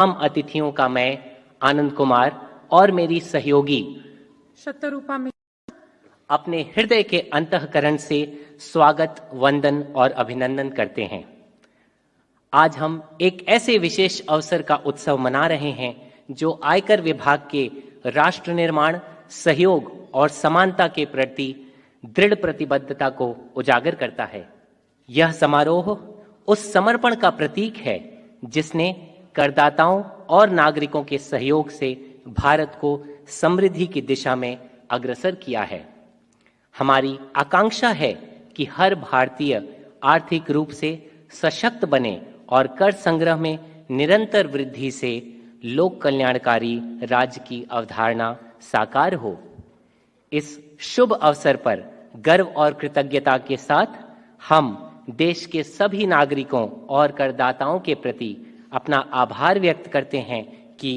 तमाम अतिथियों का मैं आनंद कुमार और मेरी सहयोगी शतरूपा अपने हृदय के अंतःकरण से स्वागत, वंदन और अभिनंदन करते हैं। आज हम एक ऐसे विशेष अवसर का उत्सव मना रहे हैं जो आयकर विभाग के राष्ट्र निर्माण, सहयोग और समानता के प्रति दृढ़ प्रतिबद्धता को उजागर करता है। यह समारोह उस समर्पण का प्रतीक है जिसने करदाताओं और नागरिकों के सहयोग से भारत को समृद्धि की दिशा में अग्रसर किया है। हमारी आकांक्षा है कि हर भारतीय आर्थिक रूप से सशक्त बने और कर संग्रह में निरंतर वृद्धि से लोक कल्याणकारी राज्य की अवधारणा साकार हो। इस शुभ अवसर पर गर्व और कृतज्ञता के साथ हम देश के सभी नागरिकों और करदाताओं के प्रति अपना आभार व्यक्त करते हैं कि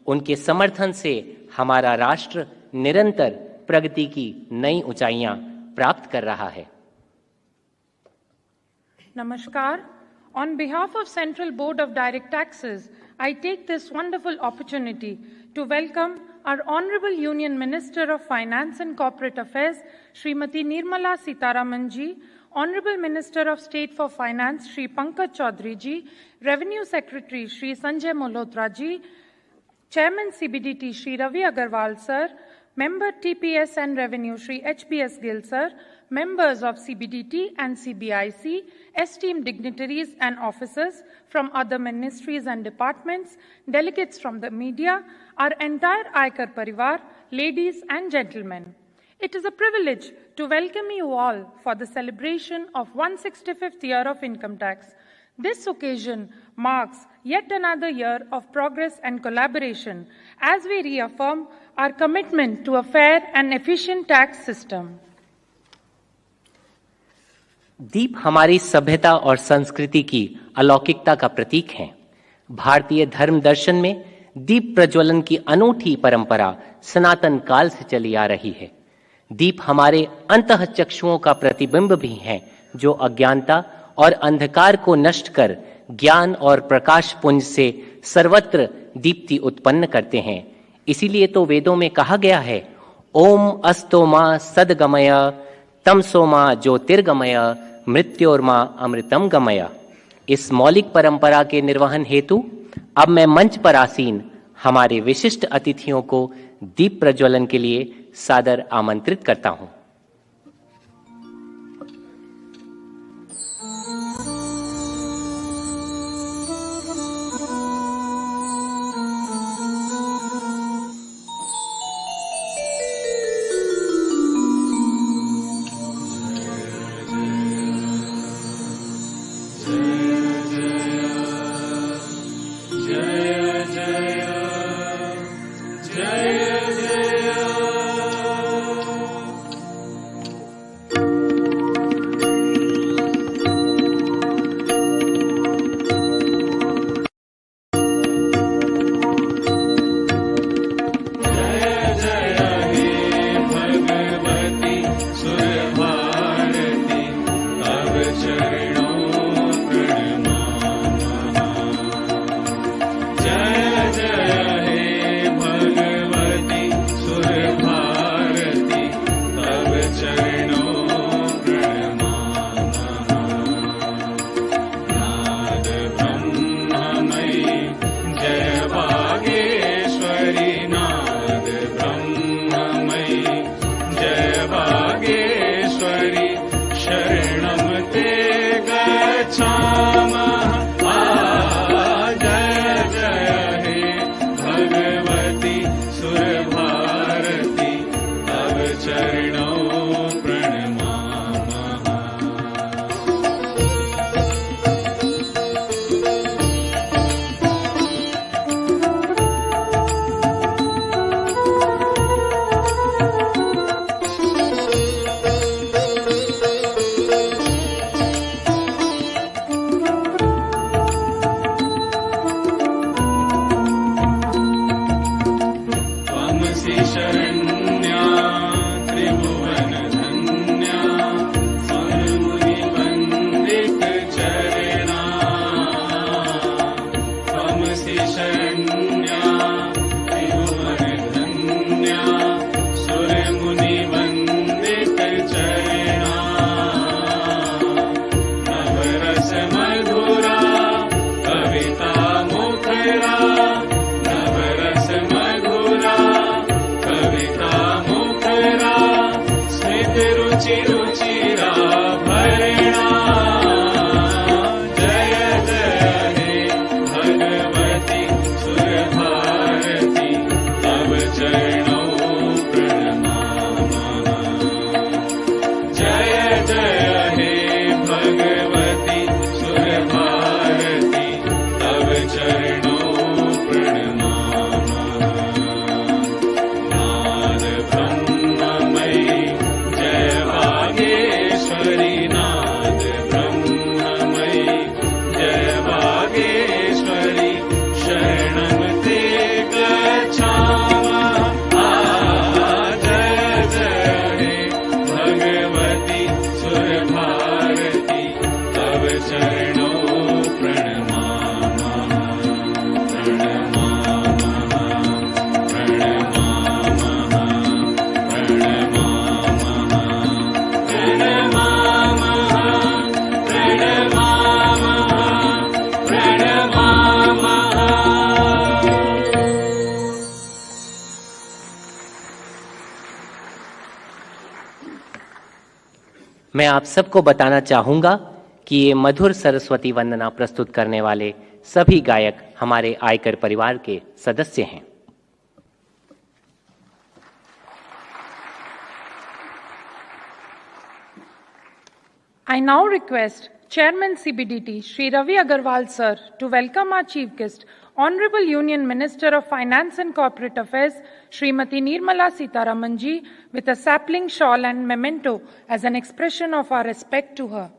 उनके समर्थन से हमारा राष्ट्र निरंतर प्रगति की नई ऊंचाइयां प्राप्त कर रहा है। Namaskar. On behalf of Central Board of Direct Taxes, I take this wonderful opportunity to welcome our Honorable Union Minister of Finance and Corporate Affairs, Srimati Nirmala Sitharaman ji, Honorable Minister of State for Finance, Shri Pankaj Chaudhary ji, Revenue Secretary, Shri Sanjay Malhotra ji, Chairman CBDT, Shri Ravi Agarwal sir, Member TPS and Revenue, Shri HBS Gill sir, members of CBDT and CBIC, esteemed dignitaries and officers from other ministries and departments, delegates from the media, our entire Aikar Parivar, ladies and gentlemen. It is a privilege to welcome you all for the celebration of 165th year of income tax. This occasion marks yet another year of progress and collaboration as we reaffirm our commitment to a fair and efficient tax system. दीप हमारी सभ्यता और संस्कृति की अलौकिकता का प्रतीक हैं। भारतीय धर्म दर्शन में दीप प्रज्वलन की अनूठी परंपरा सनातन काल से चली आ रही है। दीप हमारे अंतःचक्षुओं का प्रतिबिंब भी हैं, जो अज्ञानता और अंधकार को नष्ट कर ज्ञान और प्रकाश पुंज से सर्वत्र दीप्ति उत्पन्न करते हैं। इसीलिए तो वेदों में कहा गया है, ओम अस्तो मा सदगमय तमसो मा ज्योतिर्गमय मृत्योर्मा अमृतम गमय। इस मौलिक परंपरा के निर्वहन हेतु अब मैं मंच पर आसीन हमारे विशिष्ट अतिथियों को दीप प्रज्वलन के लिए सादर आमंत्रित करता हूं। जय मैं आप सबको बताना चाहूंगा कि ये मधुर सरस्वती वंदना प्रस्तुत करने वाले सभी गायक हमारे आयकर परिवार के सदस्य हैं। I now request Chairman CBDT, Shri Ravi Agarwal sir, to welcome our chief guest, Honorable Union Minister of Finance and Corporate Affairs, Srimati Nirmala Sitharaman ji, with a sapling shawl and memento as an expression of our respect to her.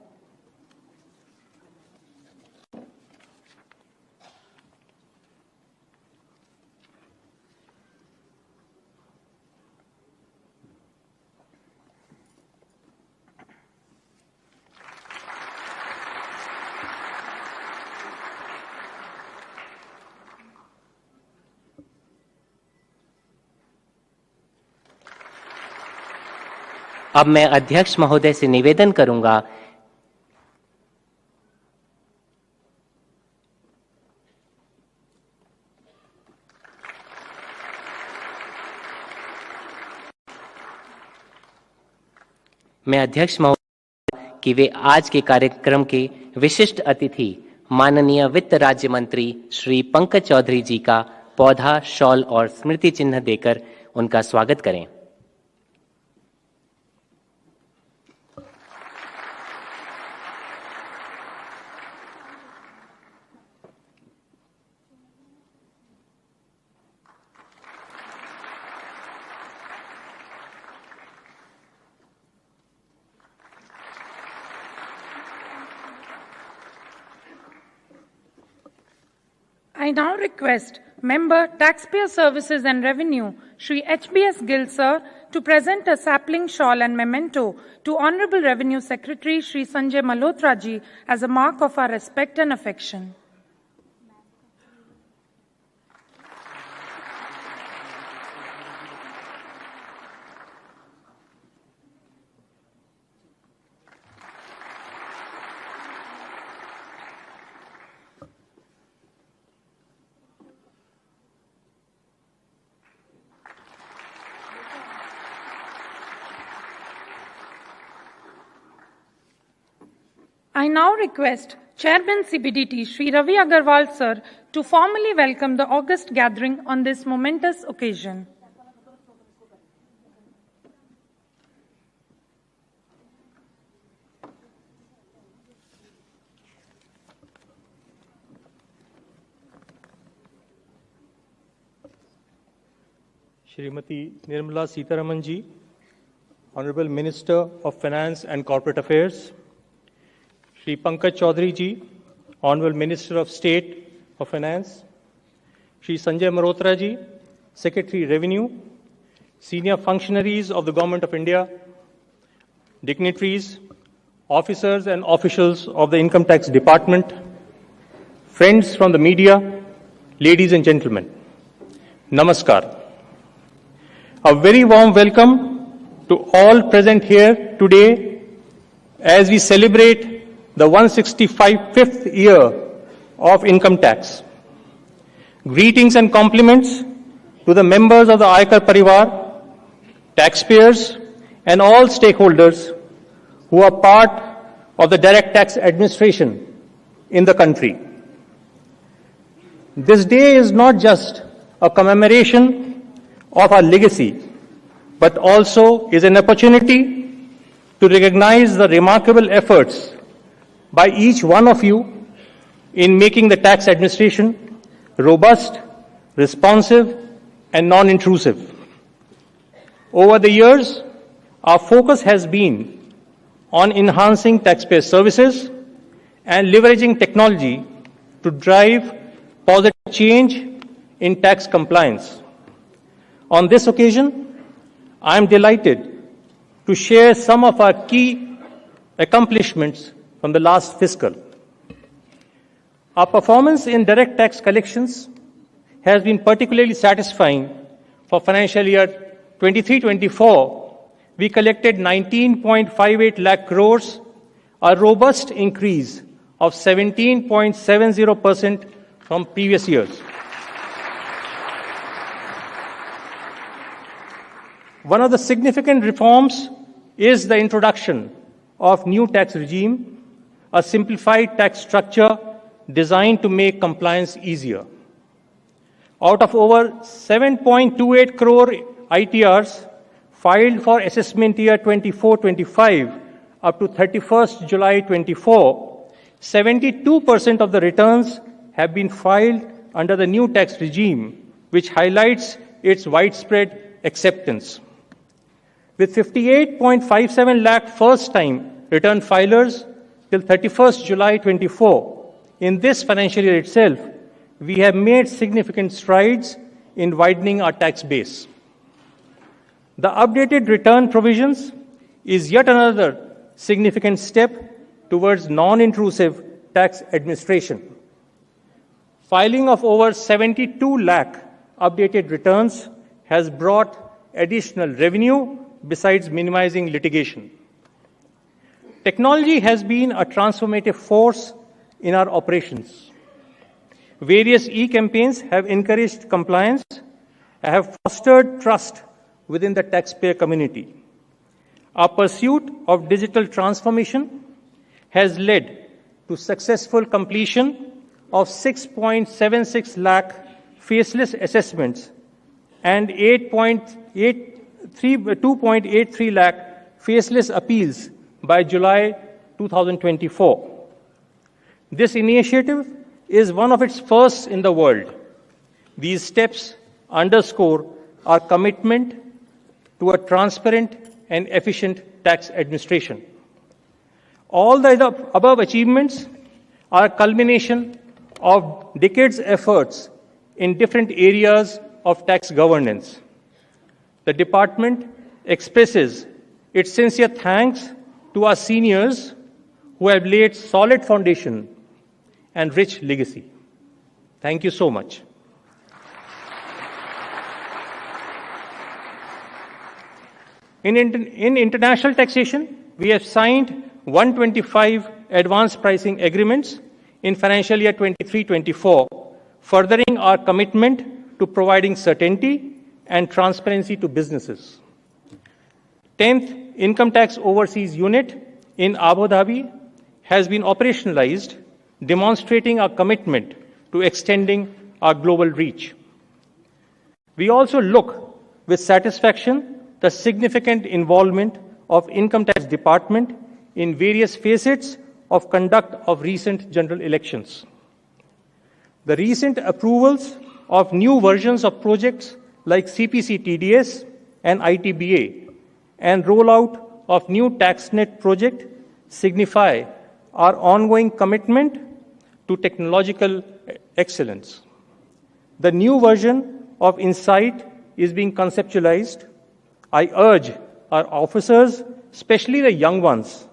अब मैं अध्यक्ष महोदय से निवेदन करूंगा कि वे आज के कार्यक्रम के विशिष्ट अतिथि माननीय वित्त राज्य मंत्री श्री पंकज चौधरी जी का पौधा, शॉल और स्मृति चिन्ह देकर उनका स्वागत करें। I now request Member Taxpayer Services and Revenue, Shri HBS Gill sir, to present a sapling shawl and memento to Honorable Revenue Secretary Shri Sanjay Malhotra ji as a mark of our respect and affection. I now request Chairman CBDT Shri Ravi Agarwal sir to formally welcome the august gathering on this momentous occasion. Srimati Nirmala Sitharaman ji, Honorable Minister of Finance and Corporate Affairs, Shri Pankaj Chaudhary ji, Honorable Minister of State of Finance, Shri Sanjay Malhotra ji, Secretary Revenue, senior functionaries of the Government of India, dignitaries, officers and officials of the Income Tax Department, friends from the media, ladies and gentlemen, Namaskar. A very warm welcome to all present here today as we celebrate the 165th year of income tax. Greetings and compliments to the members of the Aykar Parivar, taxpayers, and all stakeholders who are part of the direct tax administration in the country. This day is not just a commemoration of our legacy, but also is an opportunity to recognize the remarkable efforts by each one of you in making the tax administration robust, responsive, and non-intrusive. Over the years, our focus has been on enhancing taxpayer services and leveraging technology to drive positive change in tax compliance. On this occasion, I am delighted to share some of our key accomplishments from the last fiscal. Our performance in direct tax collections has been particularly satisfying. For financial year 23-24, we collected 19.58 lakh crores, a robust increase of 17.70% from previous years. One of the significant reforms is the introduction of new tax regime, a simplified tax structure designed to make compliance easier. Out of over 7.28 crore ITRs filed for assessment year 24-25 up to 31st July 24, 72% of the returns have been filed under the new tax regime, which highlights its widespread acceptance. With 58.57 lakh first-time return filers till 31st July 24, in this financial year itself, we have made significant strides in widening our tax base. The updated return provisions is yet another significant step towards non-intrusive tax administration. Filing of over 72 lakh updated returns has brought additional revenue besides minimizing litigation. Technology has been a transformative force in our operations. Various e-campaigns have encouraged compliance and have fostered trust within the taxpayer community. Our pursuit of digital transformation has led to successful completion of 6.76 lakh faceless assessments and 2.83 lakh faceless appeals by July 2024. This initiative is one of its first in the world. These steps underscore our commitment to a transparent and efficient tax administration. All the above achievements are a culmination of decades' efforts in different areas of tax governance. The department expresses its sincere thanks to our seniors who have laid solid foundation and rich legacy. Thank you so much. In international taxation, we have signed 125 advanced pricing agreements in financial year 23-24, furthering our commitment to providing certainty and transparency to businesses. 10th Income Tax Overseas Unit in Abu Dhabi has been operationalized, demonstrating our commitment to extending our global reach. We also look with satisfaction the significant involvement of Income Tax Department in various facets of conduct of recent general elections. The recent approvals of new versions of projects like CPC TDS and ITBA and rollout of new TaxNet project signify our ongoing commitment to technological excellence. The new version of Insight is being conceptualized. I urge our officers, especially the young ones,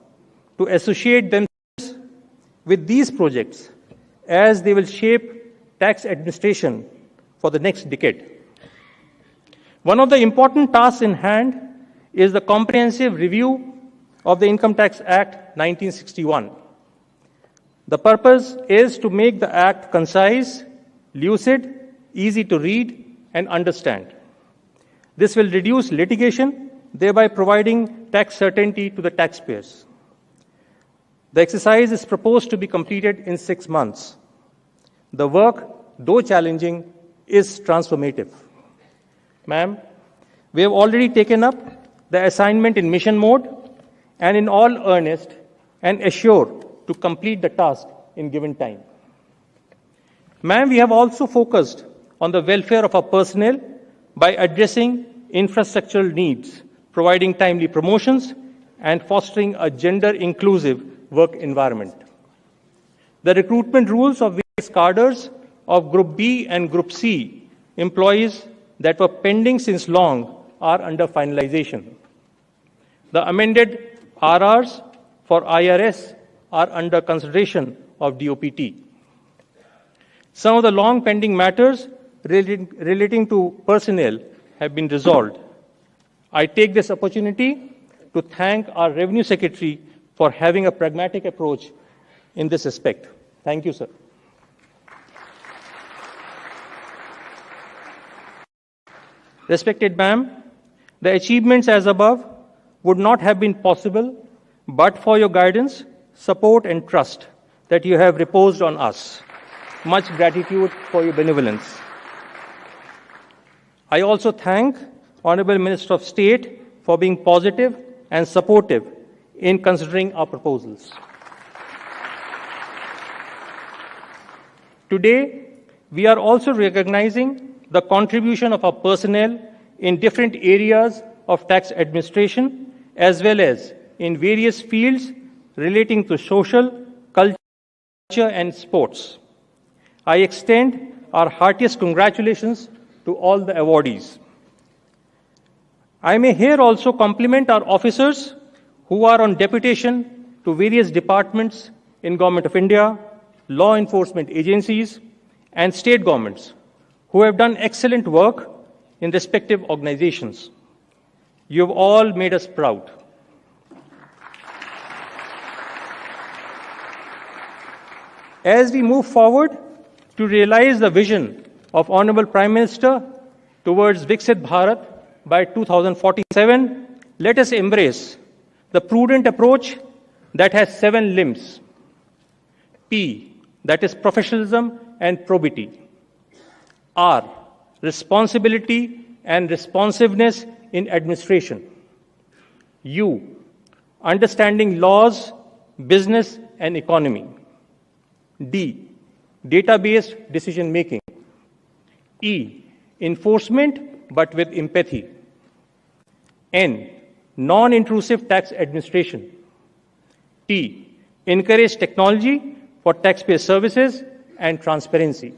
to associate themselves with these projects as they will shape tax administration for the next decade. One of the important tasks in hand is the comprehensive review of the Income Tax Act 1961. The purpose is to make the Act concise, lucid, easy to read and understand. This will reduce litigation, thereby providing tax certainty to the taxpayers. The exercise is proposed to be completed in 6 months. The work, though challenging, is transformative. Ma'am, we have already taken up the assignment in mission mode and in all earnest and assured to complete the task in given time. Ma'am, we have also focused on the welfare of our personnel by addressing infrastructural needs, providing timely promotions, and fostering a gender-inclusive work environment. The recruitment rules of various cadres of Group B and Group C employees that were pending since long are under finalization. The amended RRs for IRS are under consideration of DOPT. Some of the long pending matters relating to personnel have been resolved. I take this opportunity to thank our Revenue Secretary for having a pragmatic approach in this aspect. Thank you, sir. Respected ma'am, the achievements as above would not have been possible but for your guidance, support, and trust that you have reposed on us. Much gratitude for your benevolence. I also thank Honorable Minister of State for being positive and supportive in considering our proposals. Today, we are also recognizing the contribution of our personnel in different areas of tax administration, as well as in various fields relating to social, culture, and sports. I extend our heartiest congratulations to all the awardees. I may here also compliment our officers who are on deputation to various departments in Government of India, law enforcement agencies, and state governments who have done excellent work in respective organizations. You have all made us proud. As we move forward to realize the vision of Honorable Prime Minister towards Viksit Bharat by 2047, let us embrace the prudent approach that has 7 limbs. P, that is professionalism and probity. R, responsibility and responsiveness in administration. U, understanding laws, business, and economy. D, data-based decision-making. E, enforcement but with empathy. N, non-intrusive tax administration. T, encourage technology for taxpayer services and transparency.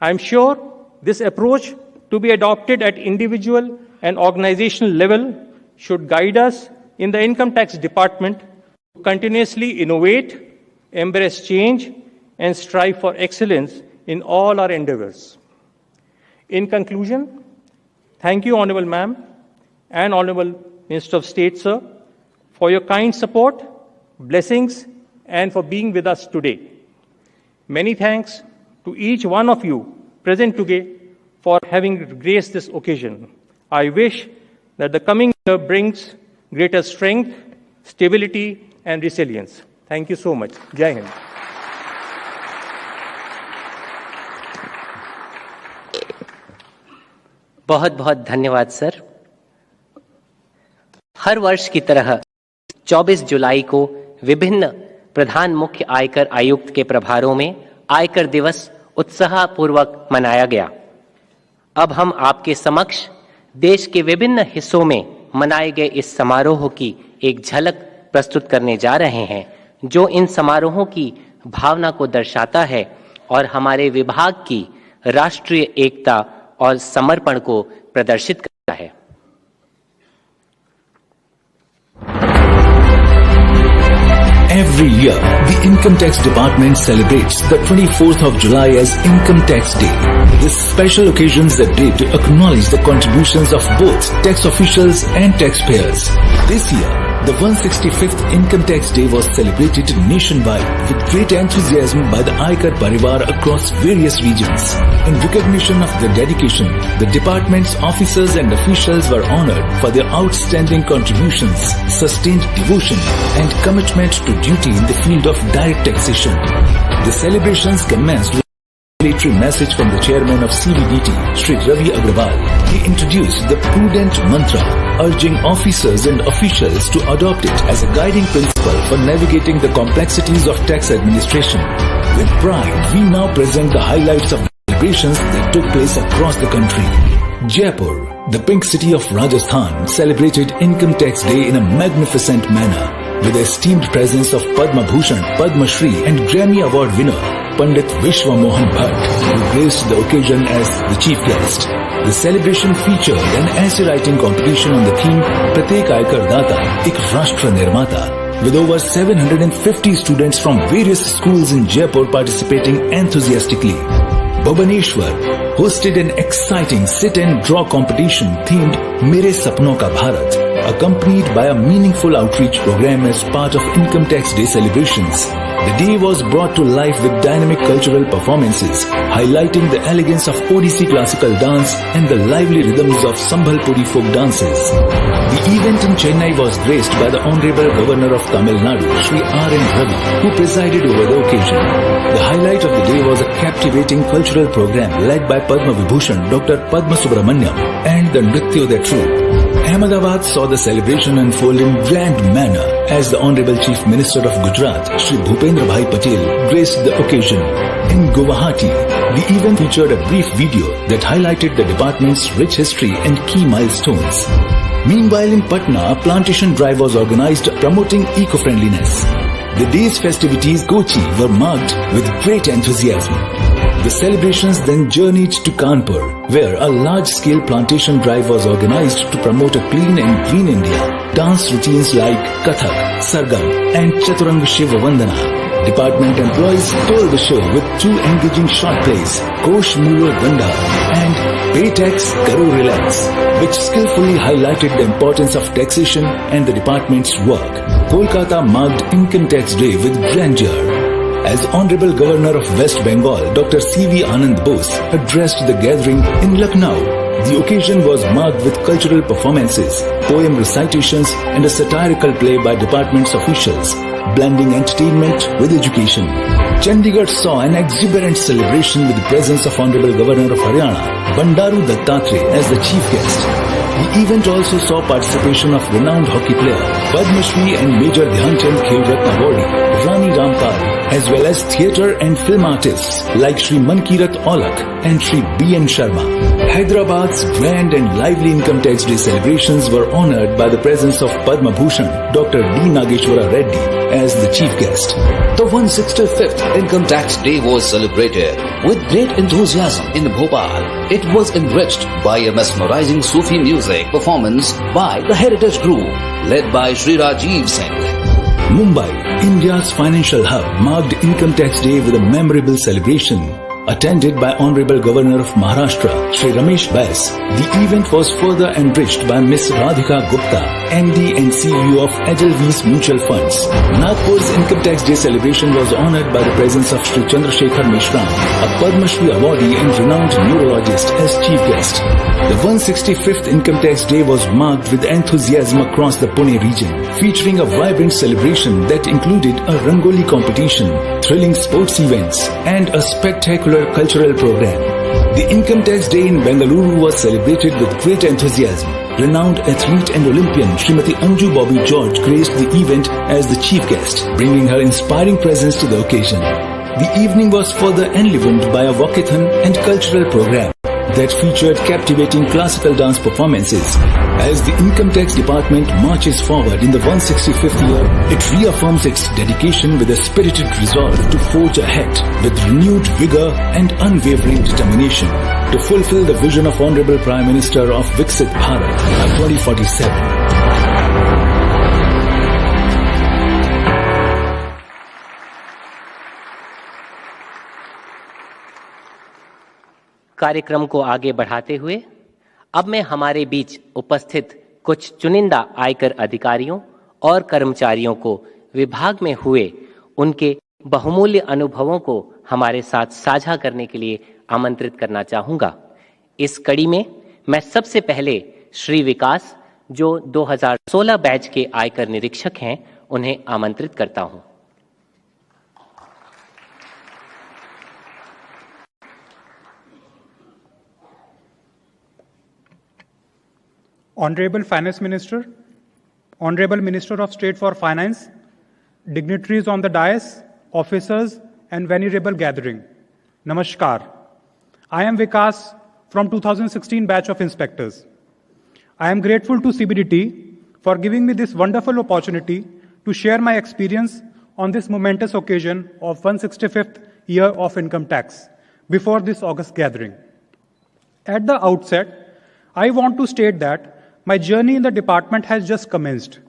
I am sure this approach to be adopted at individual and organizational level should guide us in the Income Tax Department to continuously innovate, embrace change, and strive for excellence in all our endeavors. In conclusion, thank you, Honorable Ma'am and Honorable Minister of State, sir, for your kind support, blessings, and for being with us today. Many thanks to each one of you present today for having graced this occasion. I wish that the coming year brings greater strength, stability, and resilience. Thank you so much. Jai Hind. बहुत बहुत धन्यवाद sir. हर वर्ष की तरह 24 जुलाई को विभिन्न प्रधान मुख्य आयकर आयुक्त के प्रभारों में आयकर दिवस उत्साहपूर्वक मनाया गया। अब हम आपके समक्ष देश के विभिन्न हिस्सों में मनाए गए इस समारोह की एक झलक प्रस्तुत करने जा रहे हैं, जो इन समारोहों की भावना को दर्शाता है और हमारे विभाग की राष्ट्रीय एकता और समर्पण को प्रदर्शित करता है। Every year, the Income Tax Department celebrates the 24th of July as Income Tax Day. This special occasion is a day to acknowledge the contributions of both tax officials and taxpayers. This year, the 165th Income Tax Day was celebrated nationwide with great enthusiasm by the Aikar Parivar across various regions. In recognition of their dedication, the department's officers and officials were honored for their outstanding contributions, sustained devotion, and commitment to duty in the field of direct taxation. The celebrations commenced with a congratulatory message from the chairman of CBDT, Shri Ravi Agrawal. He introduced the prudent mantra, urging officers and officials to adopt it as a guiding principle for navigating the complexities of tax administration. With pride, we now present the highlights of the celebrations that took place across the country. Jaipur, the pink city of Rajasthan, celebrated Income Tax Day in a magnificent manner with the esteemed presence of Padma Bhushan, Padma Shri and Grammy Award winner Pandit Vishwa Mohan Bhatt, who graced the occasion as the chief guest. The celebration featured an essay writing competition on the theme Pratek Aikar Data, Ek Rashtra Nirmata, with over 750 students from various schools in Jaipur participating enthusiastically. Bhubaneswar hosted an exciting sit and draw competition themed Mere Sapnon Ka Bharat, accompanied by a meaningful outreach program as part of Income Tax Day celebrations. The day was brought to life with dynamic cultural performances, highlighting the elegance of Odissi classical dance and the lively rhythms of Sambhalpuri folk dances. The event in Chennai was graced by the Honorable Governor of Tamil Nadu, Shri R. N. Ravi, who presided over the occasion. The highlight of the day was a captivating cultural program led by Padma Vibhushan Dr. Padma Subramaniam and the Nrityodaya troupe. Ahmedabad saw the celebration unfold in grand manner as the Honorable Chief Minister of Gujarat, Shri Bhupendra Bhai Patel, graced the occasion. In Guwahati, the event featured a brief video that highlighted the department's rich history and key milestones. Meanwhile, in Patna, a plantation drive was organized promoting eco-friendliness. The day's festivities, Kochi, were marked with great enthusiasm. The celebrations then journeyed to Kanpur, where a large-scale plantation drive was organized to promote a clean and green India. Dance routines like Kathak, Sargam and Chaturanga Shiva Vandana. Department employees told the show with two engaging short plays, Kosh Muro Gandha and Pay Tax Karo Relax, which skillfully highlighted the importance of taxation and the department's work. Kolkata marked Income Tax Day with grandeur. As Honorable Governor of West Bengal, Dr. C.V. Anand Bose addressed the gathering in Lucknow, the occasion was marked with cultural performances, poem recitations and a satirical play by department's officials, blending entertainment with education. Chandigarh saw an exuberant celebration with the presence of Honorable Governor of Haryana, Bandaru Dattatreya, as the chief guest. The event also saw participation of renowned hockey player Padma Shri and Major Dhyanchand Khel Ratna awardee Rani Rampal, as well as theatre and film artists like Shri Mankirat Olak and Shri B.N. Sharma. Hyderabad's grand and lively Income Tax Day celebrations were honoured by the presence of Padma Bhushan, Dr. D. Nageshwara Reddy, as the chief guest. The 165th Income Tax Day was celebrated with great enthusiasm in Bhopal. It was enriched by a mesmerizing Sufi music performance by the Heritage Group, led by Shri Rajiv Singh. Mumbai, India's financial hub, marked Income Tax Day with a memorable celebration. Attended by Honorable Governor of Maharashtra, Shri Ramesh Bais, the event was further enriched by Miss Radhika Gupta, MD and CEO of Edelweiss Mutual Funds. Nagpur's Income Tax Day celebration was honoured by the presence of Shri Chandrasekhar Mishram, a Padma Shri awardee and renowned neurologist, as chief guest. The 165th Income Tax Day was marked with enthusiasm across the Pune region, featuring a vibrant celebration that included a Rangoli competition, thrilling sports events, and a spectacular cultural program. The Income Tax Day in Bengaluru was celebrated with great enthusiasm. Renowned athlete and Olympian Srimati Anju Bobby George graced the event as the chief guest, bringing her inspiring presence to the occasion. The evening was further enlivened by a walkathon and cultural program that featured captivating classical dance performances. As the Income Tax Department marches forward in the 165th year, it reaffirms its dedication with a spirited resolve to forge ahead with renewed vigor and unwavering determination to fulfill the vision of Honorable Prime Minister of Viksit Bharat 2047. कार्यक्रम को आगे बढ़ाते हुए अब मैं हमारे बीच उपस्थित कुछ चुनिंदा आयकर अधिकारियों और कर्मचारियों को विभाग में हुए उनके बहुमूल्य अनुभवों को हमारे साथ साझा करने के लिए आमंत्रित करना चाहूंगा। इस कड़ी में मैं सबसे पहले श्री विकास, जो 2016 बैच के आयकर निरीक्षक हैं, उन्हें आमंत्रित करता हूं। Honorable Finance Minister, Honorable Minister of State for Finance, dignitaries on the dais, officers, and venerable gathering. Namaskar. I am Vikas from 2016 batch of inspectors. I am grateful to CBDT for giving me this wonderful opportunity to share my experience on this momentous occasion of 165th year of income tax before this August gathering. At the outset, I want to state that my journey in the department has just commenced.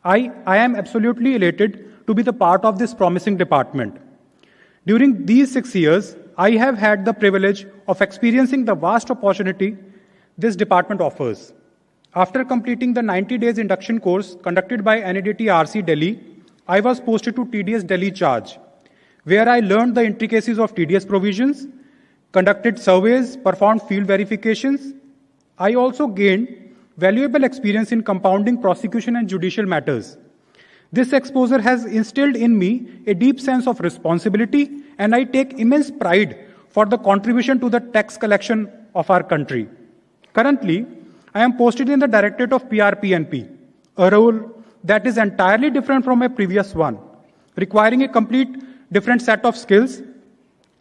I am absolutely elated to be the part of this promising department. During these 6 years, I have had the privilege of experiencing the vast opportunity this department offers. After completing the 90 days induction course conducted by NADT RC Delhi, I was posted to TDS Delhi charge, where I learned the intricacies of TDS provisions, conducted surveys, performed field verifications. I also gained valuable experience in compounding prosecution and judicial matters. This exposure has instilled in me a deep sense of responsibility, and I take immense pride for the contribution to the tax collection of our country. Currently, I am posted in the Directorate of PRPNP, a role that is entirely different from my previous one, requiring a complete different set of skills.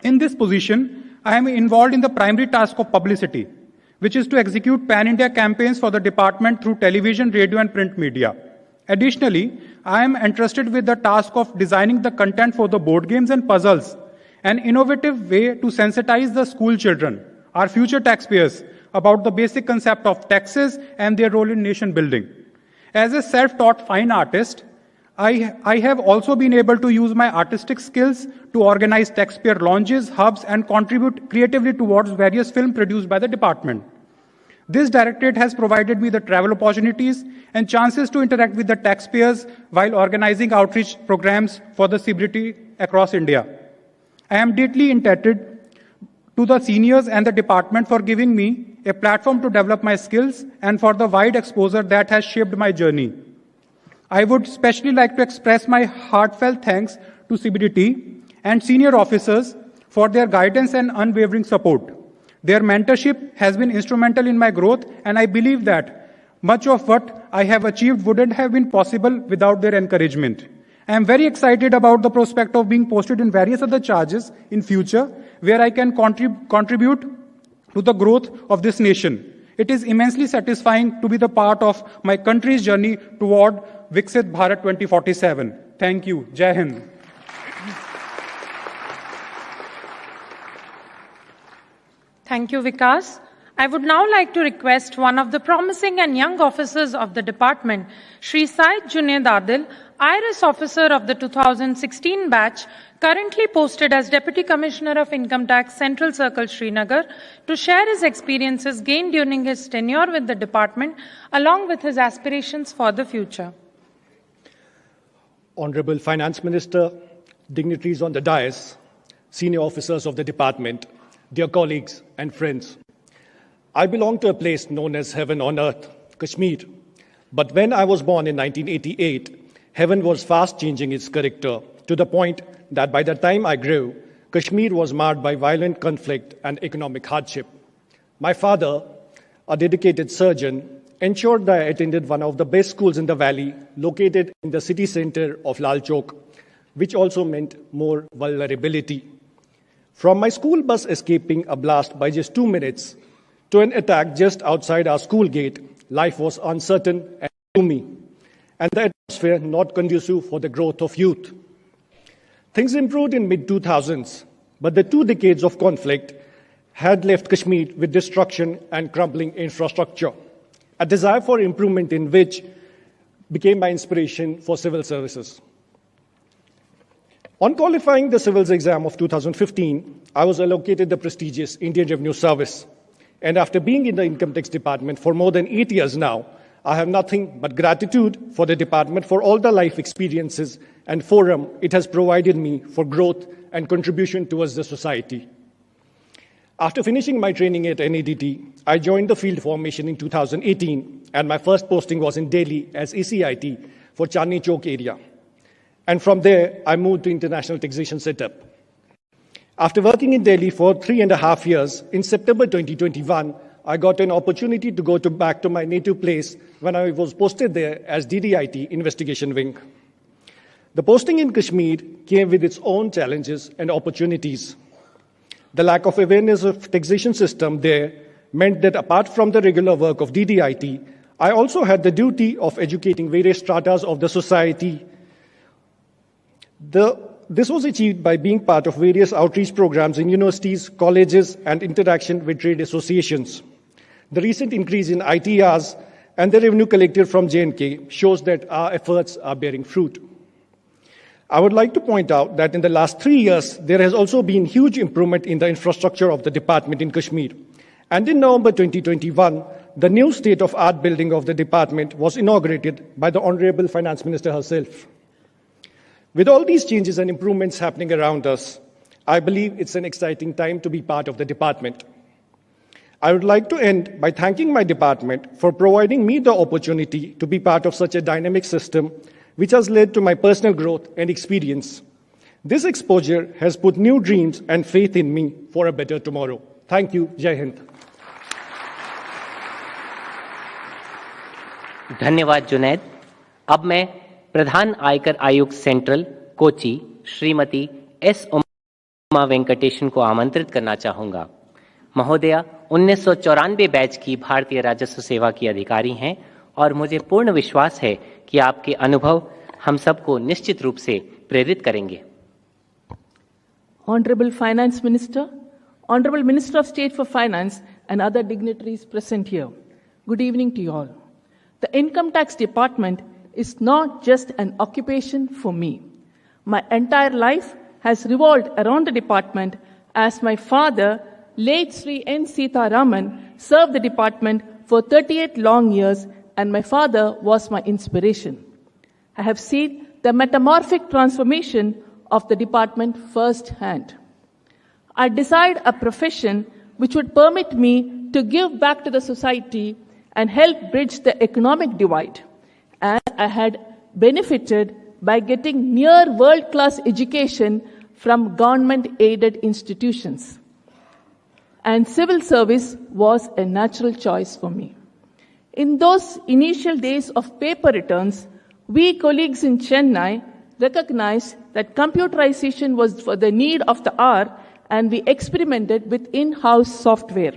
In this position, I am involved in the primary task of publicity, which is to execute pan-India campaigns for the department through television, radio, and print media. Additionally, I am entrusted with the task of designing the content for the board games and puzzles, an innovative way to sensitize the school children, our future taxpayers, about the basic concept of taxes and their role in nation building. As a self-taught fine artist, I have also been able to use my artistic skills to organize taxpayer lounges, hubs, and contribute creatively towards various films produced by the department. This directorate has provided me the travel opportunities and chances to interact with the taxpayers while organizing outreach programs for the CBDT across India. I am deeply indebted to the seniors and the department for giving me a platform to develop my skills and for the wide exposure that has shaped my journey. I would especially like to express my heartfelt thanks to CBDT and senior officers for their guidance and unwavering support. Their mentorship has been instrumental in my growth, and I believe that much of what I have achieved wouldn't have been possible without their encouragement. I am very excited about the prospect of being posted in various other charges in future, where I can contribute to the growth of this nation. It is immensely satisfying to be the part of my country's journey toward Viksit Bharat 2047. Thank you. Jai Hind. Thank you, Vikas. I would now like to request one of the promising and young officers of the department, Shri Said Junaid Adil, IRS officer of the 2016 batch, currently posted as Deputy Commissioner of Income Tax, Central Circle, Srinagar, to share his experiences gained during his tenure with the department, along with his aspirations for the future. Honorable Finance Minister, dignitaries on the dais, senior officers of the department, dear colleagues and friends. I belong to a place known as heaven on earth, Kashmir. But when I was born in 1988, heaven was fast changing its character to the point that by the time I grew, Kashmir was marred by violent conflict and economic hardship. My father, a dedicated surgeon, ensured that I attended one of the best schools in the valley, located in the city center of Lal Chowk, which also meant more vulnerability. From my school bus escaping a blast by just 2 minutes to an attack just outside our school gate, life was uncertain and gloomy, and the atmosphere not conducive for the growth of youth. Things improved in mid-2000s, but the 2 decades of conflict had left Kashmir with destruction and crumbling infrastructure, a desire for improvement in which became my inspiration for civil services. On qualifying the civils exam of 2015, I was allocated the prestigious Indian Revenue Service. And after being in the Income Tax Department for more than 8 years now, I have nothing but gratitude for the department for all the life experiences and forum it has provided me for growth and contribution towards the society. After finishing my training at NADT, I joined the field formation in 2018, and my first posting was in Delhi as ECIT for Chandni Chowk area. And from there, I moved to International Taxation Setup. After working in Delhi for 3.5 years, in September 2021, I got an opportunity to go back to my native place when I was posted there as DDIT Investigation Wing. The posting in Kashmir came with its own challenges and opportunities. The lack of awareness of taxation system there meant that apart from the regular work of DDIT, I also had the duty of educating various stratas of the society. This was achieved by being part of various outreach programs in universities, colleges, and interaction with trade associations. The recent increase in ITRs and the revenue collected from J&K shows that our efforts are bearing fruit. I would like to point out that in the last 3 years, there has also been huge improvement in the infrastructure of the department in Kashmir. And in November 2021, the new state-of-art building of the department was inaugurated by the Honorable Finance Minister herself. With all these changes and improvements happening around us, I believe it's an exciting time to be part of the department. I would like to end by thanking my department for providing me the opportunity to be part of such a dynamic system, which has led to my personal growth and experience. This exposure has put new dreams and faith in me for a better tomorrow. Thank you. Jai Hind. धन्यवाद जुनैद। अब मैं प्रधान आयकर आयुक्त central Kochi Shrimati S Uma Venkatesan को आमंत्रित करना चाहूंगा। महोदया 1994 बैच की भारतीय राजस्व सेवा की अधिकारी हैं और मुझे पूर्ण विश्वास है कि आपके अनुभव हम सबको निश्चित रूप से प्रेरित करेंगे। Honorable Finance Minister, Honorable Minister of State for Finance and other dignitaries present here. Good evening to you all. The Income Tax Department is not just an occupation for me. My entire life has revolved around the department as my father, late Sri N. Sitharaman, served the department for 38 long years and my father was my inspiration. I have seen the metamorphic transformation of the department firsthand. I desired a profession which would permit me to give back to the society and help bridge the economic divide. And I had benefited by getting near world-class education from government-aided institutions. And civil service was a natural choice for me. In those initial days of paper returns, we colleagues in Chennai recognized that computerization was for the need of the hour and we experimented with in-house software.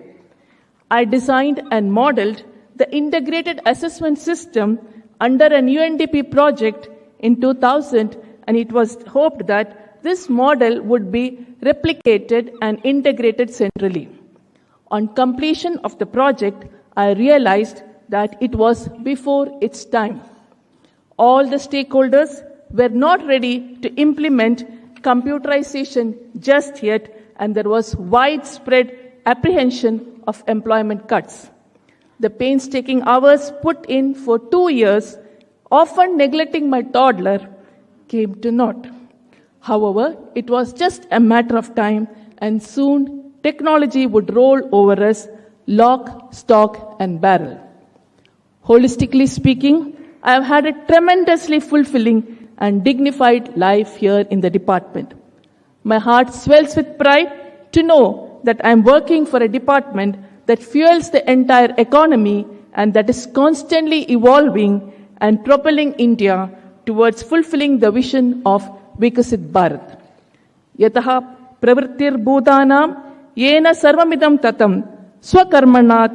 I designed and modeled the integrated assessment system under an UNDP project in 2000 and it was hoped that this model would be replicated and integrated centrally. On completion of the project, I realized that it was before its time. All the stakeholders were not ready to implement computerization just yet, and there was widespread apprehension of employment cuts. The painstaking hours put in for 2 years, often neglecting my toddler, came to naught. However, it was just a matter of time, and soon technology would roll over us, lock, stock, and barrel. Holistically speaking, I have had a tremendously fulfilling and dignified life here in the department. My heart swells with pride to know that I am working for a department that fuels the entire economy and that is constantly evolving and propelling India towards fulfilling the vision of Vikasit Bharat. Yataha pravrittir bhutanam yena sarvamidam tatam swakarmana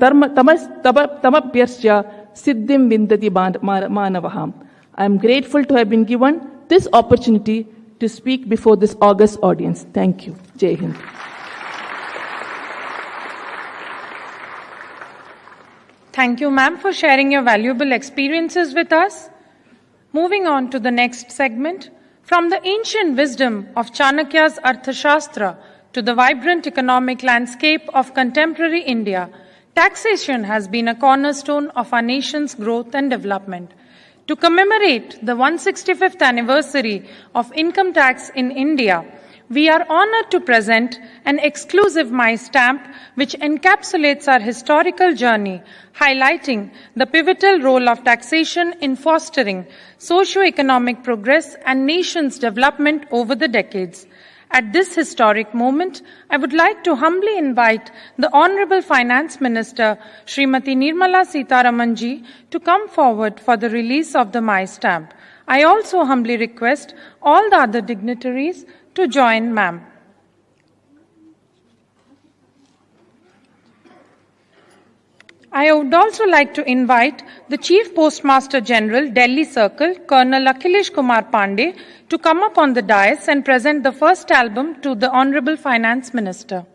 tamabhyasya siddhim vindati manavaham. I am grateful to have been given this opportunity to speak before this august audience. Thank you. Jai Hind. Thank you, ma'am, for sharing your valuable experiences with us. Moving on to the next segment, from the ancient wisdom of Chanakya's Arthashastra to the vibrant economic landscape of contemporary India, taxation has been a cornerstone of our nation's growth and development. To commemorate the 165th anniversary of income tax in India, we are honored to present an exclusive My Stamp which encapsulates our historical journey, highlighting the pivotal role of taxation in fostering socio-economic progress and nation's development over the decades. At this historic moment, I would like to humbly invite the Honorable Finance Minister, Srimati Nirmala Sitharaman ji, to come forward for the release of the My Stamp. I also humbly request all the other dignitaries to join ma'am. I would also like to invite the Chief Postmaster General, Delhi Circle, Colonel Akhilesh Kumar Pandey, to come up on the dais and present the first album to the Honorable Finance Minister.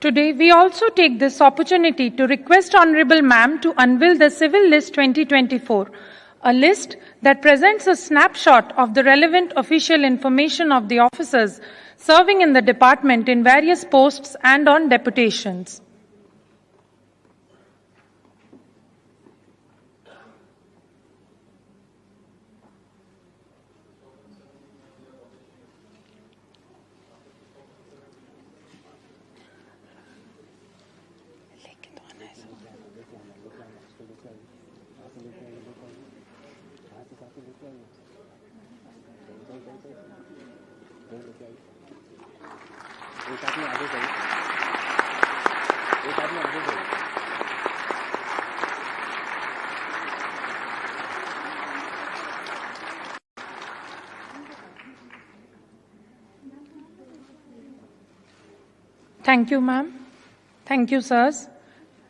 Today, we also take this opportunity to request Honorable Ma'am to unveil the Civil List 2024, a list that presents a snapshot of the relevant official information of the officers serving in the department in various posts and on deputations. Thank you, ma'am. Thank you, sirs.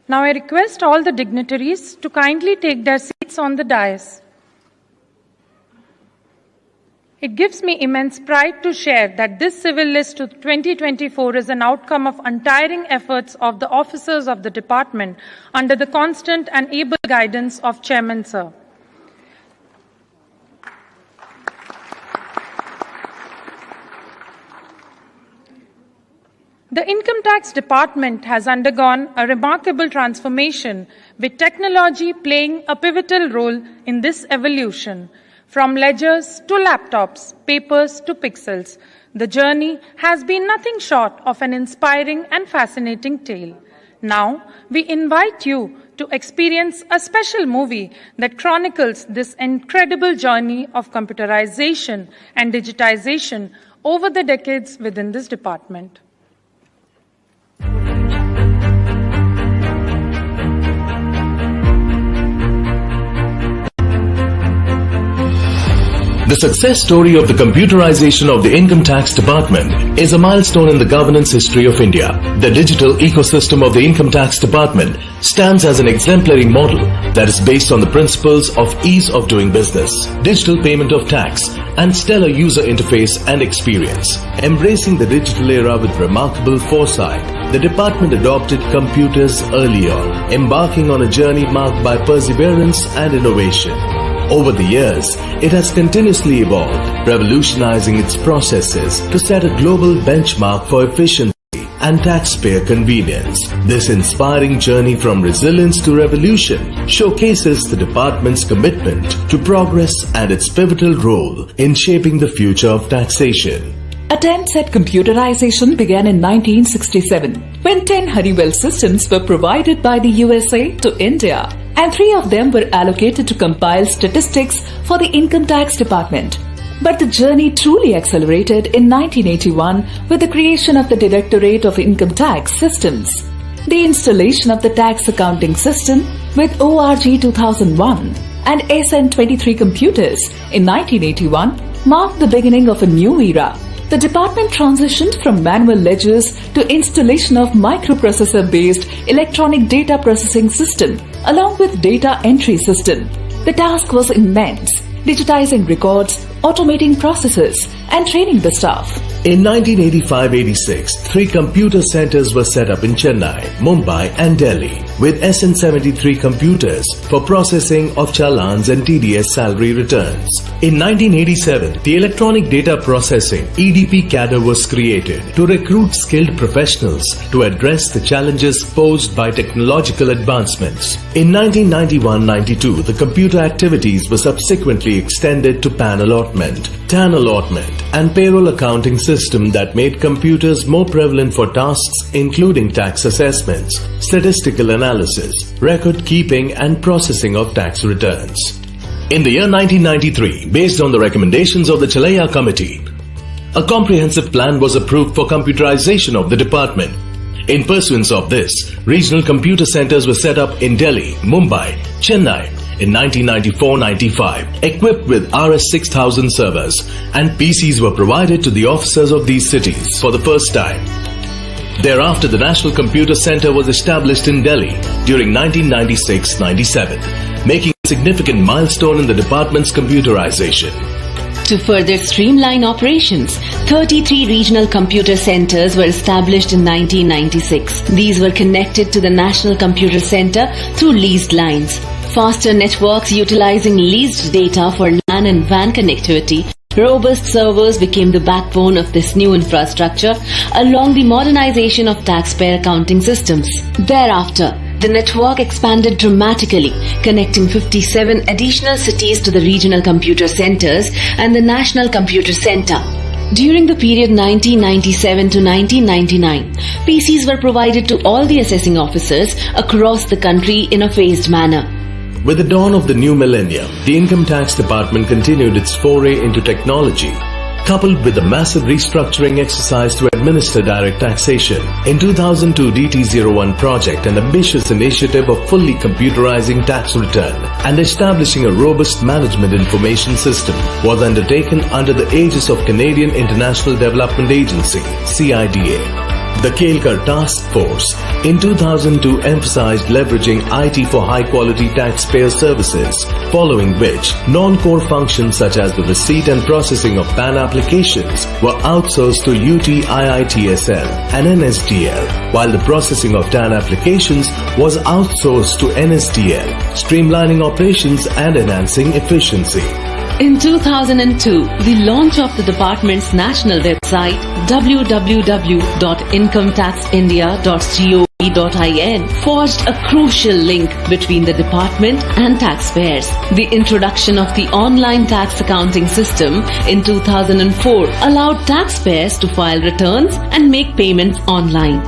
Now I request all the dignitaries to kindly take their seats on the dais. It gives me immense pride to share that this Civil List 2024 is an outcome of untiring efforts of the officers of the department under the constant and able guidance of Chairman, sir. The Income Tax Department has undergone a remarkable transformation, with technology playing a pivotal role in this evolution. From ledgers to laptops, papers to pixels, the journey has been nothing short of an inspiring and fascinating tale. Now, we invite you to experience a special movie that chronicles this incredible journey of computerization and digitization over the decades within this department. The success story of the computerization of the Income Tax Department is a milestone in the governance history of India. The digital ecosystem of the Income Tax Department stands as an exemplary model that is based on the principles of ease of doing business, digital payment of tax, and stellar user interface and experience. Embracing the digital era with remarkable foresight, the department adopted computers early on, embarking on a journey marked by perseverance and innovation. Over the years, it has continuously evolved, revolutionizing its processes to set a global benchmark for efficiency and taxpayer convenience. This inspiring journey from resilience to revolution showcases the department's commitment to progress and its pivotal role in shaping the future of taxation. Attempts at computerization began in 1967, when 10 Honeywell systems were provided by the USA to India, and 3 of them were allocated to compile statistics for the Income Tax Department. But the journey truly accelerated in 1981 with the creation of the Directorate of Income Tax Systems. The installation of the tax accounting system with ORG 2001 and SN23 computers in 1981 marked the beginning of a new era. The department transitioned from manual ledgers to installation of microprocessor-based electronic data processing system along with data entry system. The task was immense, digitizing records, automating processes, and training the staff. In 1985-86, 3 computer centers were set up in Chennai, Mumbai and Delhi with SN73 computers for processing of challans and TDS salary returns. In 1987, the Electronic Data Processing EDP cadre was created to recruit skilled professionals to address the challenges posed by technological advancements. In 1991-92, the computer activities were subsequently extended to PAN allotment, TAN allotment, and payroll accounting system that made computers more prevalent for tasks including tax assessments, statistical analysis, analysis, record keeping and processing of tax returns. In the year 1993, based on the recommendations of the Chalaya Committee, a comprehensive plan was approved for computerization of the department. In pursuance of this, regional computer centers were set up in Delhi, Mumbai, Chennai in 1994-95, equipped with RS-6000 servers, and PCs were provided to the officers of these cities for the first time. Thereafter, the National Computer Center was established in Delhi during 1996-97, making a significant milestone in the department's computerization. To further streamline operations, 33 regional computer centers were established in 1996. These were connected to the National Computer Center through leased lines. Faster networks utilizing leased data for LAN and WAN connectivity, robust servers became the backbone of this new infrastructure, along the modernization of taxpayer accounting systems. Thereafter, the network expanded dramatically, connecting 57 additional cities to the regional computer centers and the National Computer Center. During the period 1997 to 1999, PCs were provided to all the assessing officers across the country in a phased manner. With the dawn of the new millennium, the Income Tax Department continued its foray into technology, coupled with a massive restructuring exercise to administer direct taxation. In 2002, DT01 project, an ambitious initiative of fully computerizing tax return and establishing a robust management information system, was undertaken under the aegis of Canadian International Development Agency, CIDA. The Kelkar Task Force in 2002 emphasized leveraging IT for high-quality taxpayer services, following which non-core functions such as the receipt and processing of PAN applications were outsourced to UTIITSL and NSDL, while the processing of TAN applications was outsourced to NSDL, streamlining operations and enhancing efficiency. In 2002, the launch of the department's national website www.incometaxindia.gov.in forged a crucial link between the department and taxpayers. The introduction of the online tax accounting system in 2004 allowed taxpayers to file returns and make payments online.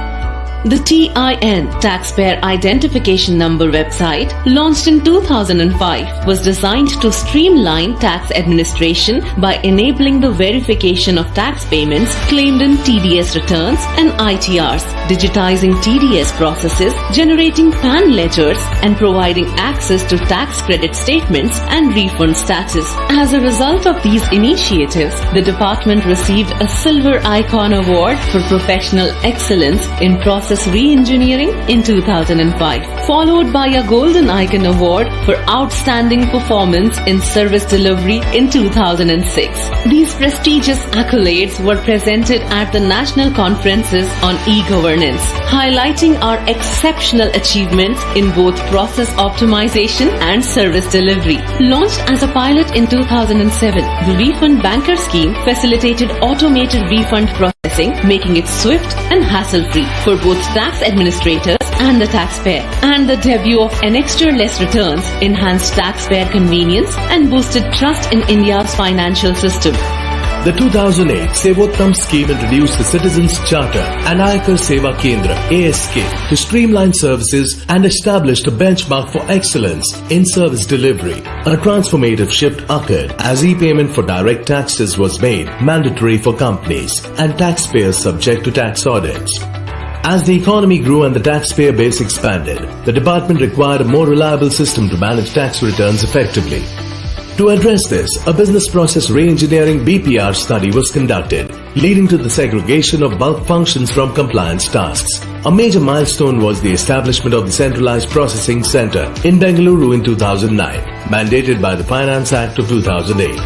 The TIN, Taxpayer Identification Number website, launched in 2005, was designed to streamline tax administration by enabling the verification of tax payments claimed in TDS returns and ITRs, digitizing TDS processes, generating PAN ledgers, and providing access to tax credit statements and refund status. As a result of these initiatives, the department received a Silver Icon Award for Professional Excellence in Process Re-engineering in 2005, followed by a Golden Icon Award for Outstanding Performance in Service Delivery in 2006. These prestigious accolades were presented at the national conferences on e-governance, highlighting our exceptional achievements in both process optimization and service delivery. Launched as a pilot in 2007, the Refund Banker scheme facilitated automated refund processing, making it swift and hassle-free for both tax administrators and the taxpayer. And the debut of annexure-less returns enhanced taxpayer convenience and boosted trust in India's financial system. The 2008 Sevottam scheme introduced the Citizens Charter and Ayakar Seva Kendra ASK to streamline services and established a benchmark for excellence in service delivery. A transformative shift occurred as e-payment for direct taxes was made mandatory for companies and taxpayers subject to tax audits. As the economy grew and the taxpayer base expanded, the department required a more reliable system to manage tax returns effectively. To address this, a business process re-engineering BPR study was conducted, leading to the segregation of bulk functions from compliance tasks. A major milestone was the establishment of the Centralized Processing Center in Bengaluru in 2009, mandated by the Finance Act of 2008.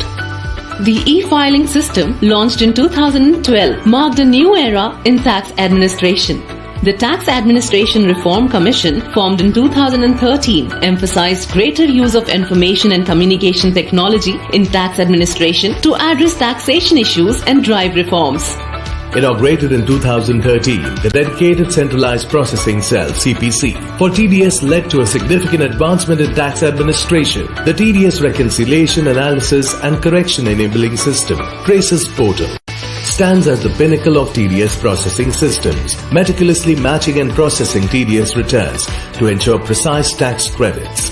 The e-filing system, launched in 2012, marked a new era in tax administration. The Tax Administration Reform Commission, formed in 2013, emphasized greater use of information and communication technology in tax administration to address taxation issues and drive reforms. Inaugurated in 2013, the dedicated Centralized Processing Cell (CPC) for TDS led to a significant advancement in tax administration. The TDS Reconciliation, Analysis and Correction Enabling System, Traces Portal, stands as the pinnacle of TDS processing systems, meticulously matching and processing TDS returns to ensure precise tax credits.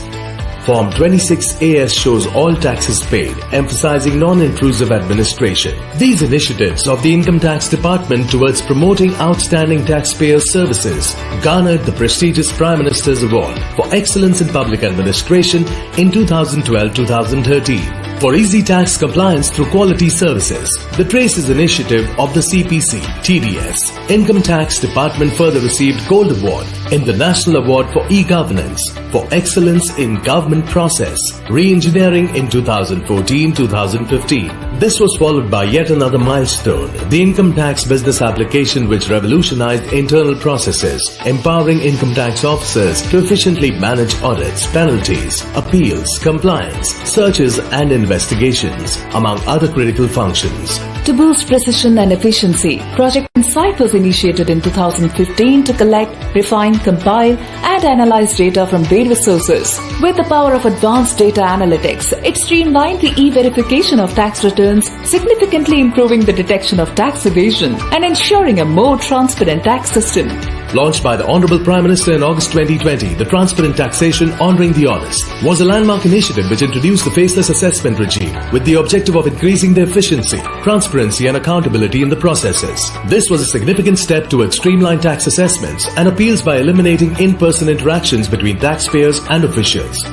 Form 26AS shows all taxes paid, emphasizing non-intrusive administration. These initiatives of the Income Tax Department towards promoting outstanding taxpayer services garnered the prestigious Prime Minister's Award for Excellence in Public Administration in 2012-2013. For easy tax compliance through quality services, the Traces initiative of the CPC, TDS, Income Tax Department further received Gold Award in the National Award for E-Governance for Excellence in Government Process, Re-Engineering in 2014-2015. This was followed by yet another milestone, the Income Tax Business Application, which revolutionized internal processes, empowering income tax officers to efficiently manage audits, penalties, appeals, compliance, searches and investigations, among other critical functions. To boost precision and efficiency, Project Insight was initiated in 2015 to collect, refine, compile and analyze data from various sources. With the power of advanced data analytics, it streamlined the e-verification of tax returns, significantly improving the detection of tax evasion and ensuring a more transparent tax system. Launched by the Honorable Prime Minister in August 2020, the Transparent Taxation Honouring the Honest was a landmark initiative which introduced the faceless assessment regime with the objective of increasing the efficiency, transparency and accountability in the processes. This was a significant step towards streamlined tax assessments and appeals by eliminating in-person interactions between taxpayers and officials.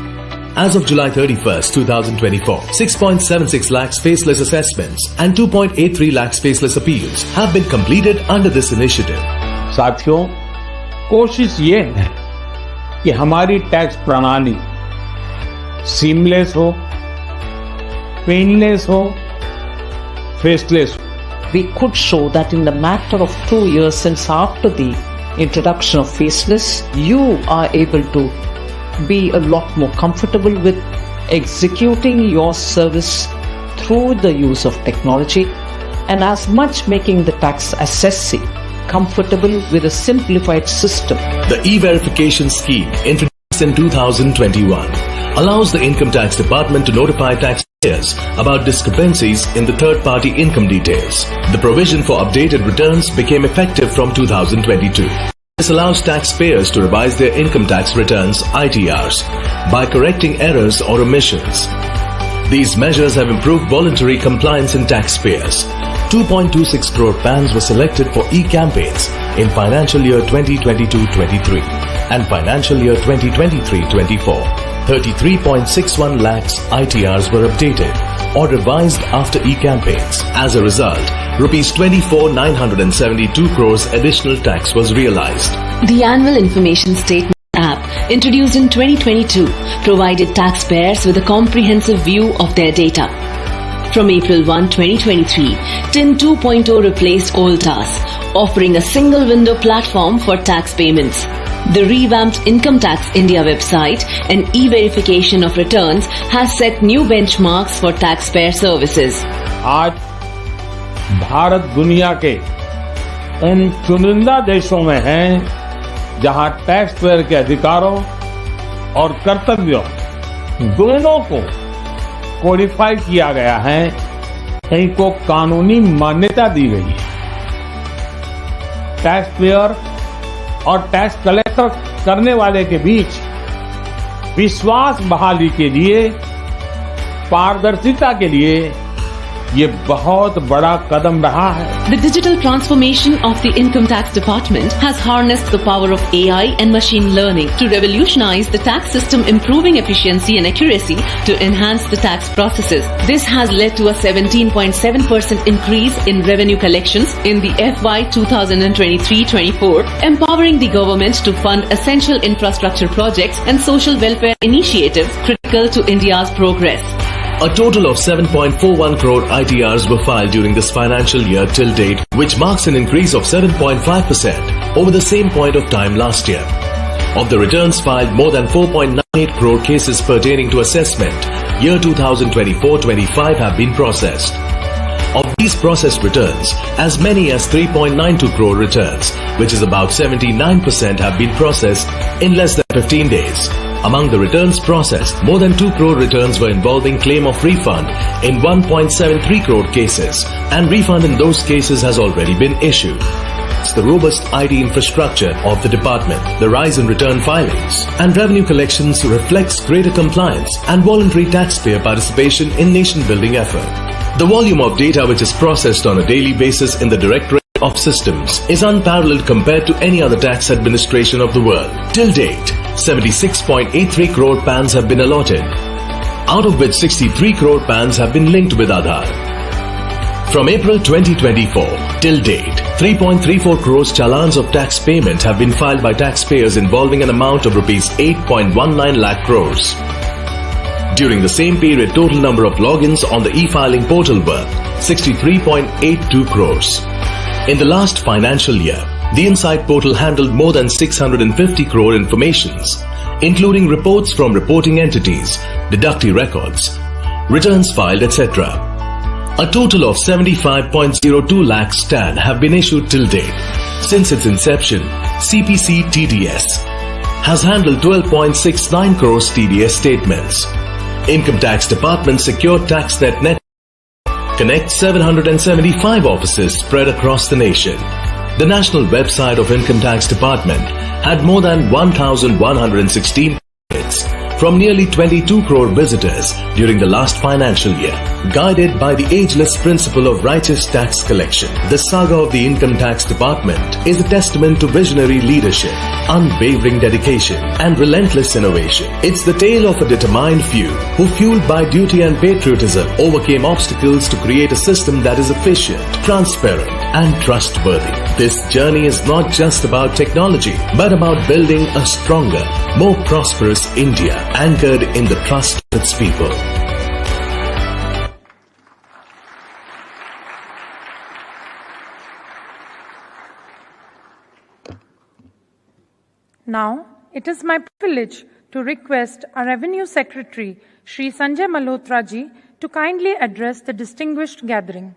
As of July 31st, 2024, 6.76 lakhs faceless assessments and 2.83 lakhs faceless appeals have been completed under this initiative. साथियों, कोशिश ये है कि हमारी tax प्रणाली seamless हो, painless हो, faceless हो. We could show that in the matter of 2 years since after the introduction of faceless, you are able to be a lot more comfortable with executing your service through the use of technology and as much making the tax assessee comfortable with a simplified system. The e-verification scheme introduced in 2021 allows the Income Tax Department to notify taxpayers about discrepancies in the third-party income details. The provision for updated returns became effective from 2022. This allows taxpayers to revise their income tax returns (ITRs) by correcting errors or omissions. These measures have improved voluntary compliance in taxpayers. 2.26 crore PANs were selected for e-campaigns in financial year 2022-23 and financial year 2023-24. 33.61 lakhs ITRs were updated or revised after e-campaigns. As a result, Rs 24,972 crores additional tax was realized. The Annual Information Statement app, introduced in 2022, provided taxpayers with a comprehensive view of their data. From April 1, 2023, TIN 2.0 replaced old TAS, offering a single window platform for tax payments. The revamped Income Tax India website and e-verification of returns has set new benchmarks for taxpayer services. आज भारत दुनिया के उन चुनिंदा देशों में है जहां tax payer के अधिकारों और कर्तव्यों दोनों को कोडिफाई किया गया है, इनको कानूनी मान्यता दी गई है. टैक्स पेयर और टैक्स कलेक्टर करने वाले के बीच विश्वास बहाली के लिए, पारदर्शिता के लिए ये बहुत बड़ा कदम रहा है. The digital transformation of the Income Tax Department has harnessed the power of AI and machine learning to revolutionize the tax system, improving efficiency and accuracy to enhance the tax processes. This has led to a 17.7% increase in revenue collections in the FY 2023-24, empowering the government to fund essential infrastructure projects and social welfare initiatives critical to India's progress. A total of 7.41 crore ITRs were filed during this financial year till date, which marks an increase of 7.5% over the same point of time last year. Of the returns filed, more than 4.98 crore cases pertaining to assessment year 2024-25 have been processed. Of these processed returns, as many as 3.92 crore returns, which is about 79%, have been processed in less than 15 days. Among the returns processed, more than 2 crore returns were involving claim of refund in 1.73 crore cases, and refund in those cases has already been issued. It's the robust IT infrastructure of the department, the rise in return filings, and revenue collections reflects greater compliance and voluntary taxpayer participation in nation-building effort. The volume of data which is processed on a daily basis in the Directorate of Systems is unparalleled compared to any other tax administration of the world. Till date, 76.83 crore PANs have been allotted, out of which 63 crore PANs have been linked with Aadhaar. From April 2024 till date, 3.34 crores challans of tax payment have been filed by taxpayers involving an amount of rupees 8.19 lakh crores. During the same period, total number of logins on the e-filing portal were 63.82 crores. In the last financial year, the Insight portal handled more than 650 crore informations, including reports from reporting entities, deductee records, returns filed, etc. A total of 75.02 lakh STAN have been issued till date. Since its inception, CPC TDS has handled 12.69 crores TDS statements. Income Tax Department secured TaxNet network connects 775 offices spread across the nation. The national website of Income Tax Department had more than 1,116 hits from nearly 22 crore visitors during the last financial year. Guided by the ageless principle of righteous tax collection, the saga of the Income Tax Department is a testament to visionary leadership, unwavering dedication, and relentless innovation. It's the tale of a determined few who, fueled by duty and patriotism, overcame obstacles to create a system that is efficient, transparent, and trustworthy. This journey is not just about technology, but about building a stronger, more prosperous India, anchored in the trust of its people. Now, it is my privilege to request our Revenue Secretary, Shri Sanjay Malhotra ji, to kindly address the distinguished gathering.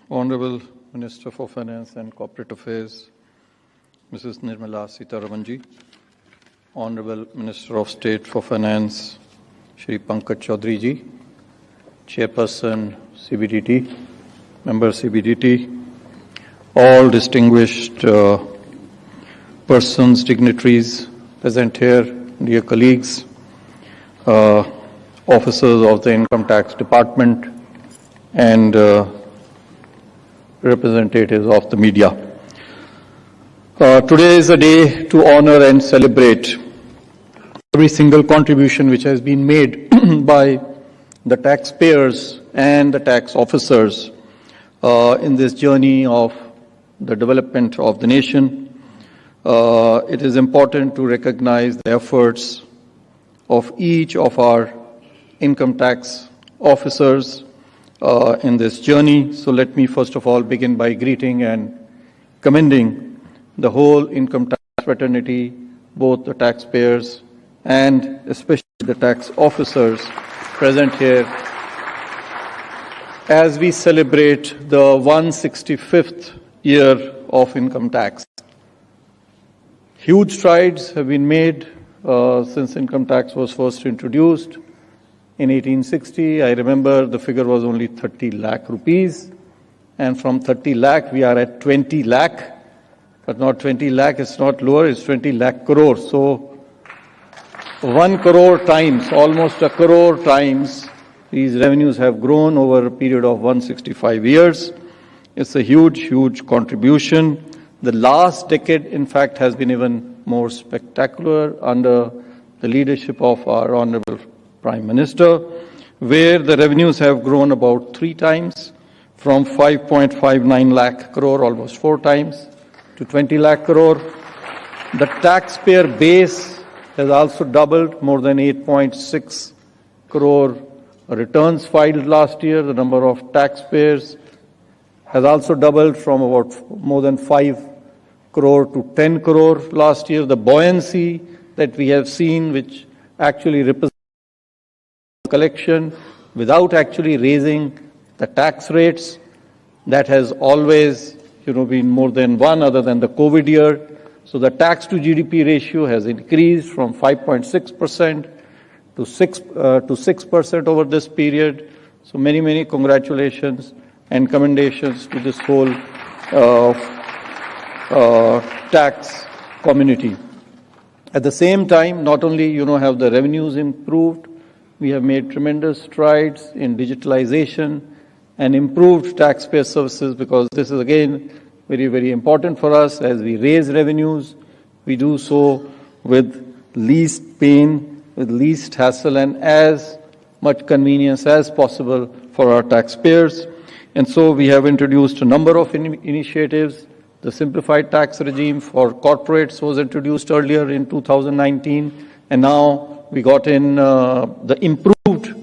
Honorable Minister for Finance and Corporate Affairs, Mrs. Nirmala Sitharaman ji, Honorable Minister of State for Finance, Shri Pankaj Chaudhary ji, Chairperson CBDT, Member CBDT, all distinguished persons, dignitaries present here, dear colleagues, officers of the Income Tax Department, and representatives of the media. Today is a day to honor and celebrate every single contribution which has been made by the taxpayers and the tax officers in this journey of the development of the nation. It is important to recognize the efforts of each of our income tax officers in this journey. So let me first of all begin by greeting and commending the whole income tax fraternity, both the taxpayers and especially the tax officers present here as we celebrate the 165th year of income tax. Huge strides have been made since income tax was first introduced in 1860. I remember the figure was only 30 lakh rupees, and from 30 lakh we are at 20 lakh, but not 20 lakh, it's not lower, it's 20 lakh crore. So 1 crore times, almost a crore times, these revenues have grown over a period of 165 years. It's a huge, huge contribution. The last decade, in fact, has been even more spectacular under the leadership of our Honorable Prime Minister, where the revenues have grown about 3 times, from 5.59 lakh crore, almost 4 times, to 20 lakh crore. The taxpayer base has also doubled, more than 8.6 crore returns filed last year. The number of taxpayers has also doubled from about more than 5 crore to 10 crore last year. The buoyancy that we have seen, which actually represents collection, without actually raising the tax rates. That has always, been more than one other than the COVID year. So the tax to GDP ratio has increased from 5.6% to 6% over this period. So many congratulations and commendations to this whole tax community. At the same time, not only have the revenues improved, we have made tremendous strides in digitalization and improved taxpayer services, because this is again very important for us. As we raise revenues, we do so with least pain, with least hassle, and as much convenience as possible for our taxpayers. And so we have introduced a number of initiatives. The simplified tax regime for corporates was introduced earlier in 2019, and now we got in the improved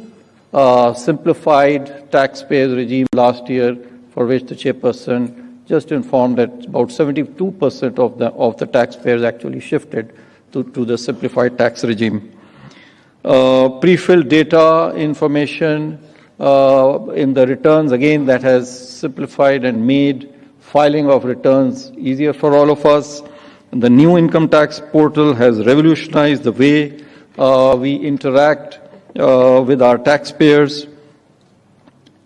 simplified taxpayers regime last year, for which the chairperson just informed that about 72% of the taxpayers actually shifted to the simplified tax regime. Pre-filled data information in the returns, again, that has simplified and made filing of returns easier for all of us. And the new income tax portal has revolutionized the way we interact with our taxpayers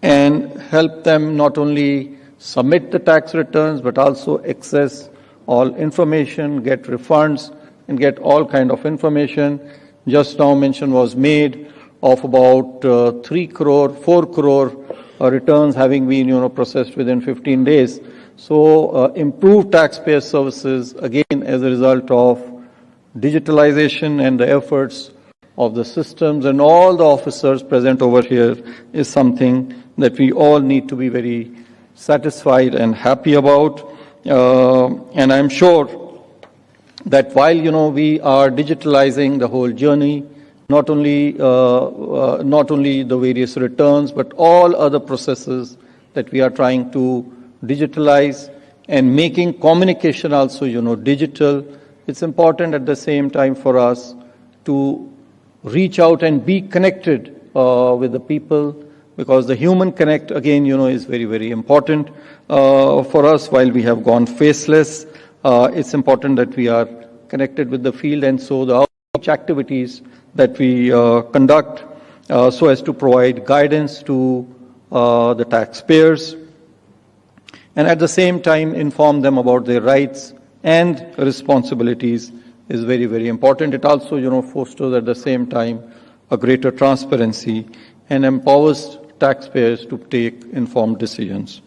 and help them not only submit the tax returns but also access all information, get refunds, and get all kind of information. Just now mention was made of about 4 crore returns having been processed within 15 days. So improved taxpayer services, again, as a result of digitalization and the efforts of the systems and all the officers present over here, is something that we all need to be very satisfied and happy about. And I'm sure that while we are digitalizing the whole journey, not only the various returns, but all other processes that we are trying to digitalize and making communication also digital, it's important at the same time for us to reach out and be connected with the people, because the human connect, again, is very important for us. While we have gone faceless, it's important that we are connected with the field, and so the outreach activities that we conduct so as to provide guidance to the taxpayers, and at the same time inform them about their rights and responsibilities, is very important. It also fosters at the same time a greater transparency and empowers taxpayers to take informed decisions.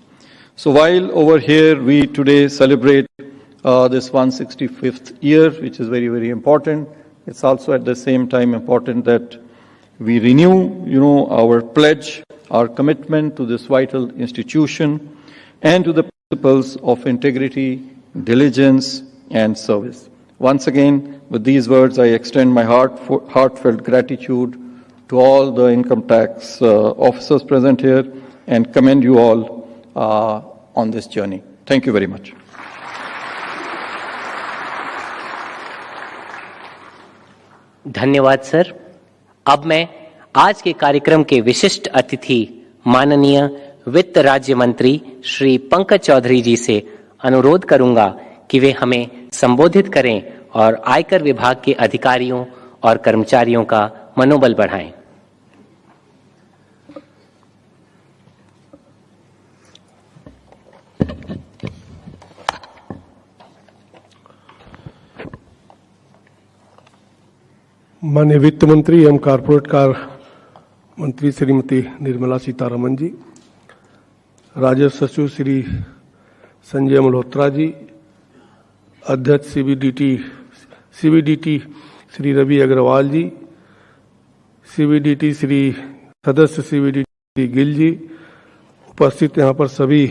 So while over here we today celebrate this 165th year, which is very important, it's also at the same time important that we renew our pledge, our commitment to this vital institution and to the principles of integrity, diligence, and service. Once again, with these words, I extend my heartfelt gratitude to all the income tax officers present here and commend you all on this journey. Thank you very much. धन्यवाद sir. अब मैं आज के कार्यक्रम के विशिष्ट अतिथि माननीय वित्त राज्य मंत्री श्री पंकज चौधरी जी से अनुरोध करूंगा कि वे हमें संबोधित करें और आयकर विभाग के अधिकारियों और कर्मचारियों का मनोबल बढ़ाएं। माननीय वित्त मंत्री एवं कारपोरेट कार्य मंत्री श्रीमती निर्मला सीतारमन जी, राजस्व सचिव श्री संजय मल्होत्रा जी, अध्यक्ष सीबीडीटी श्री रवि अग्रवाल जी, सीबीडीटी श्री सदस्य सीबीडीटी गिल जी, उपस्थित यहाँ पर सभी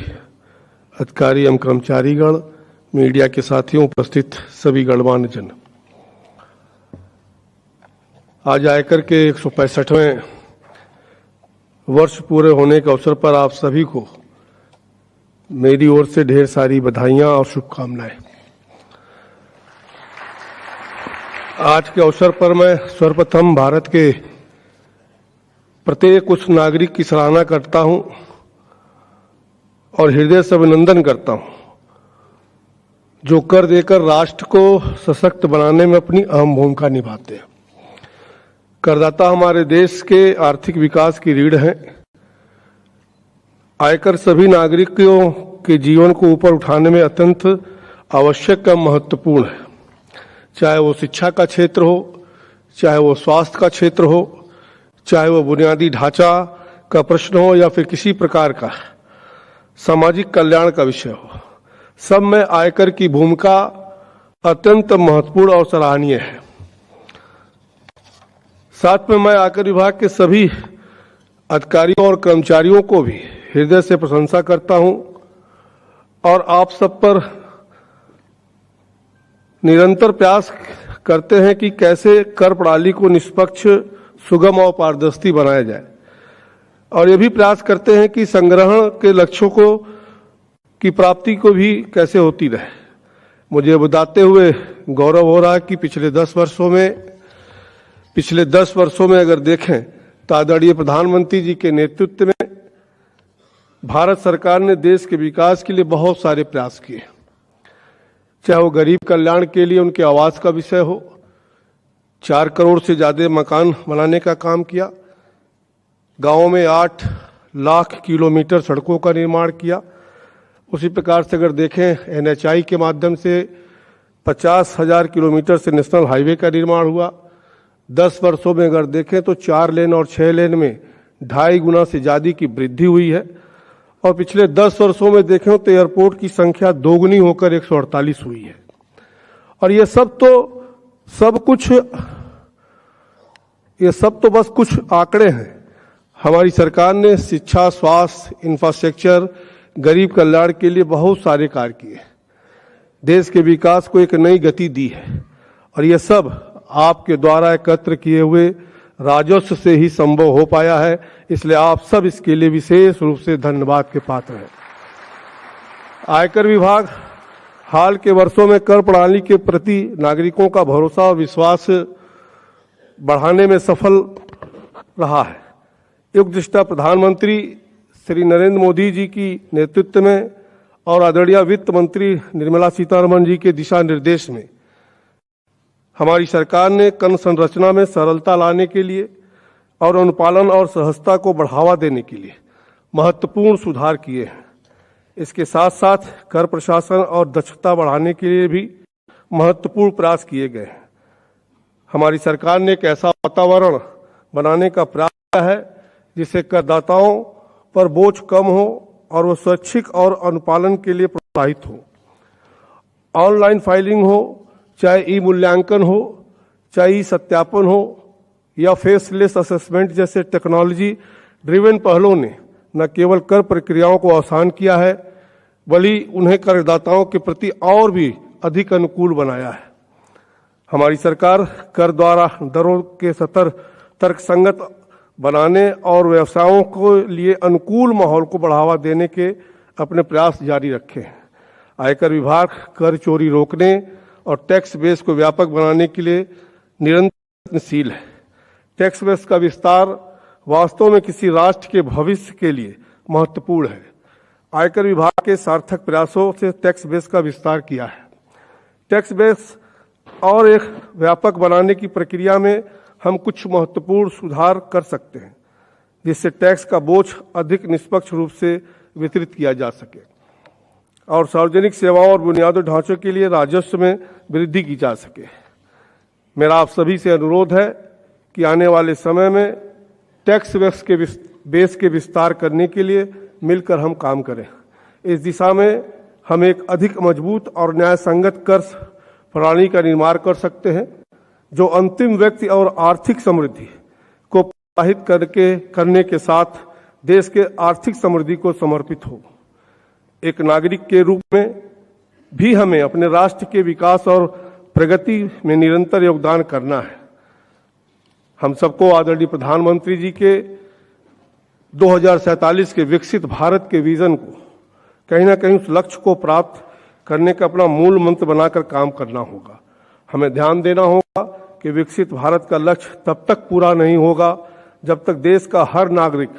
अधिकारी एवं कर्मचारीगण, मीडिया के साथियों, उपस्थित सभी गणमान्य जन। आज आयकर के 165वें वर्ष पूरे होने के अवसर पर आप सभी को मेरी ओर से ढेर सारी बधाइयां और शुभकामनाएं। आज के अवसर पर मैं सर्वप्रथम भारत के प्रत्येक उस नागरिक की सराहना करता हूं और हृदय से अभिनंदन करता हूं जो कर देकर राष्ट्र को सशक्त बनाने में अपनी अहम भूमिका निभाते हैं। करदाता हमारे देश के आर्थिक विकास की रीढ़ हैं। आयकर सभी नागरिकों के जीवन को ऊपर उठाने में अत्यंत आवश्यक और महत्वपूर्ण है, चाहे वो शिक्षा का क्षेत्र हो, चाहे वो स्वास्थ्य का क्षेत्र हो, चाहे वो बुनियादी ढांचा का प्रश्न हो या फिर किसी प्रकार का सामाजिक कल्याण का विषय हो। सब में आयकर की भूमिका अत्यंत महत्वपूर्ण और सराहनीय है। साथ में मैं आयकर विभाग के सभी अधिकारियों और कर्मचारियों को भी हृदय से प्रशंसा करता हूं और आप सब पर निरंतर प्रयास करते हैं कि कैसे कर प्रणाली को निष्पक्ष, सुगम और पारदर्शी बनाया जाए और ये भी प्रयास करते हैं कि संग्रहण के लक्ष्यों को की प्राप्ति को भी कैसे होती रहे। मुझे बताते हुए गौरव हो रहा है कि पिछले 10 वर्षों में अगर देखें तो आदरणीय प्रधानमंत्री जी के नेतृत्व में भारत सरकार ने देश के विकास के लिए बहुत सारे प्रयास किए, चाहे वो गरीब कल्याण के लिए उनके आवास का विषय हो, 4 करोड़ से ज्यादा मकान बनाने का काम किया, गांवों में 8 लाख किलोमीटर सड़कों का निर्माण किया। उसी प्रकार से अगर देखें NHI के माध्यम से 50,000 किलोमीटर से नेशनल हाईवे का निर्माण हुआ। 10 वर्षों में अगर देखें तो 4 लेन और 6 लेन में 2.5 गुना से ज्यादा की वृद्धि हुई है और पिछले 10 वर्षों में देखें तो एयरपोर्ट की संख्या दोगुनी होकर 148 हुई है। और ये सब तो बस कुछ आंकड़े हैं। हमारी सरकार ने शिक्षा, स्वास्थ्य, इंफ्रास्ट्रक्चर, गरीब कल्याण के लिए बहुत सारे कार्य किए, देश के विकास को एक नई गति दी है और ये सब आपके द्वारा एकत्र किए हुए राजस्व से ही संभव हो पाया है। इसलिए आप सब इसके लिए विशेष रूप से धन्यवाद के पात्र हैं। आयकर विभाग हाल के वर्षों में कर प्रणाली के प्रति नागरिकों का भरोसा और विश्वास बढ़ाने में सफल रहा है। युग दृष्टा प्रधानमंत्री श्री नरेंद्र मोदी जी की नेतृत्व में और आदरणीय वित्त मंत्री निर्मला सीतारमन जी के दिशा निर्देश में हमारी सरकार ने कर संरचना में सरलता लाने के लिए और अनुपालन और सहजता को बढ़ावा देने के लिए महत्वपूर्ण सुधार किए हैं। इसके साथ साथ कर प्रशासन और दक्षता बढ़ाने के लिए भी महत्वपूर्ण प्रयास किए गए हैं। हमारी सरकार ने एक ऐसा वातावरण बनाने का प्रयास किया है जिससे करदाताओं पर बोझ कम हो और वो स्वैच्छिक और अनुपालन के लिए प्रोत्साहित हो। ऑनलाइन फाइलिंग हो, चाहे ई मूल्यांकन हो, चाहे ई सत्यापन हो या फेसलेस असेसमेंट जैसे टेक्नोलॉजी ड्रिवन पहलों ने न केवल कर प्रक्रियाओं को आसान किया है बल्कि उन्हें करदाताओं के प्रति और भी अधिक अनुकूल बनाया है। हमारी सरकार कर द्वारा दरों के तर्कसंगत बनाने और व्यवसायों को लिए अनुकूल माहौल को बढ़ावा देने के अपने प्रयास जारी रखे हैं। आयकर विभाग कर चोरी रोकने और टैक्स बेस को व्यापक बनाने के लिए निरंतर प्रयत्नशील है। टैक्स बेस का विस्तार वास्तव में किसी राष्ट्र के भविष्य के लिए महत्वपूर्ण है। आयकर विभाग के सार्थक प्रयासों से टैक्स बेस का विस्तार किया है। टैक्स बेस और एक व्यापक बनाने की प्रक्रिया में हम कुछ महत्वपूर्ण सुधार कर सकते हैं जिससे टैक्स का बोझ अधिक निष्पक्ष रूप से वितरित किया जा सके और सार्वजनिक सेवाओं और बुनियादी ढांचों के लिए राजस्व में वृद्धि की जा सके। मेरा आप सभी से अनुरोध है कि आने वाले समय में टैक्स बेस के विस्तार करने के लिए मिलकर हम काम करें। इस दिशा में हम एक अधिक मजबूत और न्याय संगत कर प्रणाली का निर्माण कर सकते हैं जो अंतिम व्यक्ति और आर्थिक समृद्धि को प्रोत्साहित करने के साथ देश के आर्थिक समृद्धि को समर्पित हो। एक नागरिक के रूप में भी हमें अपने राष्ट्र के विकास और प्रगति में निरंतर योगदान करना है। हम सबको आदरणीय प्रधानमंत्री जी के 2047 के विकसित भारत के विजन को कहीं ना कहीं उस लक्ष्य को प्राप्त करने का अपना मूल मंत्र बनाकर काम करना होगा। हमें ध्यान देना होगा कि विकसित भारत का लक्ष्य तब तक पूरा नहीं होगा जब तक देश का हर नागरिक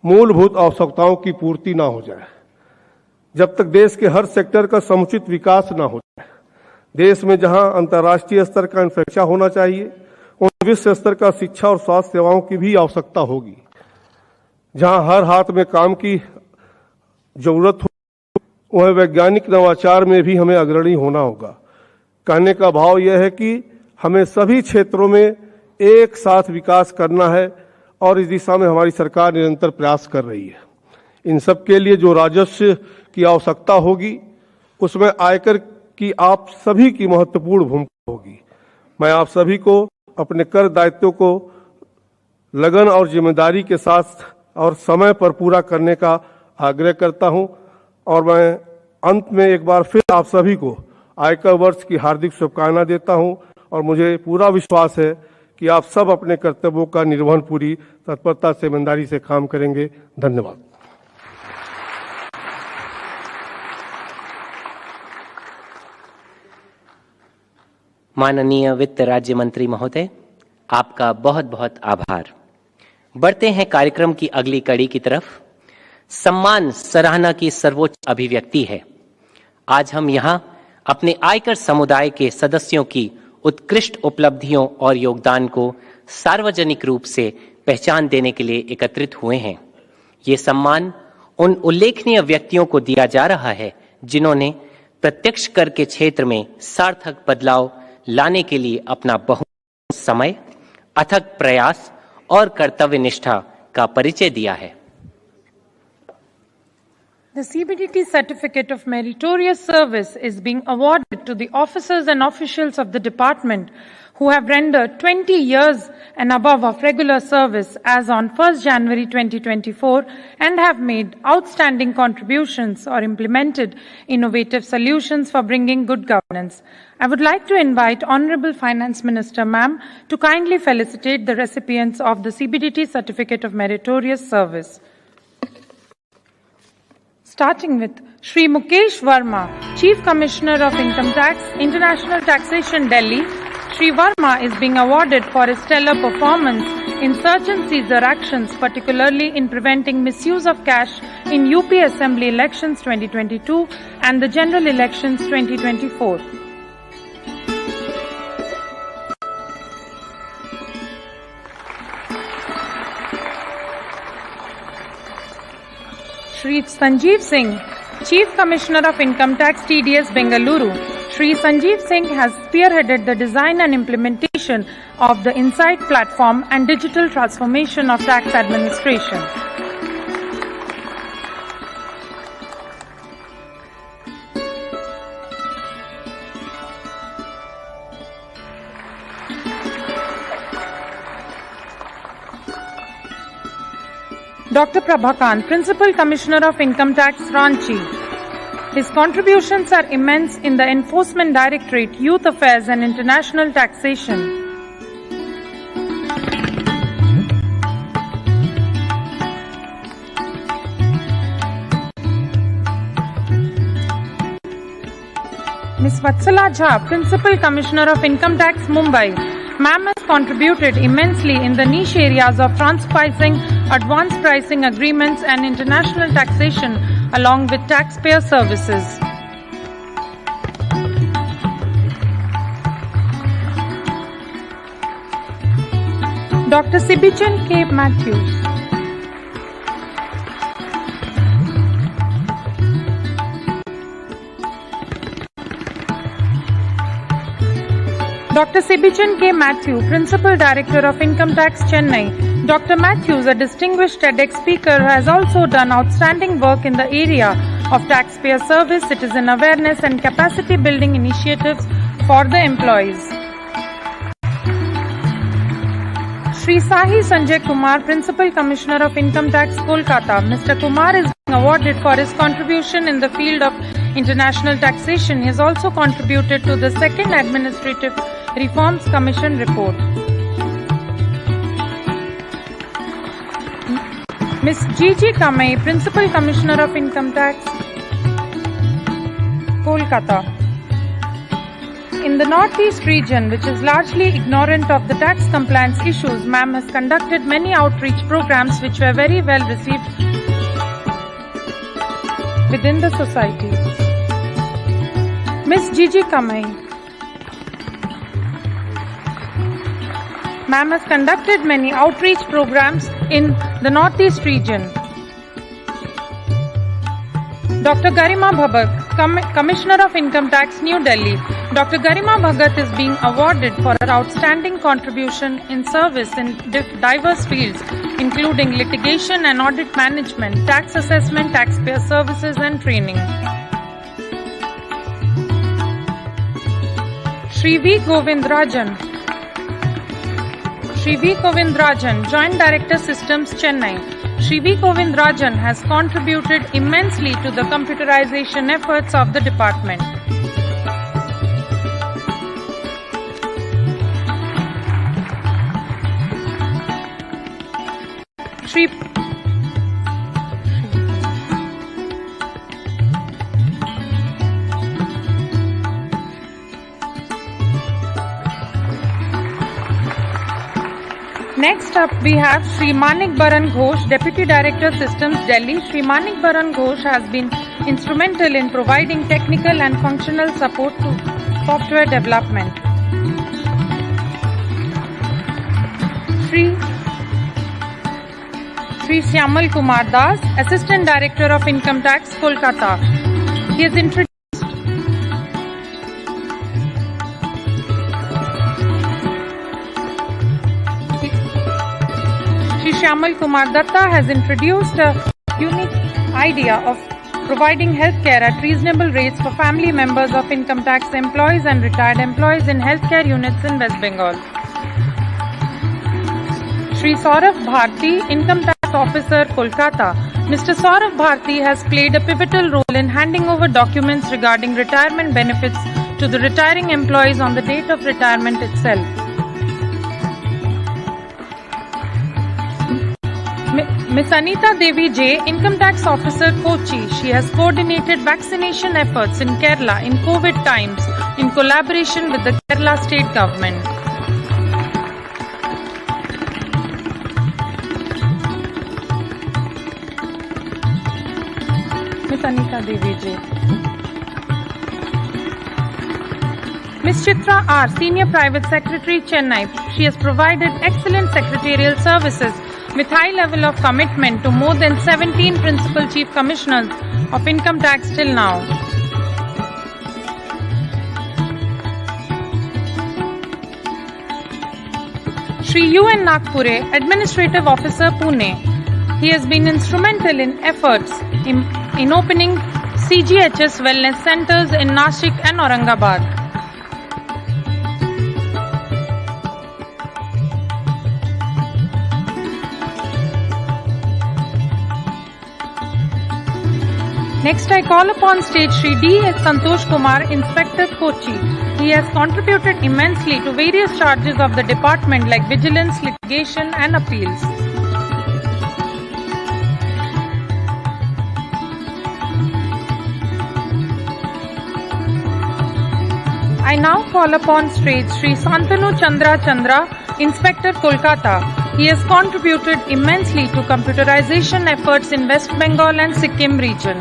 मूलभूत आवश्यकताओं की पूर्ति ना हो जाए, जब तक देश के हर सेक्टर का समुचित विकास ना हो जाए, देश में जहां अंतर्राष्ट्रीय स्तर का इंफ्रास्ट्रक्चर होना चाहिए, उन विश्व स्तर का शिक्षा और स्वास्थ्य सेवाओं की भी आवश्यकता होगी। जहां हर हाथ में काम की जरूरत हो, वह वैज्ञानिक नवाचार में भी हमें अग्रणी होना होगा। कहने का भाव यह है कि हमें सभी क्षेत्रों में एक साथ विकास करना है और इस दिशा में हमारी सरकार निरंतर प्रयास कर रही है। इन सब के लिए जो राजस्व की आवश्यकता होगी, उसमें आयकर की आप सभी की महत्वपूर्ण भूमिका होगी। मैं आप सभी को अपने कर दायित्वों को लगन और जिम्मेदारी के साथ और समय पर पूरा करने का आग्रह करता हूं और मैं अंत में एक बार फिर आप सभी को आयकर वर्ष की हार्दिक शुभकामनाएं देता हूं और मुझे पूरा विश्वास है कि आप सब अपने कर्तव्यों का निर्वहन पूरी तत्परता से ईमानदारी से काम करेंगे। धन्यवाद। माननीय वित्त राज्य मंत्री महोदय, आपका बहुत बहुत आभार। बढ़ते हैं कार्यक्रम की अगली कड़ी की तरफ। सम्मान सराहना की सर्वोच्च अभिव्यक्ति है। आज हम यहां अपने आयकर समुदाय के सदस्यों की उत्कृष्ट उपलब्धियों और योगदान को सार्वजनिक रूप से पहचान देने के लिए एकत्रित हुए हैं। ये सम्मान उन उल्लेखनीय व्यक्तियों को दिया जा रहा है जिन्होंने प्रत्यक्ष कर के क्षेत्र में सार्थक बदलाव लाने के लिए अपना बहुमूल्य समय, अथक प्रयास और कर्तव्य निष्ठा का परिचय दिया है। The CBDT Certificate of Meritorious Service is being awarded to the officers and officials of the department who have rendered 20 years and above of regular service as on 1st January 2024 and have made outstanding contributions or implemented innovative solutions for bringing good governance. I would like to invite Honorable Finance Minister Ma'am to kindly felicitate the recipients of the CBDT Certificate of Meritorious Service. Starting with Shri Mukesh Verma, Chief Commissioner of Income Tax, International Taxation, Delhi. Shri Verma is being awarded for his stellar performance in search and seizure actions, particularly in preventing misuse of cash in UP Assembly Elections 2022 and the General Elections 2024. Shri Sanjeev Singh, Chief Commissioner of Income Tax, TDS, Bengaluru. Shri Sanjeev Singh has spearheaded the design and implementation of the Insight platform and digital transformation of tax administration. Dr. Prabhakan, Principal Commissioner of Income Tax, Ranchi. His contributions are immense in the Enforcement Directorate, Youth Affairs and International Taxation. Ms. Vatsala Jha, Principal Commissioner of Income Tax, Mumbai. Ma'am has contributed immensely in the niche areas of transpricing, advanced pricing agreements and international taxation along with taxpayer services. Dr. Sibichan K. Matthews. Dr. Sibichan K. Matthew, Principal Director of Income Tax, Chennai. Dr. Matthews, a distinguished TEDx speaker, has also done outstanding work in the area of taxpayer service, citizen awareness and capacity building initiatives for the employees. Shri Sahi Sanjay Kumar, Principal Commissioner of Income Tax, Kolkata. Mr. Kumar is being awarded for his contribution in the field of international taxation. He has also contributed to the second Administrative Reforms Commission report. Ms. Gigi Kamei, Principal Commissioner of Income Tax, Kolkata. In the Northeast region, which is largely ignorant of the tax compliance issues, ma'am has conducted many outreach programs which were very well received within the society. Miss Gigi Kamai. Ma'am has conducted many outreach programs in the Northeast region. Dr. Garima Bhagat, Commissioner of Income Tax, New Delhi. Dr. Garima Bhagat is being awarded for her outstanding contribution in service in diverse fields, including litigation and audit management, tax assessment, taxpayer services and training. Shri V. Govindrajan. Shri V. Govindrajan, Joint Director Systems, Chennai. Shri V. Govindrajan has contributed immensely to the computerization efforts of the department. Next up we have Shri Manik Baran Ghosh, Deputy Director Systems, Delhi. Shri Manik Baran Ghosh has been instrumental in providing technical and functional support to software development. Shri Syamal Kumar Das, Assistant Director of Income Tax, Kolkata. He has introduced Syamal Kumar Datta has introduced a unique idea of providing healthcare at reasonable rates for family members of income tax employees and retired employees in healthcare units in West Bengal. Shri Saurav Bharti, Income Tax Officer, Kolkata. Mr. Saurav Bharti has played a pivotal role in handing over documents regarding retirement benefits to the retiring employees on the date of retirement itself. Ms. Anita Devi J, Income Tax Officer, Kochi. She has coordinated vaccination efforts in Kerala in COVID times in collaboration with the Kerala state government. Ms. Anita Devi J. Ms. Chitra R, Senior Private Secretary, Chennai. She has provided excellent secretarial services with high level of commitment to more than 17 Principal Chief Commissioners of Income Tax till now. Shri U.N. Nagpure, Administrative Officer, Pune. He has been instrumental in efforts in opening CGHS Wellness Centers in Nashik and Aurangabad. Next, I call upon stage Shri D. Santosh Kumar, Inspector, Kochi. He has contributed immensely to various charges of the department like vigilance, litigation and appeals. I now call upon stage Shri Santanu Chandra, Inspector, Kolkata. He has contributed immensely to computerization efforts in West Bengal and Sikkim region.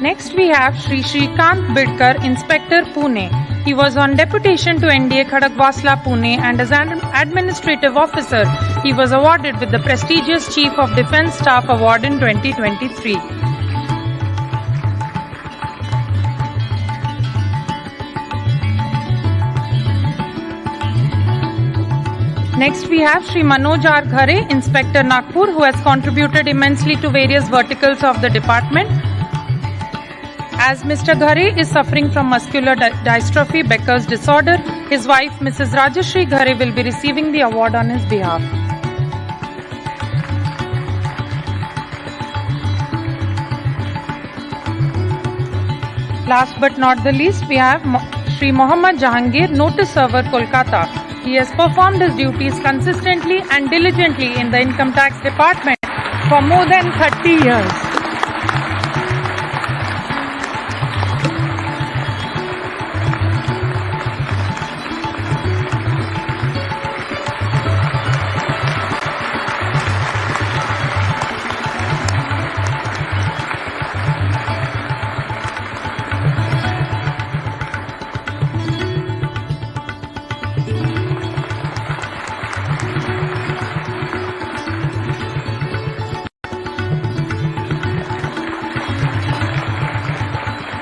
Next we have Shri Shrikant Bidkar, Inspector, Pune. He was on deputation to NDA Khadagwasla, Pune, and as an administrative officer, he was awarded with the prestigious Chief of Defence Staff Award in 2023. Next we have Shri Manoj R. Ghare, Inspector, Nagpur, who has contributed immensely to various verticals of the department. As Mr. Ghare is suffering from muscular dystrophy, Becker's disorder, his wife Mrs. Rajashri Ghare will be receiving the award on his behalf. Last but not the least, we have Shri Mohammad Jahangir, Notice Server, Kolkata. He has performed his duties consistently and diligently in the Income Tax Department for more than 30 years.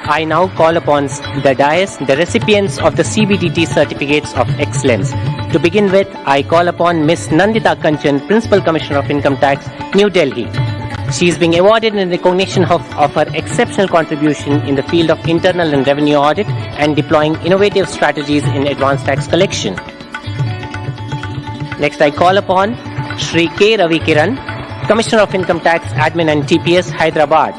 I now call upon the dais, the recipients of the CBDT Certificates of Excellence. To begin with, I call upon Ms. Nandita Kanchan, Principal Commissioner of Income Tax, New Delhi. She is being awarded in recognition of her exceptional contribution in the field of internal and revenue audit and deploying innovative strategies in advanced tax collection. Next, I call upon Shri K. Ravi Kiran, Commissioner of Income Tax, Admin and TPS, Hyderabad.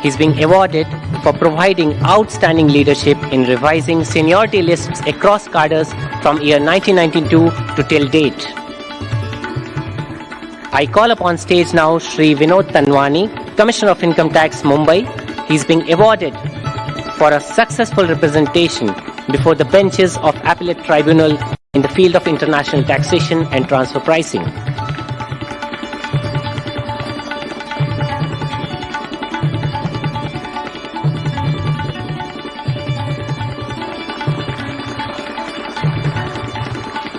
He is being awarded for providing outstanding leadership in revising seniority lists across cadres from year 1992 to till date. I call upon stage now Shri Vinod Tanwani, Commissioner of Income Tax, Mumbai. He is being awarded for a successful representation before the benches of Appellate Tribunal in the field of international taxation and transfer pricing.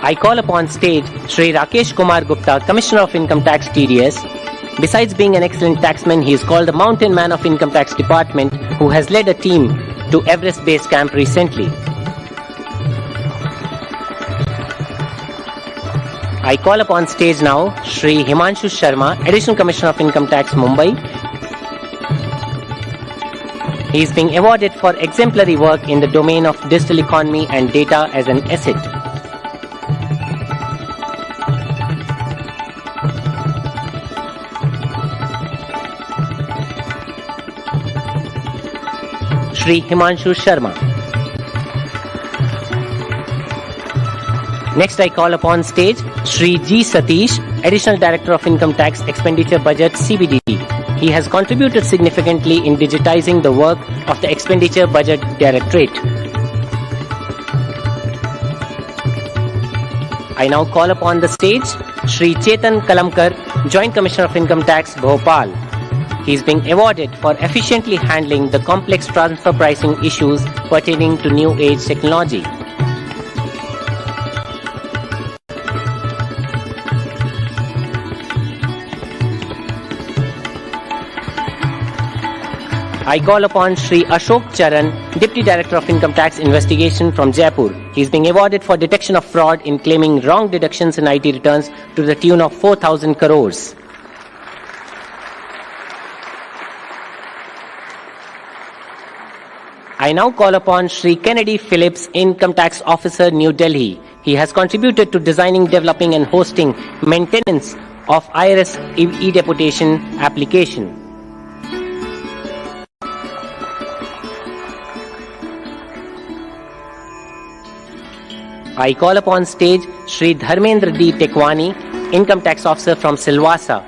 I call upon stage Shri Rakesh Kumar Gupta, Commissioner of Income Tax, TDS. Besides being an excellent taxman, he is called the Mountain Man of Income Tax Department, who has led a team to Everest Base Camp recently. I call upon stage now Shri Himanshu Sharma, Additional Commissioner of Income Tax, Mumbai. He is being awarded for exemplary work in the domain of digital economy and data as an asset. Shri Himanshu Sharma. Next, I call upon stage Shri G. Satish, Additional Director of Income Tax Expenditure Budget, CBDT. He has contributed significantly in digitizing the work of the Expenditure Budget Directorate. I now call upon the stage Shri Chetan Kalamkar, Joint Commissioner of Income Tax, Bhopal. He is being awarded for efficiently handling the complex transfer pricing issues pertaining to new age technology. I call upon Shri Ashok Charan, Deputy Director of Income Tax Investigation from Jaipur. He is being awarded for detection of fraud in claiming wrong deductions in IT returns to the tune of 4,000 crores. I now call upon Shri Kennedy Phillips, Income Tax Officer, New Delhi. He has contributed to designing, developing and hosting maintenance of IRS e-deputation application. I call upon stage Shri Dharmendra D. Tekwani, Income Tax Officer from Silvassa.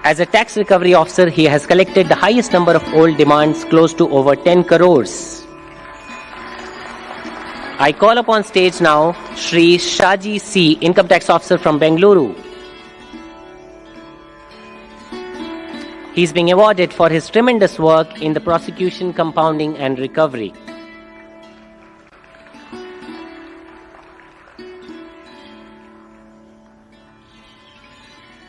As a tax recovery officer, he has collected the highest number of old demands, close to over 10 crores. I call upon stage now Shri Shaji C., Income Tax Officer from Bengaluru. He is being awarded for his tremendous work in the prosecution, compounding and recovery.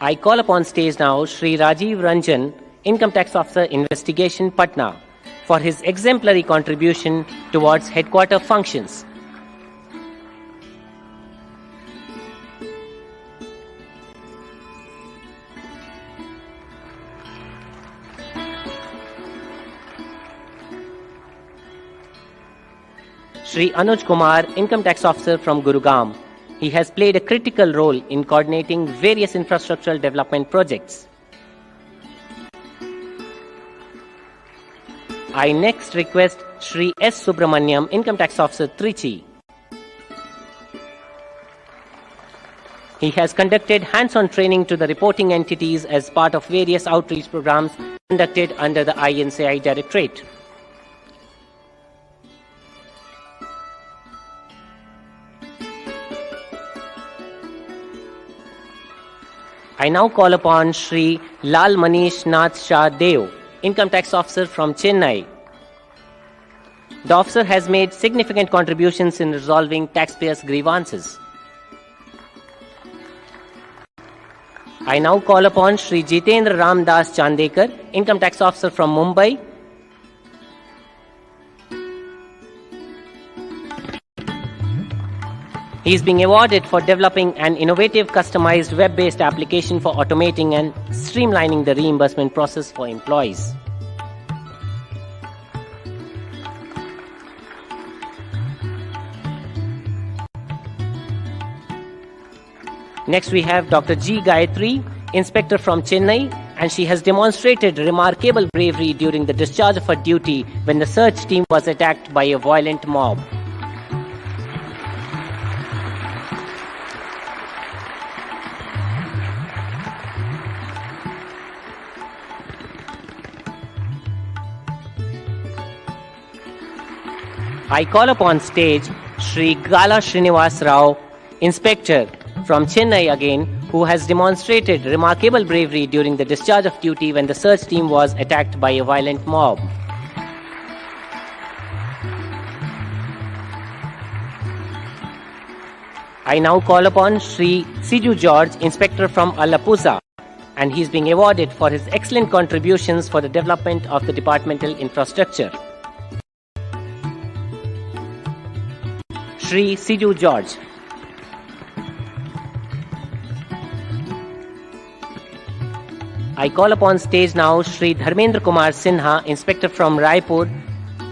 I call upon stage now Shri Rajiv Ranjan, Income Tax Officer, Investigation, Patna, for his exemplary contribution towards headquarter functions. Shri Anuj Kumar, Income Tax Officer from Gurugram. He has played a critical role in coordinating various infrastructural development projects. I next request Shri S. Subramaniam, Income Tax Officer, Trichy. He has conducted hands-on training to the reporting entities as part of various outreach programs conducted under the INCI Directorate. I now call upon Shri Lal Manish Nath Shah Deo, Income Tax Officer from Chennai. The officer has made significant contributions in resolving taxpayers' grievances. I now call upon Shri Jitendra Ramdas Chandekar, Income Tax Officer from Mumbai. He is being awarded for developing an innovative customized web-based application for automating and streamlining the reimbursement process for employees. Next we have Dr. G. Gayatri, Inspector from Chennai, and she has demonstrated remarkable bravery during the discharge of her duty when the search team was attacked by a violent mob. I call upon stage Shri Gala Srinivas Rao, Inspector from Chennai again, who has demonstrated remarkable bravery during the discharge of duty when the search team was attacked by a violent mob. I now call upon Shri Siju George, Inspector from Allappuzha, and he is being awarded for his excellent contributions for the development of the departmental infrastructure. Shri Siju George. I call upon stage now Shri Dharmendra Kumar Sinha, Inspector from Raipur,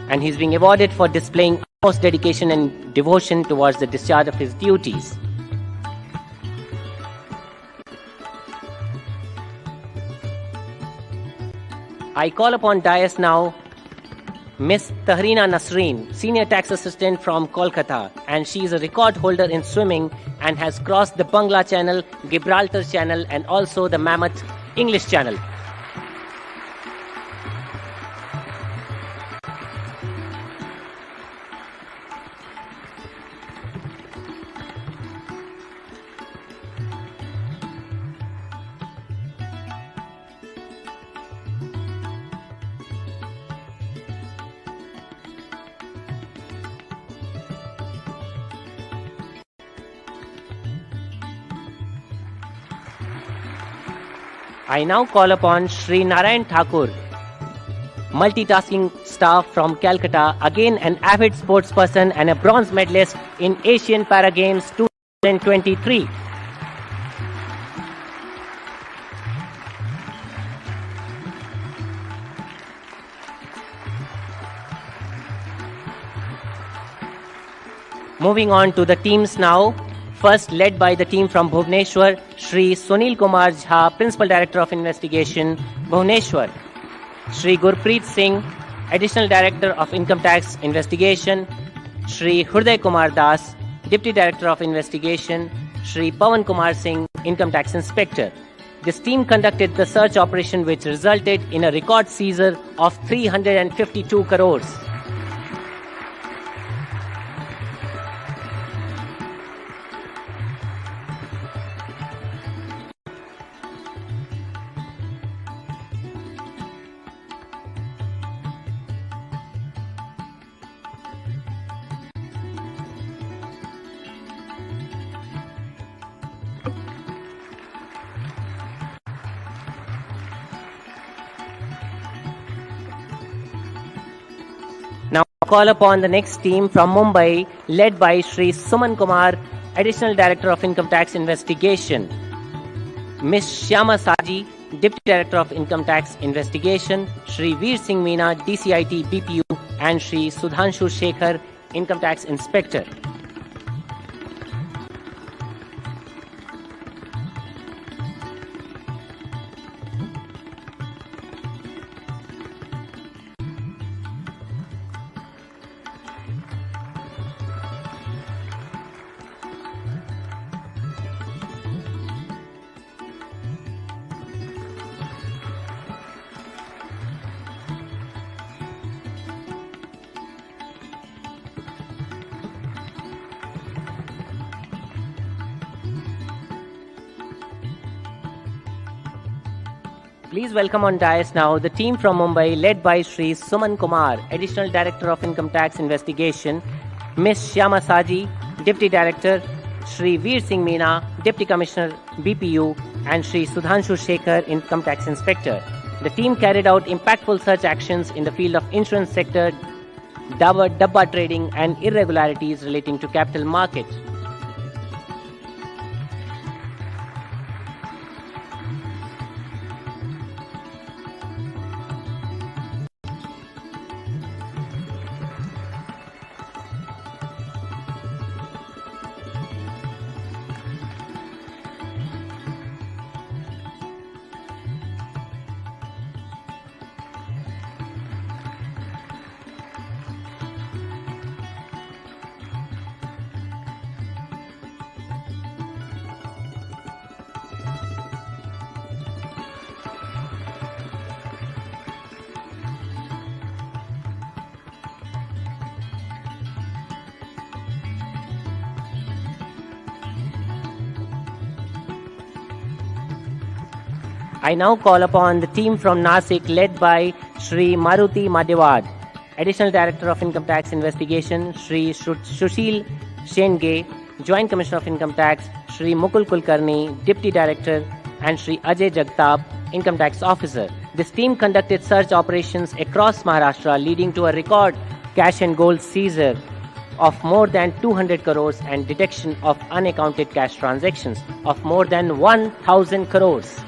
and he is being awarded for displaying utmost dedication and devotion towards the discharge of his duties. I call upon dais now Miss Tahrina Nasreen, Senior Tax Assistant from Kolkata, and she is a record holder in swimming and has crossed the Bangla Channel, Gibraltar Channel, and also the Mammoth English Channel. I now call upon Shri Narayan Thakur, multitasking staff from Calcutta, again an avid sportsperson and a bronze medalist in Asian Para Games 2023. Moving on to the teams now. First, led by the team from Bhubaneswar, Shri Sunil Kumar Jha, Principal Director of Investigation, Bhubaneswar. Shri Gurpreet Singh, Additional Director of Income Tax Investigation. Shri Hriday Kumar Das, Deputy Director of Investigation. Shri Pawan Kumar Singh, Income Tax Inspector. This team conducted the search operation which resulted in a record seizure of 352 crores. Now call upon the next team from Mumbai, led by Shri Suman Kumar, Additional Director of Income Tax Investigation. Ms. Shyama Saji, Deputy Director of Income Tax Investigation. Shri Veer Singh Meena, DCIT BPU, and Shri Sudhanshu Shekhar, Income Tax Inspector. Please welcome on dais now the team from Mumbai, led by Shri Suman Kumar, Additional Director of Income Tax Investigation, Ms. Shyama Saji, Deputy Director, Shri Veer Singh Meena, Deputy Commissioner BPU, and Shri Sudhanshu Shekhar, Income Tax Inspector. The team carried out impactful search actions in the field of insurance sector, dabba trading and irregularities relating to capital market. I now call upon the team from Nasik led by Shri Maruti Madewad, Additional Director of Income Tax Investigation, Shri Sushil Shenge, Joint Commissioner of Income Tax, Shri Mukul Kulkarni, Deputy Director, and Shri Ajay Jagtap, Income Tax Officer. This team conducted search operations across Maharashtra, leading to a record cash and gold seizure of more than 200 crores and detection of unaccounted cash transactions of more than 1,000 crores.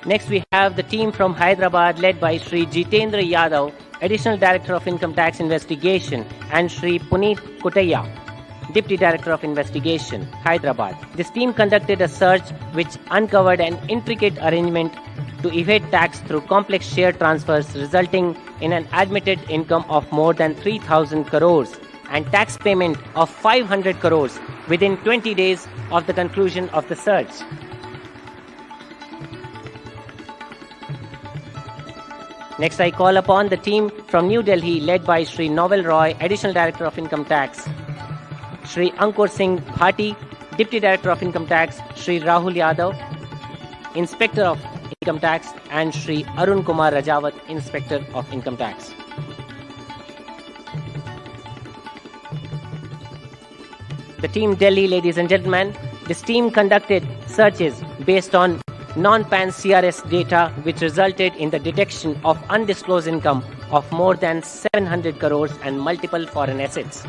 Next, we have the team from Hyderabad led by Shri Jitendra Yadav, Additional Director of Income Tax Investigation, and Shri Puneet Kutaya, Deputy Director of Investigation, Hyderabad. This team conducted a search which uncovered an intricate arrangement to evade tax through complex share transfers, resulting in an admitted income of more than 3,000 crores and tax payment of 500 crores within 20 days of the conclusion of the search. Next, I call upon the team from New Delhi led by Shri Novel Roy, Additional Director of Income Tax, Shri Ankur Singh Bhati, Deputy Director of Income Tax, Shri Rahul Yadav, Inspector of Income Tax, and Shri Arun Kumar Rajawat, Inspector of Income Tax. The team Delhi, ladies and gentlemen, this team conducted searches based on non-PAN CRS data, which resulted in the detection of undisclosed income of more than 700 crores and multiple foreign assets.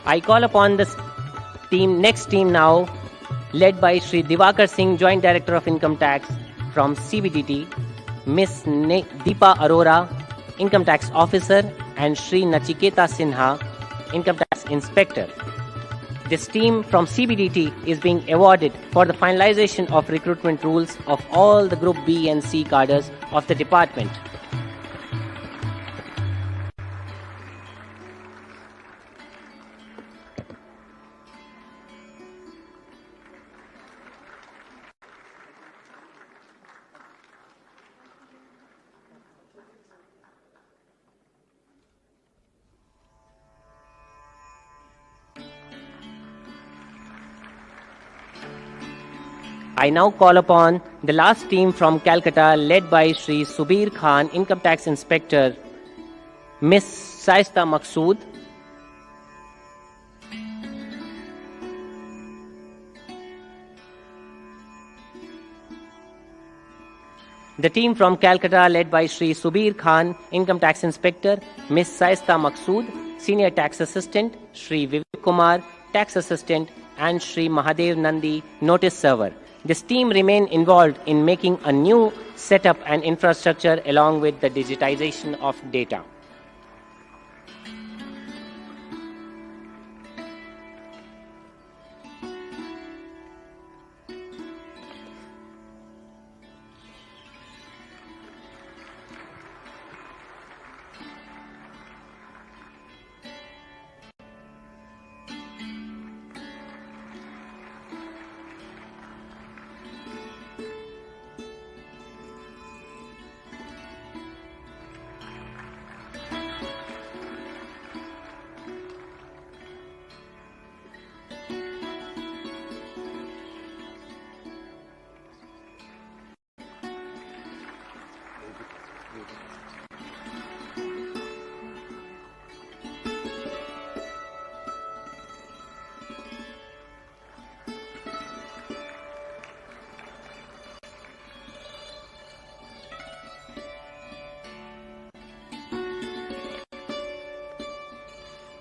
I call upon the next team now, led by Shri Divakar Singh, Joint Director of Income Tax from CBDT, Ms. Deepa Arora, Income Tax Officer, and Shri Nachiketa Sinha, Income Tax Inspector. This team from CBDT is being awarded for the finalization of recruitment rules of all the Group B and C cadres of the department. I now call upon the last team from Calcutta, led by Shri Subir Khan, Income Tax Inspector, Miss Saista Maqsood, the team from Calcutta, led by Shri Subir Khan, Income Tax Inspector, Miss Saista Maqsood, Senior Tax Assistant, Shri Vivek Kumar, Tax Assistant, and Shri Mahadev Nandi, Notice Server. This team remain involved in making a new setup and infrastructure along with the digitization of data.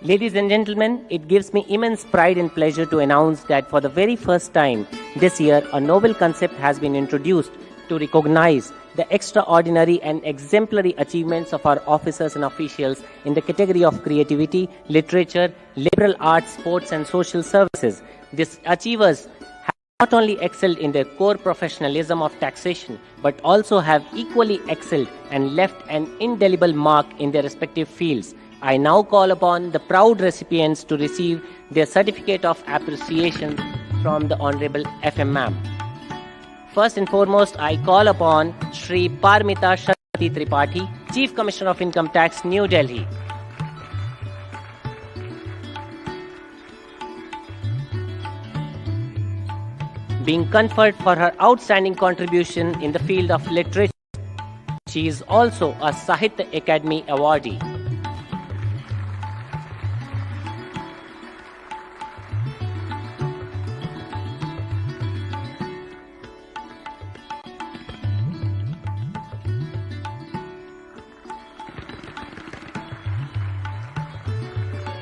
Ladies and gentlemen, it gives me immense pride and pleasure to announce that for the very first time this year, a novel concept has been introduced to recognize the extraordinary and exemplary achievements of our officers and officials in the category of creativity, literature, liberal arts, sports and social services. These achievers have not only excelled in their core professionalism of taxation, but also have equally excelled and left an indelible mark in their respective fields. I now call upon the proud recipients to receive their certificate of appreciation from the Honorable FM Ma'am. First and foremost, I call upon Shri Parmita Sharati Tripathi, Chief Commissioner of Income Tax, New Delhi. Being conferred for her outstanding contribution in the field of literature, she is also a Sahitya Academy awardee.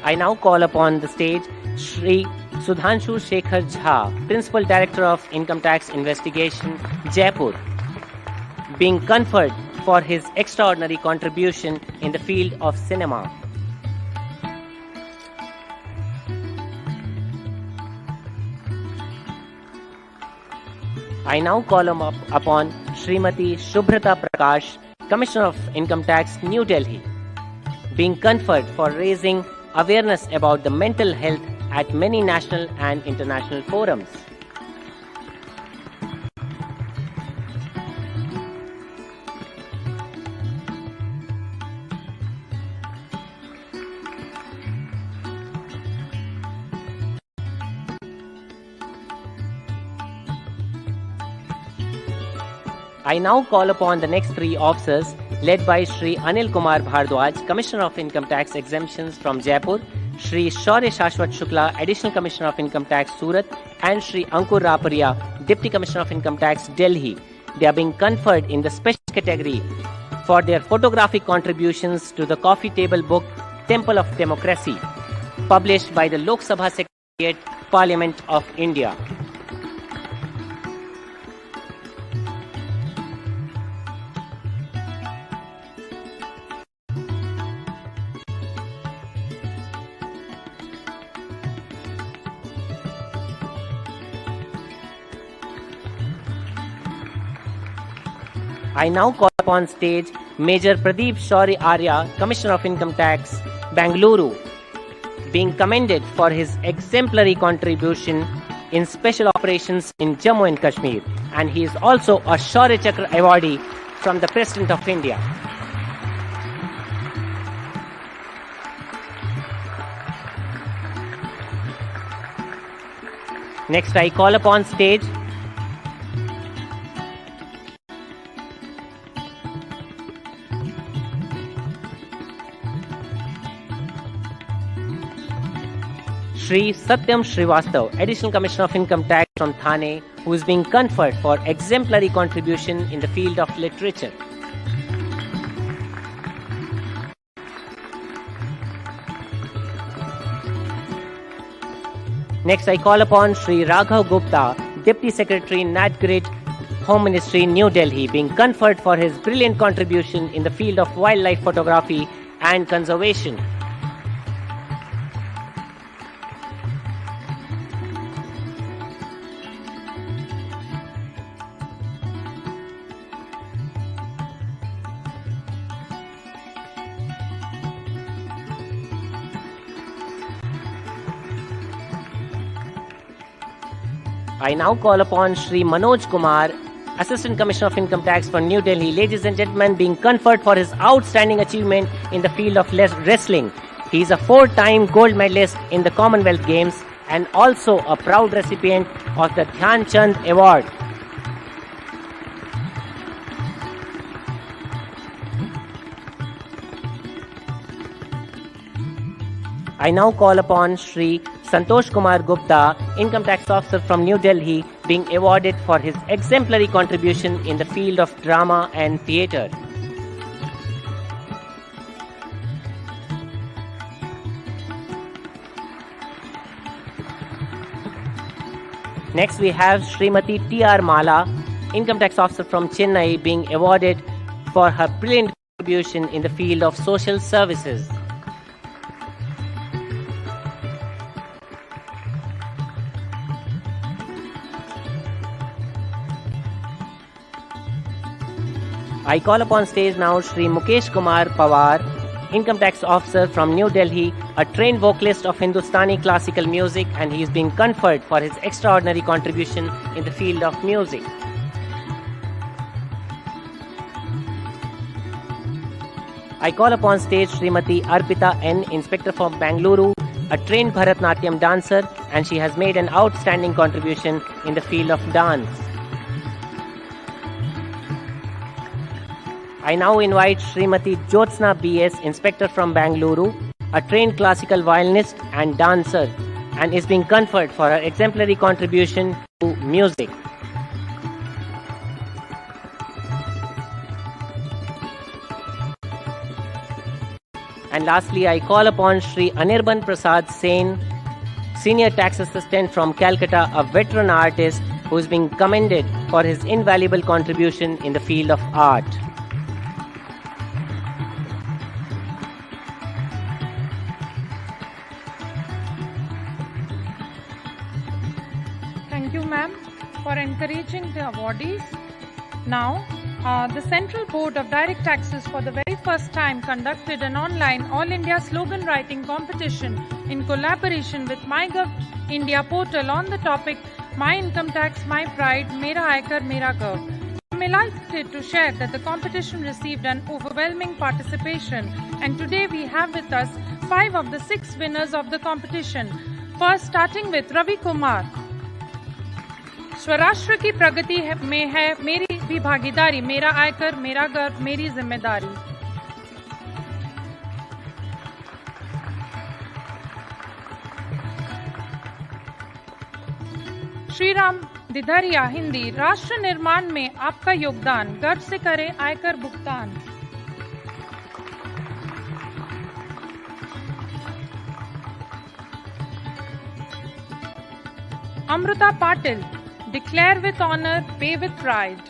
I now call upon the stage Shri Sudhanshu Shekhar Jha, Principal Director of Income Tax Investigation, Jaipur, being conferred for his extraordinary contribution in the field of cinema. I now call upon Srimati Shubhrata Prakash, Commissioner of Income Tax, New Delhi, being conferred for raising awareness about the mental health at many national and international forums. I now call upon the next three officers, led by Shri Anil Kumar Bhardwaj, Commissioner of Income Tax Exemptions from Jaipur, Shri Shaurya Shashwat Shukla, Additional Commissioner of Income Tax Surat, and Shri Ankur Raparia, Deputy Commissioner of Income Tax Delhi. They are being conferred in the special category for their photographic contributions to the coffee table book Temple of Democracy, published by the Lok Sabha Secretariat, Parliament of India. I now call upon stage Major Pradeep Shaurya Arya, Commissioner of Income Tax, Bengaluru, being commended for his exemplary contribution in special operations in Jammu and Kashmir, and he is also a Shaurya Chakra awardee from the President of India. Next, I call upon stage Shri Satyam Srivastav, Additional Commissioner of Income Tax from Thane, who is being conferred for exemplary contribution in the field of literature. Next, I call upon Shri Raghav Gupta, Deputy Secretary, Nat Grid, Home Ministry, New Delhi, being conferred for his brilliant contribution in the field of wildlife photography and conservation. I now call upon Shri Manoj Kumar, Assistant Commissioner of Income Tax for New Delhi, ladies and gentlemen, being conferred for his outstanding achievement in the field of wrestling. He is a 4-time gold medalist in the Commonwealth Games and also a proud recipient of the Dhyan Chand Award. I now call upon Shri Santosh Kumar Gupta, Income Tax Officer from New Delhi, being awarded for his exemplary contribution in the field of drama and theatre. Next we have Srimati T.R. Mala, Income Tax Officer from Chennai, being awarded for her brilliant contribution in the field of social services. I call upon stage now Shri Mukesh Kumar Pawar, Income Tax Officer from New Delhi, a trained vocalist of Hindustani classical music, and he is being conferred for his extraordinary contribution in the field of music. I call upon stage Srimati Arpita N, Inspector from Bangalore, a trained Bharatnatyam dancer, and she has made an outstanding contribution in the field of dance. I now invite Srimati Jyotsna B.S., Inspector from Bangalore, a trained classical violinist and dancer, and is being conferred for her exemplary contribution to music. And lastly, I call upon Shri Anirban Prasad Sen, Senior Tax Assistant from Calcutta, a veteran artist who is being commended for his invaluable contribution in the field of art. Thank you, ma'am, for encouraging the awardees. Now, the Central Board of Direct Taxes for the very first time conducted an online All India slogan writing competition in collaboration with MyGov India portal on the topic My Income Tax, My Pride, Mera Aykar, Mera Gov. I'm delighted to share that the competition received an overwhelming participation, and today we have with us 5 of the 6 winners of the competition. First, starting with Ravi Kumar. स्वराष्ट्र की प्रगति में है मेरी भी भागीदारी, मेरा आयकर, मेरा गर्व, मेरी जिम्मेदारी. श्रीराम दिधरिया, हिंदी. राष्ट्र निर्माण में आपका योगदान, गर्व से करें आयकर भुगतान. Amrita Patil, declare with honor, pay with pride.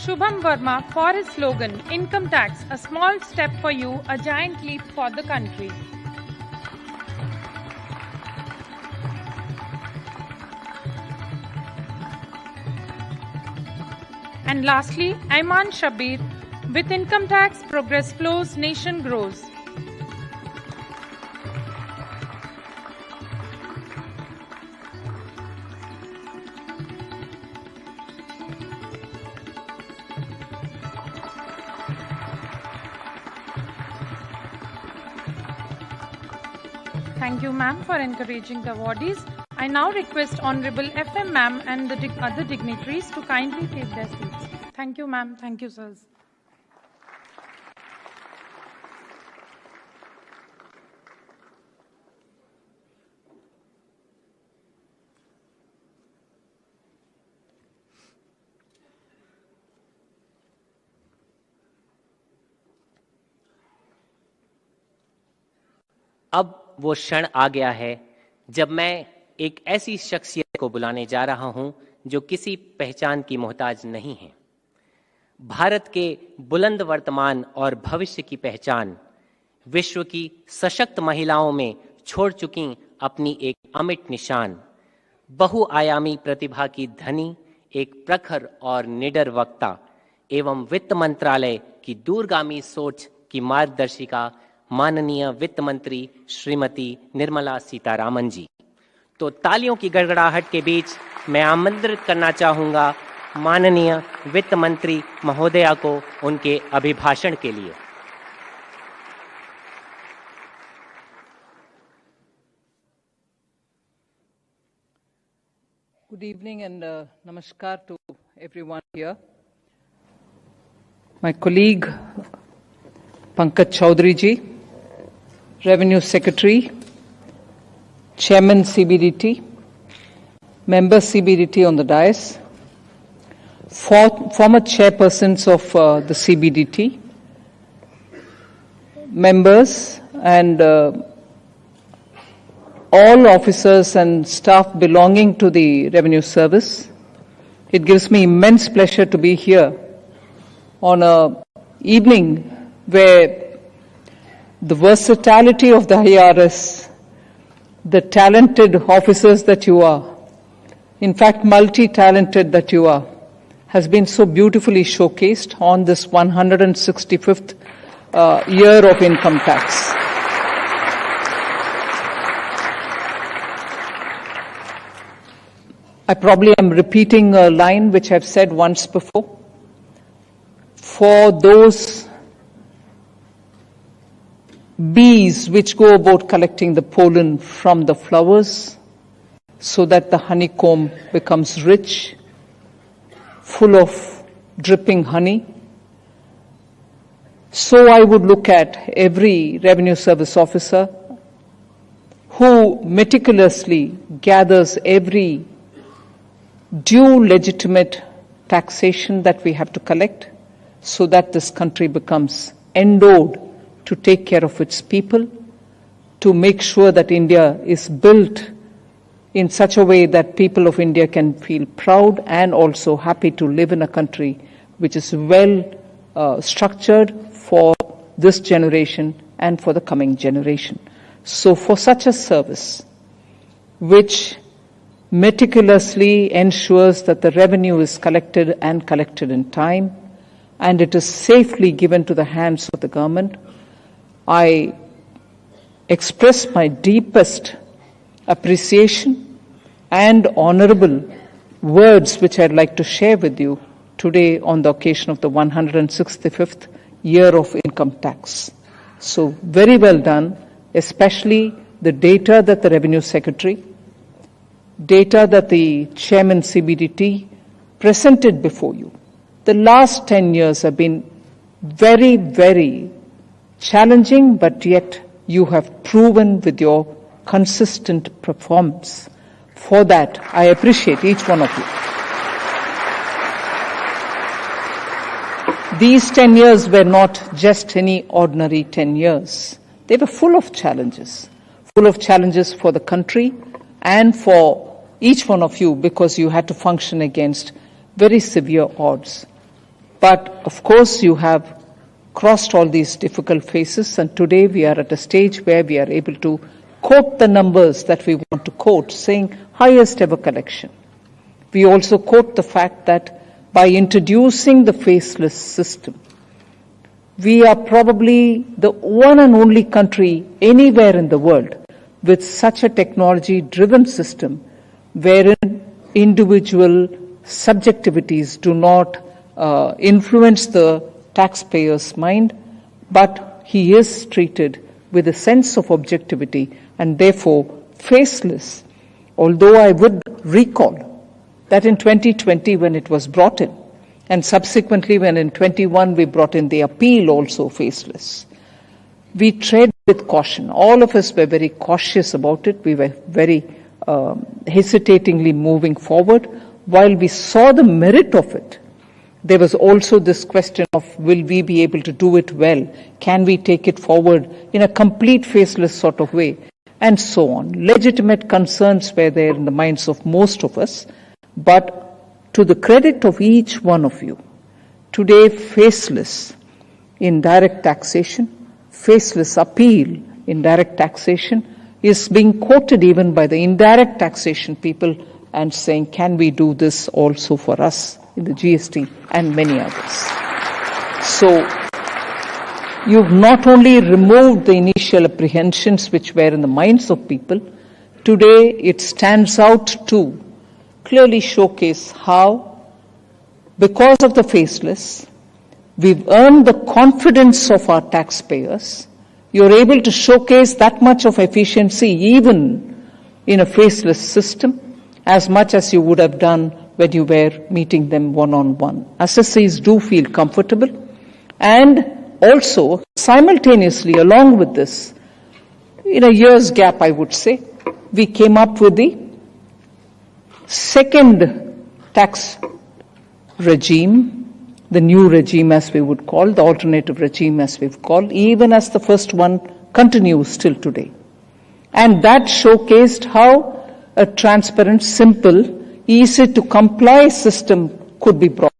Shubham Verma, for his slogan, Income Tax, a small step for you, a giant leap for the country. And lastly, Ayman Shabir, with income tax, progress flows, nation grows. Thank you, ma'am, for encouraging the awardees. I now request Honorable FM Ma'am and the other dignitaries to kindly take their seats. Thank you, ma'am. Thank you, sirs. अब वो क्षण आ गया है जब मैं एक ऐसी शख्सियत को बुलाने जा रहा हूं जो किसी पहचान की मोहताज नहीं है। भारत के बुलंद वर्तमान और भविष्य की पहचान विश्व की सशक्त महिलाओं में छोड़ चुकी अपनी एक अमिट निशान, बहुआयामी प्रतिभा की धनी, एक प्रखर और निडर वक्ता एवं वित्त मंत्रालय की दूरगामी सोच की मार्गदर्शिका माननीय वित्त मंत्री श्रीमती निर्मला सीतारामन जी। तो तालियों की गड़गड़ाहट के बीच मैं आमंत्रित करना चाहूंगा माननीय वित्त मंत्री महोदया को उनके अभिभाषण के लिए। Good evening and namaskar to everyone here. My colleague Pankaj Chaudhary ji, Revenue Secretary, Chairman CBDT, Member CBDT on the dais, former chairpersons of the CBDT, members and all officers and staff belonging to the Revenue Service. It gives me immense pleasure to be here on an evening where the versatility of the IRS, the talented officers that you are, in fact multi-talented that you are, has been so beautifully showcased on this 165th year of income tax. I probably am repeating a line which I've said once before. For those bees which go about collecting the pollen from the flowers so that the honeycomb becomes rich, full of dripping honey, so I would look at every Revenue Service officer who meticulously gathers every due legitimate taxation that we have to collect so that this country becomes endowed to take care of its people, to make sure that India is built in such a way that people of India can feel proud and also happy to live in a country which is well structured for this generation and for the coming generation. So for such a service, which meticulously ensures that the revenue is collected and collected in time, and it is safely given to the hands of the government, I express my deepest appreciation and honorable words which I'd like to share with you today on the occasion of the 165th year of income tax. So very well done, especially the data that the Revenue Secretary, data that the Chairman CBDT presented before you. The last 10 years have been very, very challenging, but yet you have proven with your consistent performance. For that, I appreciate each one of you. These 10 years were not just any ordinary 10 years. They were full of challenges for the country and for each one of you, because you had to function against very severe odds. But of course you have crossed all these difficult phases, and today we are at a stage where we are able to quote the numbers that we want to quote, saying highest ever collection. We also quote the fact that by introducing the faceless system, we are probably the one and only country anywhere in the world with such a technology-driven system wherein individual subjectivities do not influence the taxpayer's mind, but he is treated with a sense of objectivity, and therefore faceless Although I would recall that in 2020 when it was brought in, and subsequently when in 21 we brought in the appeal also faceless, we tread with caution. All of us were very cautious about it. We were very hesitatingly moving forward. While we saw the merit of it, there was also this question of, will we be able to do it well? Can we take it forward in a complete faceless sort of way? And so on. Legitimate concerns were there in the minds of most of us. But to the credit of each one of you, today faceless in direct taxation, faceless appeal in direct taxation is being quoted even by the indirect taxation people and saying, can we do this also for us in the GST and many others. So you've not only removed the initial apprehensions which were in the minds of people, today it stands out to clearly showcase how, because of the faceless, we've earned the confidence of our taxpayers. You're able to showcase that much of efficiency even in a faceless system, as much as you would have done when you were meeting them one-on-one. Assessees do feel comfortable, and also simultaneously along with this, in a year's gap I would say, we came up with the second tax regime, the new regime as we would call, the alternative regime as we've called, even as the first one continues still today. And that showcased how a transparent, simple, easy to comply system could be brought.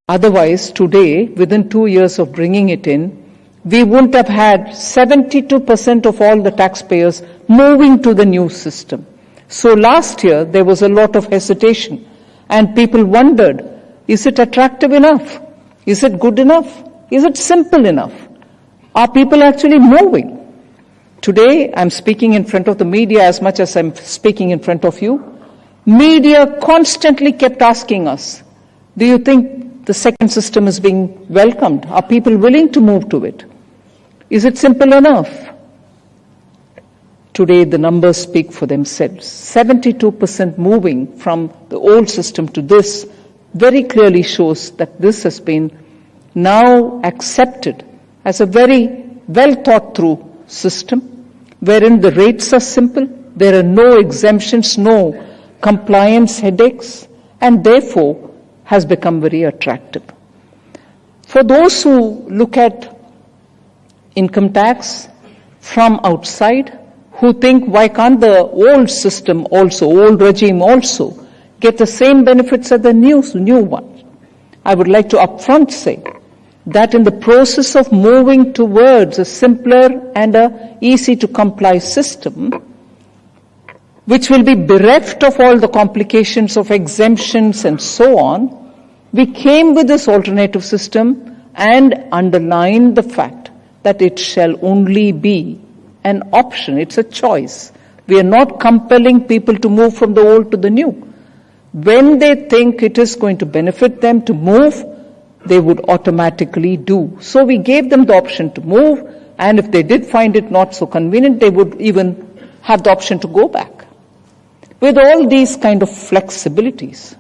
Otherwise, today, within 2 years of bringing it in, we wouldn't have had 72% of all the taxpayers moving to the new system. So last year, there was a lot of hesitation, and people wondered, is it attractive enough? Is it good enough? Is it simple enough? Are people actually moving? Today, I'm speaking in front of the media as much as I'm speaking in front of you. Media constantly kept asking us, do you think the second system is being welcomed? Are people willing to move to it? Is it simple enough? Today, the numbers speak for themselves. 72% moving from the old system to this very clearly shows that this has been now accepted as a very well thought through system, wherein the rates are simple, there are no exemptions, no compliance headaches, and therefore has become very attractive. For those who look at income tax from outside, who think, why can't the old system also, old regime also, get the same benefits as the new one? I would like to upfront say that in the process of moving towards a simpler and a easy to comply system, which will be bereft of all the complications of exemptions and so on, we came with this alternative system and underlined the fact that it shall only be an option. It's a choice. We are not compelling people to move from the old to the new. When they think it is going to benefit them to move, they would automatically do. So we gave them the option to move, and if they did find it not so convenient, they would even have the option to go back. With all these kind of flexibilities,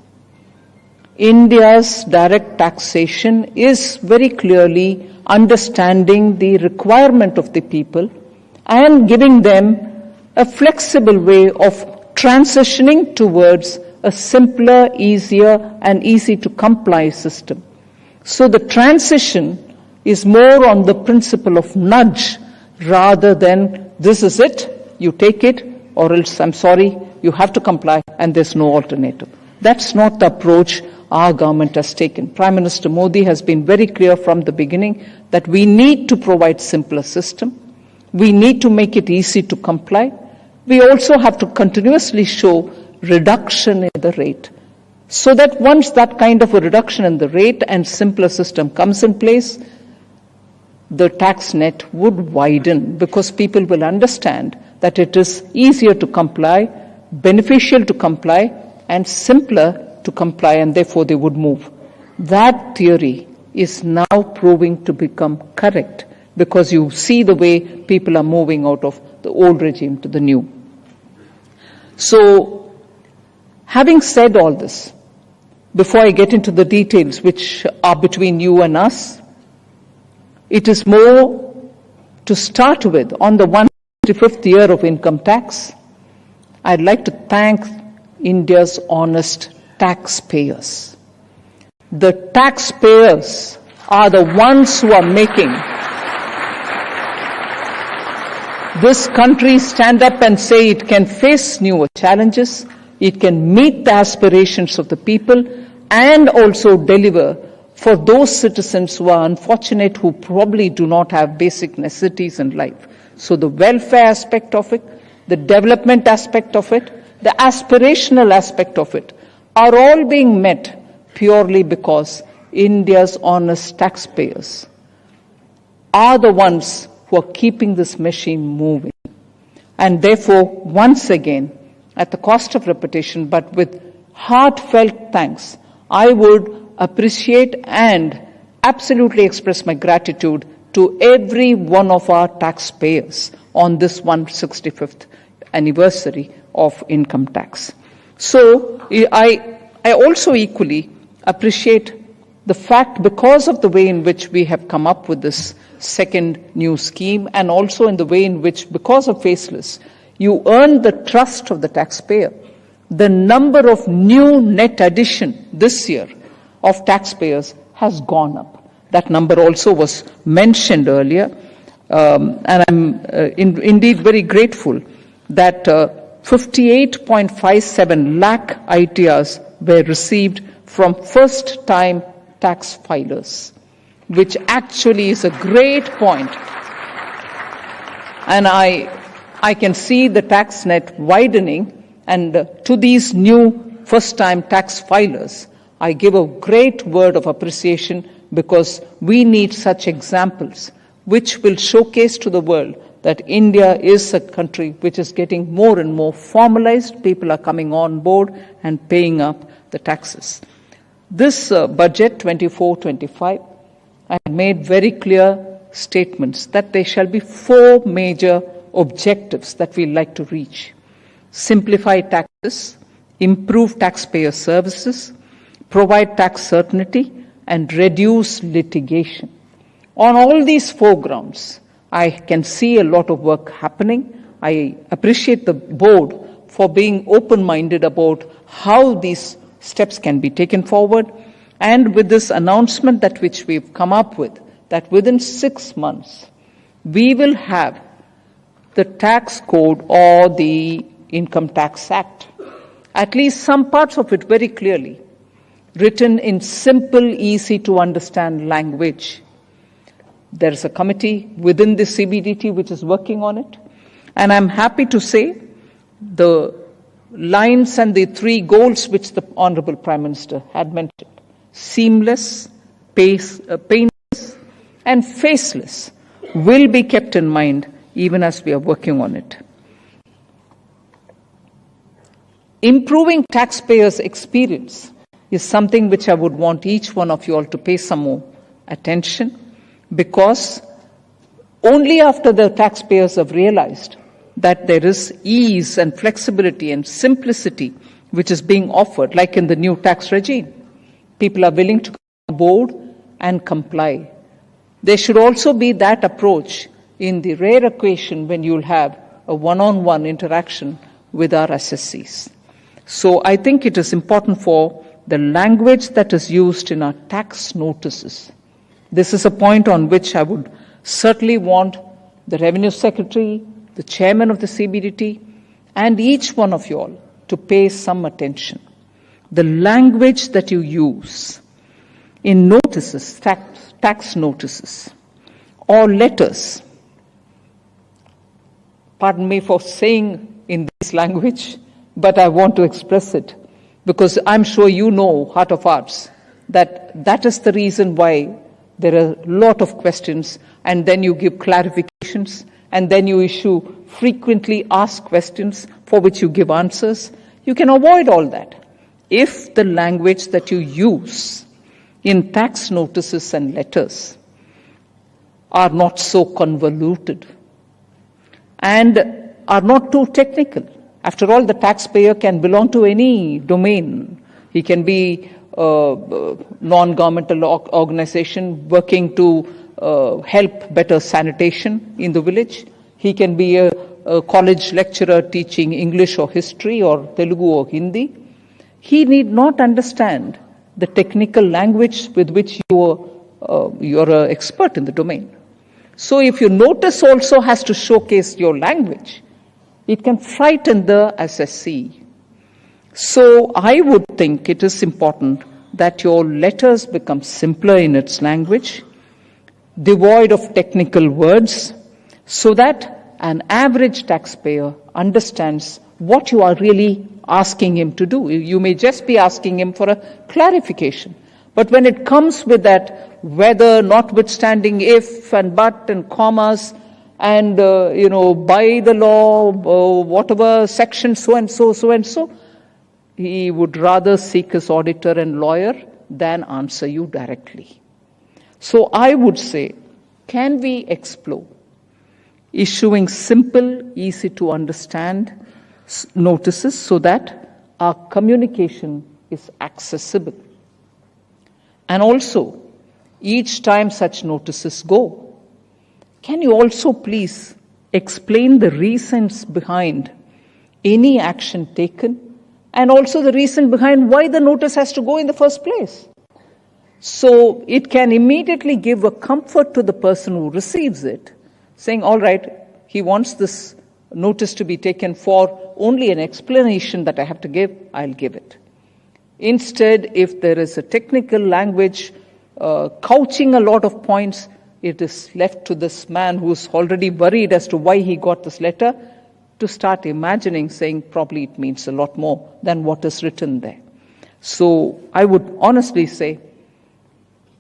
India's direct taxation is very clearly understanding the requirement of the people and giving them a flexible way of transitioning towards a simpler, easier, and easy to comply system. So the transition is more on the principle of nudge rather than this is it, you take it, or else I'm sorry, you have to comply and there's no alternative. That's not the approach our government has taken. Prime Minister Modi has been very clear from the beginning that we need to provide simpler system. We need to make it easy to comply. We also have to continuously show reduction in the rate, so that once that kind of a reduction in the rate and simpler system comes in place, the tax net would widen because people will understand that it is easier to comply, beneficial to comply, and simpler to comply, and therefore they would move. That theory is now proving to become correct because you see the way people are moving out of the old regime to the new. So, having said all this, before I get into the details which are between you and us, it is more to start with, on the 155th year of income tax, I'd like to thank India's honest taxpayers. The taxpayers are the ones who are making this country stand up and say it can face newer challenges, it can meet the aspirations of the people, and also deliver for those citizens who are unfortunate, who probably do not have basic necessities in life. So the welfare aspect of it, the development aspect of it, the aspirational aspect of it are all being met purely because India's honest taxpayers are the ones who are keeping this machine moving. And therefore, once again, at the cost of repetition, but with heartfelt thanks, I would appreciate and absolutely express my gratitude to every one of our taxpayers on this 165th anniversary of income tax. So I also equally appreciate the fact, because of the way in which we have come up with this second new scheme, and also in the way in which, because of faceless, you earn the trust of the taxpayer. The number of new net addition this year of taxpayers has gone up. That number also was mentioned earlier, and I'm indeed very grateful that 58.57 lakh ITRs were received from first-time tax filers, which actually is a great point. And I can see the tax net widening, and to these new first-time tax filers, I give a great word of appreciation, because we need such examples which will showcase to the world that India is a country which is getting more and more formalized. People are coming on board and paying up the taxes. This budget 24-25, I made very clear statements that there shall be 4 major objectives that we like to reach: simplify taxes, improve taxpayer services, provide tax certainty, and reduce litigation. On all these 4 grounds, I can see a lot of work happening. I appreciate the board for being open-minded about how these steps can be taken forward. And with this announcement that which we've come up with, that within 6 months, we will have the tax code or the Income Tax Act, at least some parts of it very clearly, written in simple, easy to understand language. There is a committee within the CBDT which is working on it. And I'm happy to say the lines and the 3 goals which the Honorable Prime Minister had mentioned: seamless, painless, and faceless, will be kept in mind even as we are working on it. Improving taxpayers' experience is something which I would want each one of you all to pay some more attention, because only after the taxpayers have realized that there is ease and flexibility and simplicity which is being offered, like in the new tax regime, people are willing to come on board and comply. There should also be that approach in the rare occasion when you'll have a one-on-one interaction with our assessees. So I think it is important for the language that is used in our tax notices. This is a point on which I would certainly want the Revenue Secretary, the Chairman of the CBDT, and each one of you all to pay some attention. The language that you use in notices, tax notices, or letters, pardon me for saying in this language, but I want to express it, because I'm sure you know, heart of hearts, that is the reason why there are a lot of questions, and then you give clarifications, and then you issue frequently asked questions for which you give answers. You can avoid all that if the language that you use in tax notices and letters are not so convoluted and are not too technical. After all, the taxpayer can belong to any domain. He can be a non-governmental organization working to help better sanitation in the village. He can be a college lecturer teaching English or history or Telugu or Hindi. He need not understand the technical language with which you're an expert in the domain. So if your notice also has to showcase your language, it can frighten the SSC. So I would think it is important that your letters become simpler in its language, devoid of technical words, so that an average taxpayer understands what you are really asking him to do. You may just be asking him for a clarification. But when it comes with that whether, notwithstanding, if and but and commas, and, by the law, whatever section, so and so, he would rather seek his auditor and lawyer than answer you directly. So I would say, can we explore issuing simple, easy to understand notices so that our communication is accessible? And also, each time such notices go, can you also please explain the reasons behind any action taken and also the reason behind why the notice has to go in the first place? So it can immediately give a comfort to the person who receives it, saying, all right, he wants this notice to be taken for only an explanation that I have to give, I'll give it. Instead, if there is a technical language couching a lot of points, it is left to this man who's already worried as to why he got this letter to start imagining, saying probably it means a lot more than what is written there. So I would honestly say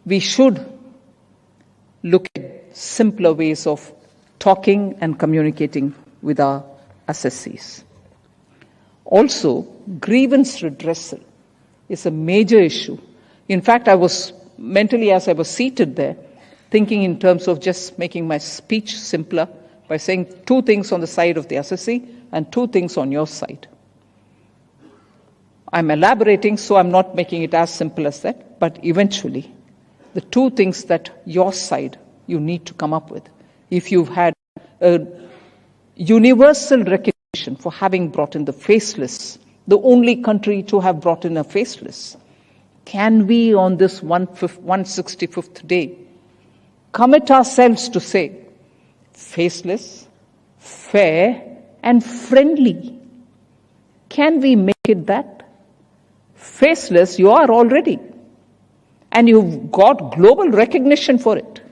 we should look at simpler ways of talking and communicating with our assessees. Also, grievance redressal is a major issue. In fact, I was mentally, as I was seated there, thinking in terms of just making my speech simpler by saying two things on the side of the assessee and two things on your side. I'm elaborating, so I'm not making it as simple as that, but eventually, the two things that your side you need to come up with. If you've had a universal recognition for having brought in the faceless, the only country to have brought in a faceless, can we on this 165th day commit ourselves to say faceless, fair, and friendly? Can we make it that? Faceless, you are already. And you've got global recognition for it.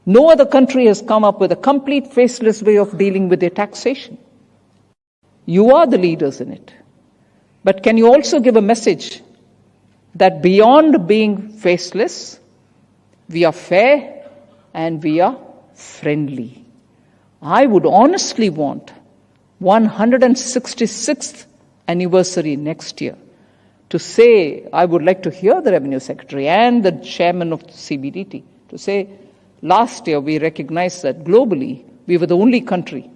No other country has come up with a complete faceless way of dealing with their taxation. You are the leaders in it. But can you also give a message that beyond being faceless, we are fair and we are friendly? I would honestly want 166th anniversary next year to say, I would like to hear the Revenue Secretary and the Chairman of the CBDT to say, last year we recognized that globally we were the only country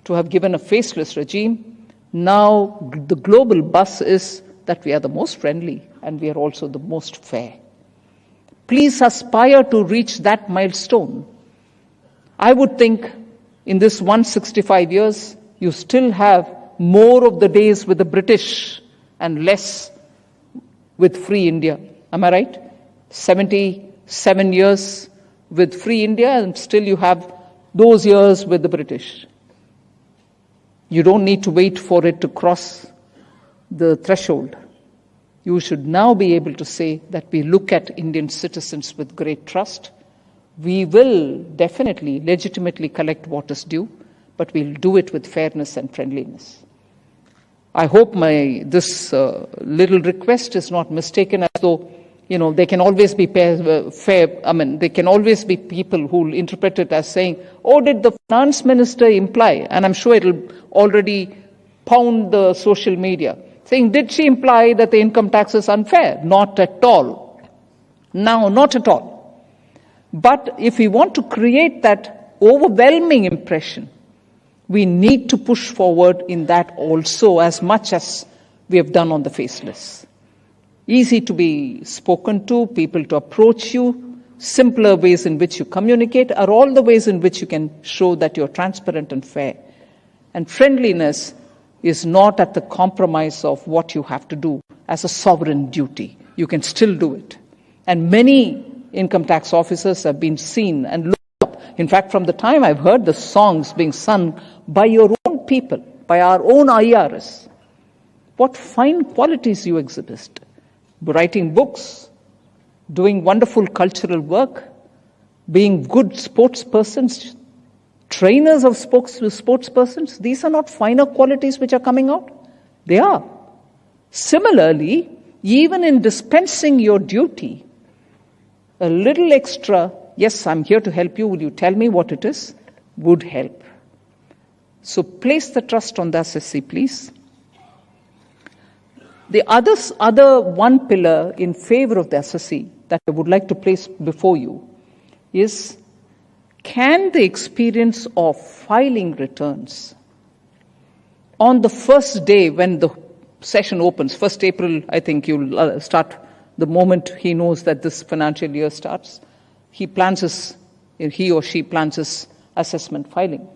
to have given a faceless regime. Now the global buzz is that we are the most friendly and we are also the most fair. Please aspire to reach that milestone. I would think in this 165 years, you still have more of the days with the British and less with free India. Am I right? 77 years with free India and still you have those years with the British. You don't need to wait for it to cross the threshold. You should now be able to say that we look at Indian citizens with great trust. We will definitely, legitimately collect what is due, but we'll do it with fairness and friendliness. I hope this little request is not mistaken as though, there can always be fair. I mean, there can always be people who will interpret it as saying, oh, did the finance minister imply? And I'm sure it'll already pound the social media, saying, did she imply that the income tax is unfair? Not at all. No, not at all. But if we want to create that overwhelming impression We need to push forward in that also as much as we have done on the faceless. Easy to be spoken to, people to approach you, simpler ways in which you communicate are all the ways in which you can show that you're transparent and fair. And friendliness is not at the compromise of what you have to do as a sovereign duty. You can still do it. And many income tax officers have been seen and looked up. In fact, from the time I've heard the songs being sung by your own people, by our own IRS, what fine qualities you exhibit. Writing books, doing wonderful cultural work, being good sports persons, trainers of sports persons. These are not finer qualities which are coming out. They are. Similarly, even in dispensing your duty, a little extra, yes, I'm here to help you, will you tell me what it is, would help. So place the trust on the assessee, please. The other one pillar in favor of the assessee that I would like to place before you is, can the experience of filing returns on the first day when the session opens, 1st April, I think you'll start the moment he knows that this financial year starts, he or she plans his assessment filing.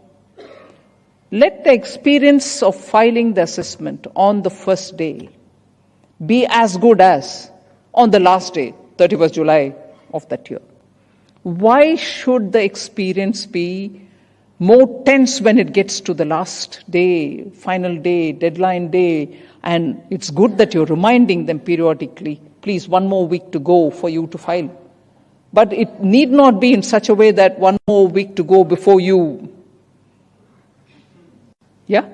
Let the experience of filing the assessment on the first day be as good as on the last day, 31st July of that year. Why should the experience be more tense when it gets to the last day, final day, deadline day, and it's good that you're reminding them periodically, please, 1 more week to go for you to file. But it need not be in such a way that 1 more week to go before you. Yeah?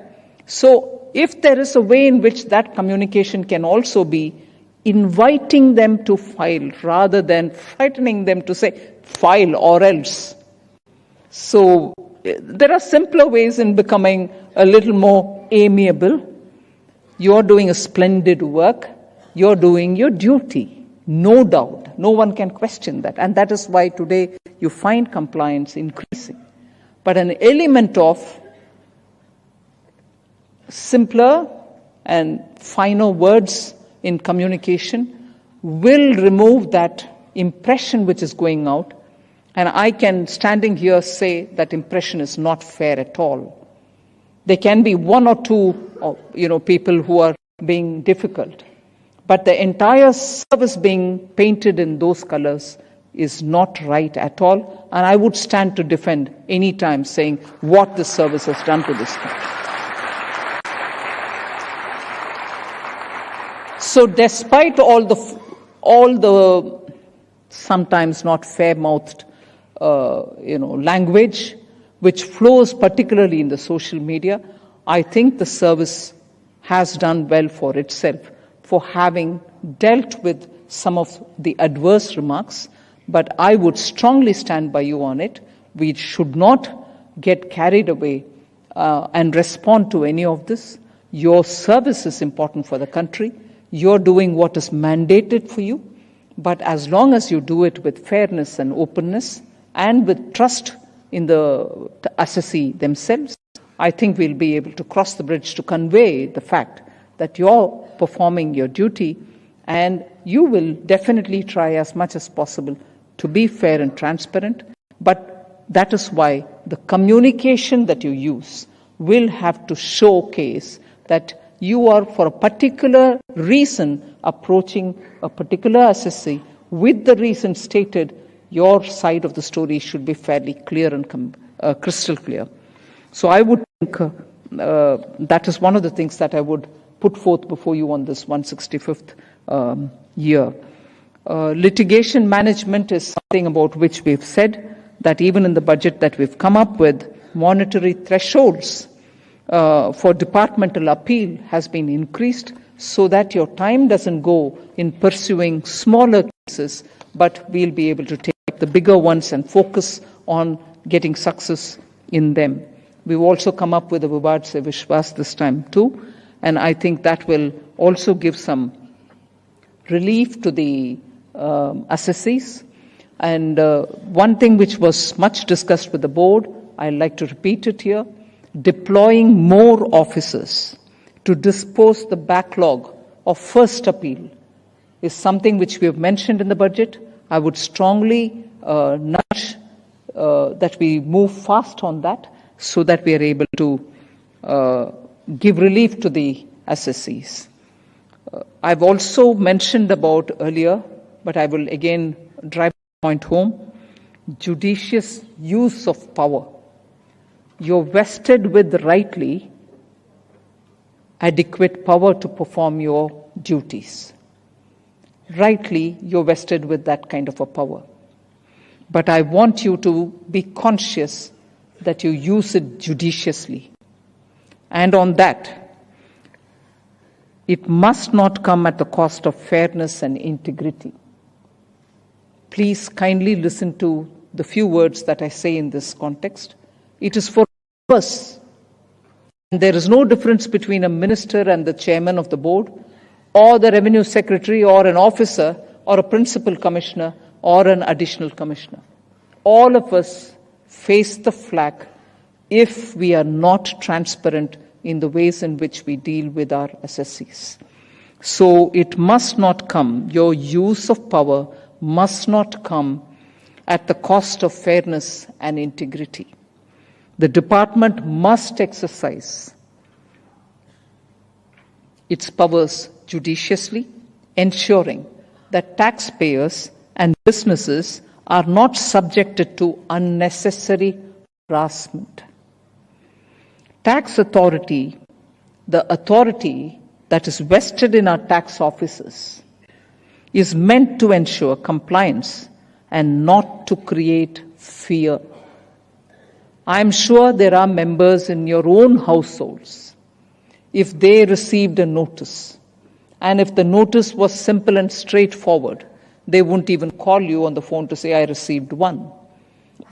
So if there is a way in which that communication can also be inviting them to file rather than frightening them to say, file or else. So there are simpler ways in becoming a little more amiable. You're doing a splendid work. You're doing your duty. No doubt. No one can question that. And that is why today you find compliance increasing. But an element of simpler and finer words in communication will remove that impression which is going out. And I can, standing here, say that impression is not fair at all. There can be 1 or 2, people who are being difficult. But the entire service being painted in those colors is not right at all. And I would stand to defend any time saying what the service has done to this country. So despite all the sometimes not fair-mouthed language which flows particularly in the social media, I think the service has done well for itself for having dealt with some of the adverse remarks, but I would strongly stand by you on it. We should not get carried away and respond to any of this. Your service is important for the country. You're doing what is mandated for you, but as long as you do it with fairness and openness and with trust in the assessee themselves, I think we'll be able to cross the bridge to convey the fact that you're performing your duty, and you will definitely try as much as possible to be fair and transparent. But that is why the communication that you use will have to showcase that you are, for a particular reason, approaching a particular assessee with the reason stated. Your side of the story should be fairly clear and crystal clear. So I would think that is one of the things that I would put forth before you on this 165th year. Litigation management is something about which we've said that even in the budget that we've come up with, monetary thresholds for departmental appeal has been increased so that your time doesn't go in pursuing smaller cases, but we'll be able to take the bigger ones and focus on getting success in them. We've also come up with a Vivad Se Vishwas this time too, and I think that will also give some relief to the assessees. And one thing which was much discussed with the board, I'd like to repeat it here, deploying more officers to dispose the backlog of first appeal is something which we have mentioned in the budget. I would strongly nudge that we move fast on that so that we are able to give relief to the assessees. I've also mentioned about earlier, but I will again drive the point home, judicious use of power. You're vested with rightly adequate power to perform your duties. Rightly, you're vested with that kind of a power. But I want you to be conscious that you use it judiciously. And on that, it must not come at the cost of fairness and integrity. Please kindly listen to the few words that I say in this context. It is for us. And there is no difference between a minister and the chairman of the board, or the revenue secretary, or an officer, or a principal commissioner, or an additional commissioner. All of us face the flag if we are not transparent in the ways in which we deal with our assessees. So it must not come, your use of power must not come at the cost of fairness and integrity. The department must exercise its powers judiciously, ensuring that taxpayers and businesses are not subjected to unnecessary harassment. Tax authority, the authority that is vested in our tax officers, is meant to ensure compliance and not to create fear. I am sure there are members in your own households, if they received a notice, and if the notice was simple and straightforward, they wouldn't even call you on the phone to say, I received one.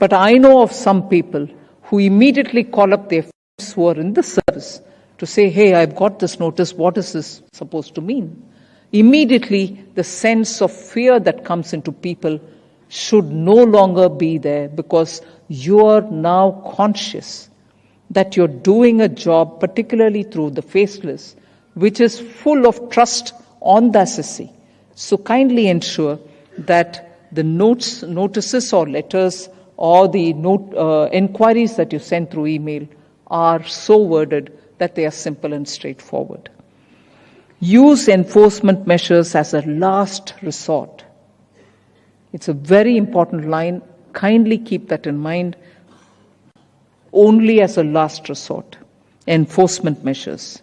But I know of some people who immediately call up their friends who are in the service to say, hey, I've got this notice, what is this supposed to mean? Immediately, the sense of fear that comes into people should no longer be there, because you are now conscious that you're doing a job, particularly through the faceless, which is full of trust on the assessee. So kindly ensure that the notices or letters or the inquiries that you send through email are so worded that they are simple and straightforward. Use enforcement measures as a last resort. It's a very important line. Kindly keep that in mind. Only as a last resort. Enforcement measures.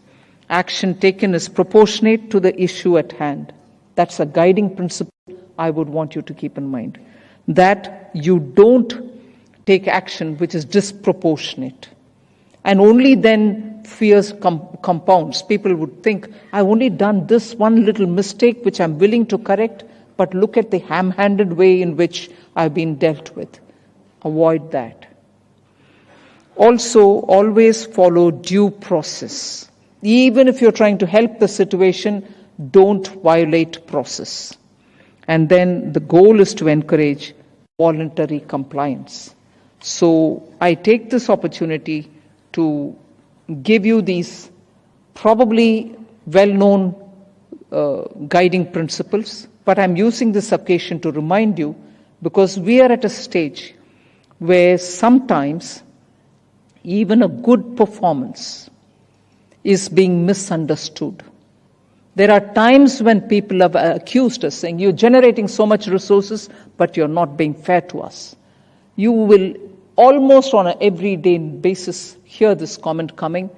Action taken is proportionate to the issue at hand. That's a guiding principle I would want you to keep in mind. That you don't take action which is disproportionate. And only then fears compounds. People would think, I've only done this one little mistake which I'm willing to correct, but look at the ham-handed way in which I've been dealt with. Avoid that. Also, always follow due process. Even if you're trying to help the situation, don't violate process. And then the goal is to encourage voluntary compliance. So I take this opportunity to give you these probably well-known guiding principles, but I'm using this occasion to remind you, because we are at a stage where sometimes even a good performance is being misunderstood. There are times when people have accused us, saying, you're generating so much resources, but you're not being fair to us. You will almost on an everyday basis hear this comment coming,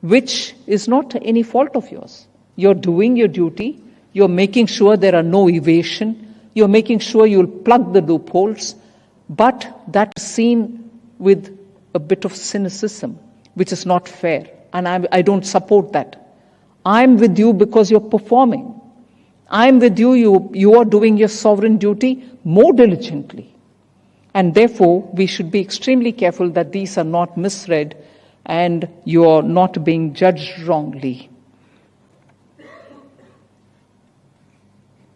which is not any fault of yours. You're doing your duty. You're making sure there are no evasion. You're making sure you'll plug the loopholes. But that is seen with a bit of cynicism, which is not fair. And I don't support that. I'm with you because you're performing. I'm with you, you are doing your sovereign duty more diligently. And therefore, we should be extremely careful that these are not misread and you are not being judged wrongly.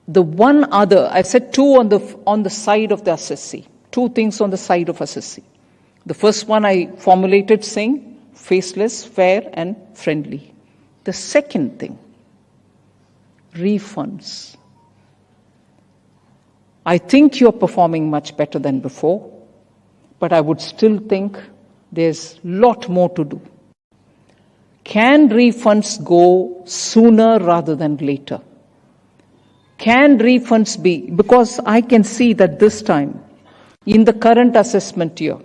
The one other, I've said two on the side of the assessee, two things on the side of assessee. The first one I formulated saying, faceless, fair, and friendly. The second thing, refunds. I think you're performing much better than before, but I would still think there's a lot more to do. Can refunds go sooner rather than later? Can refunds be, because I can see that this time, in the current assessment year,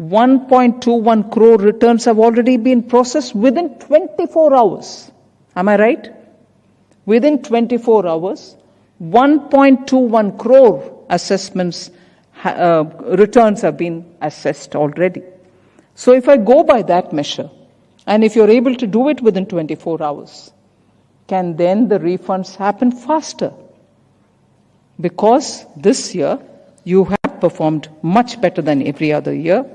1.21 crore returns have already been processed within 24 hours. Am I right? Within 24 hours, 1.21 crore assessments, returns have been assessed already. So if I go by that measure, and if you're able to do it within 24 hours, can then the refunds happen faster? Because this year, you have performed much better than every other year,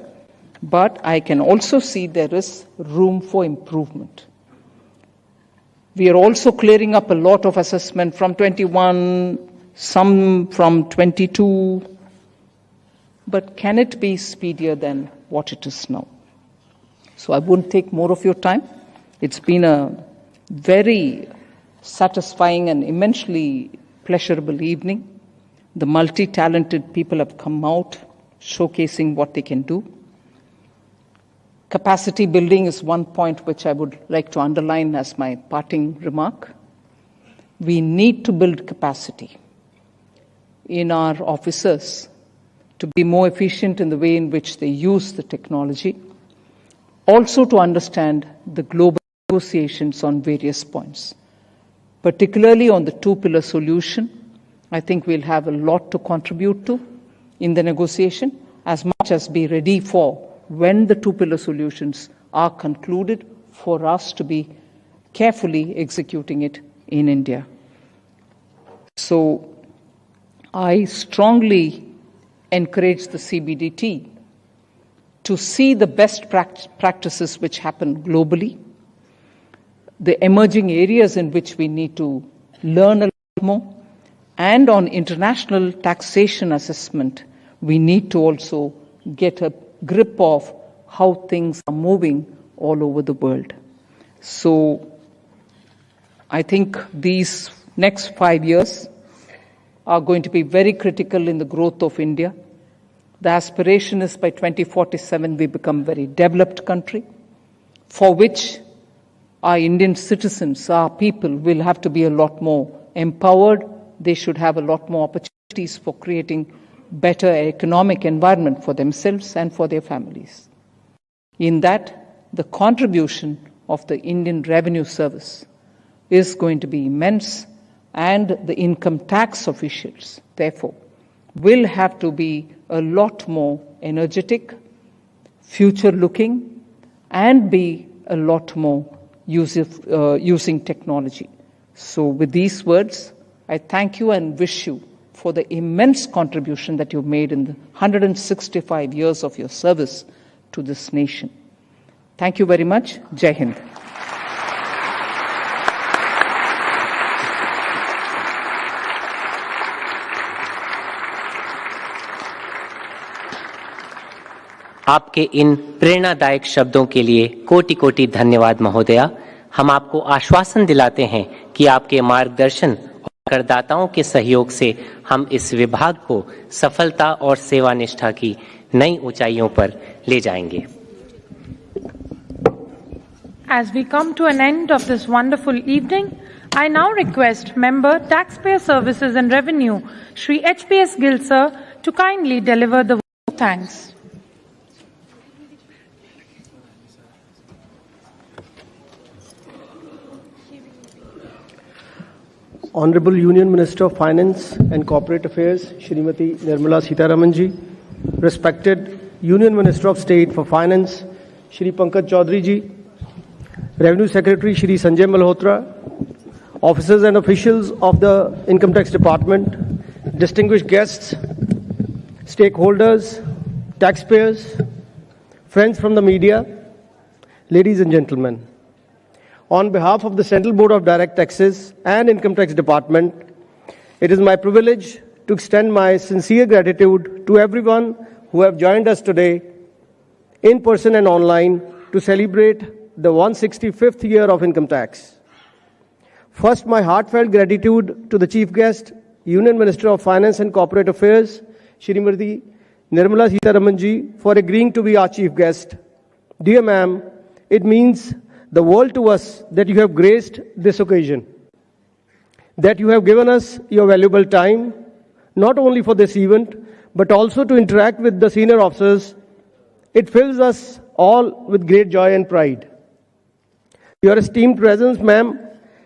but I can also see there is room for improvement. We are also clearing up a lot of assessment from 21, some from 22, but can it be speedier than what it is now? So I won't take more of your time. It's been a very satisfying and immensely pleasurable evening. The multi-talented people have come out, showcasing what they can do. Capacity building is one point which I would like to underline as my parting remark. We need to build capacity in our officers to be more efficient in the way in which they use the technology, also to understand the global negotiations on various points. Particularly on the two-pillar solution, I think we'll have a lot to contribute to in the negotiation, as much as be ready for when the two-pillar solutions are concluded, for us to be carefully executing it in India. So I strongly encourage the CBDT to see the best practices which happen globally, the emerging areas in which we need to learn a lot more, and on international taxation assessment, we need to also get a grip of how things are moving all over the world. So I think these next 5 years are going to be very critical in the growth of India. The aspiration is by 2047 we become a very developed country, for which our Indian citizens, our people, will have to be a lot more empowered. They should have a lot more opportunities for creating better economic environment for themselves and for their families. In that, the contribution of the Indian Revenue Service is going to be immense, and the income tax officials, therefore, will have to be a lot more energetic, future-looking, and be a lot more using technology. So with these words, I thank you and wish you for the immense contribution that you've made in the 165 years of your service to this nation. Thank you very much. Jai Hind. आपके इन प्रेरणादायक शब्दों के लिए कोटि कोटि धन्यवाद महोदया। हम आपको आश्वासन दिलाते हैं कि आपके मार्गदर्शन और करदाताओं के सहयोग से हम इस विभाग को सफलता और सेवानिष्ठा की नई ऊंचाइयों पर ले जाएंगे। As we come to an end of this wonderful evening, I now request Member Taxpayer Services and Revenue, Shri HPS Gill sir, to kindly deliver the vote of thanks. Honorable Union Minister of Finance and Corporate Affairs, Shrimati Nirmala Sitharaman ji, respected Union Minister of State for Finance, Shri Pankaj Chaudhary ji, Revenue Secretary Shri Sanjay Malhotra, officers and officials of the Income Tax Department, distinguished guests, stakeholders, taxpayers, friends from the media, ladies and gentlemen. On behalf of the Central Board of Direct Taxes and Income Tax Department, it is my privilege to extend my sincere gratitude to everyone who have joined us today, in person and online, to celebrate the 165th year of income tax. First, my heartfelt gratitude to the Chief Guest, Union Minister of Finance and Corporate Affairs, Shrimati Nirmala Sitharaman ji, for agreeing to be our Chief Guest. Dear ma'am, it means the world to us that you have graced this occasion, that you have given us your valuable time, not only for this event, but also to interact with the senior officers. It fills us all with great joy and pride. Your esteemed presence, ma'am,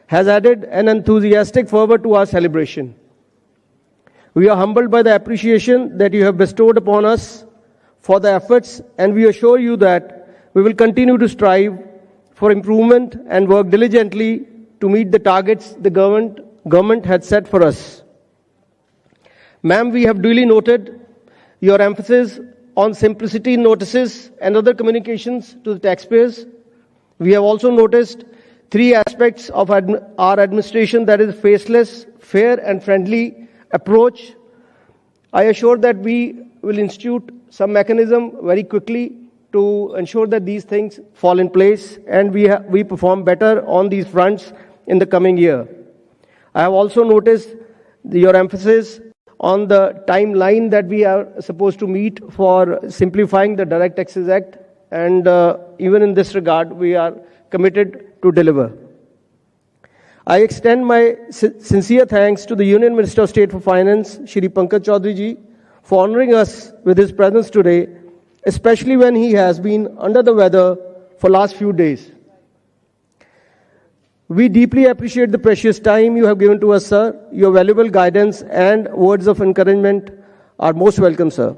has added an enthusiastic fervor to our celebration. We are humbled by the appreciation that you have bestowed upon us for the efforts, and we assure you that we will continue to strive for improvement and work diligently to meet the targets the government had set for us. Ma'am, we have duly noted your emphasis on simplicity notices and other communications to the taxpayers. We have also noticed 3 aspects of our administration, that is faceless, fair and friendly approach. I assure that we will institute some mechanism very quickly to ensure that these things fall in place and we perform better on these fronts in the coming year. I have also noticed your emphasis on the timeline that we are supposed to meet for simplifying the Direct Taxes Act, and even in this regard, we are committed to deliver. I extend my sincere thanks to the Union Minister of State for Finance, Shri Pankaj Chaudhary ji, for honoring us with his presence today, especially when he has been under the weather for last few days. We deeply appreciate the precious time you have given to us, sir. Your valuable guidance and words of encouragement are most welcome, sir.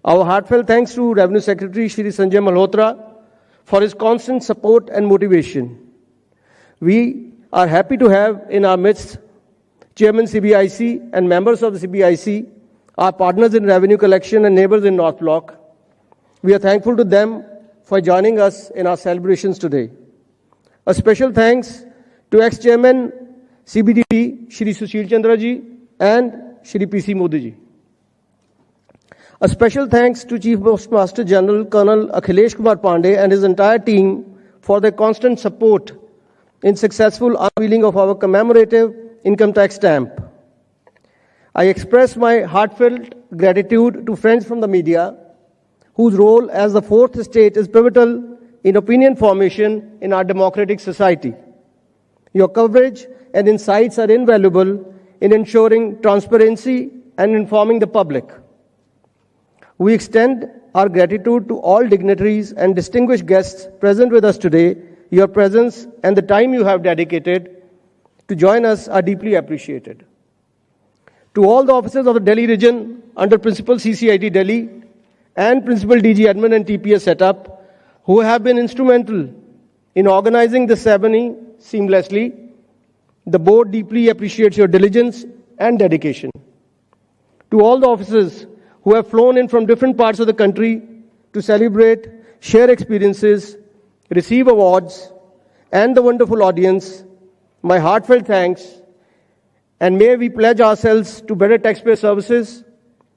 Our heartfelt thanks to Revenue Secretary Shri Sanjay Malhotra for his constant support and motivation. We are happy to have in our midst Chairman CBIC and members of the CBIC, our partners in revenue collection and neighbors in North Block. We are thankful to them for joining us in our celebrations today. A special thanks to ex-chairman CBDT Shri Sushil Chandra ji and Shri PC Modi ji. A special thanks to Chief Postmaster General Colonel Akhilesh Kumar Pandey and his entire team for their constant support in successful unveiling of our commemorative income tax stamp. I express my heartfelt gratitude to friends from the media, whose role as the fourth estate is pivotal in opinion formation in our democratic society. Your coverage and insights are invaluable in ensuring transparency and informing the public. We extend our gratitude to all dignitaries and distinguished guests present with us today. Your presence and the time you have dedicated to join us are deeply appreciated. To all the officers of the Delhi region under Principal CCIT Delhi and Principal DG Admin and TPS setup, who have been instrumental in organizing the ceremony seamlessly, the board deeply appreciates your diligence and dedication. To all the officers who have flown in from different parts of the country to celebrate, share experiences, receive awards, and the wonderful audience, my heartfelt thanks, and may we pledge ourselves to better taxpayer services,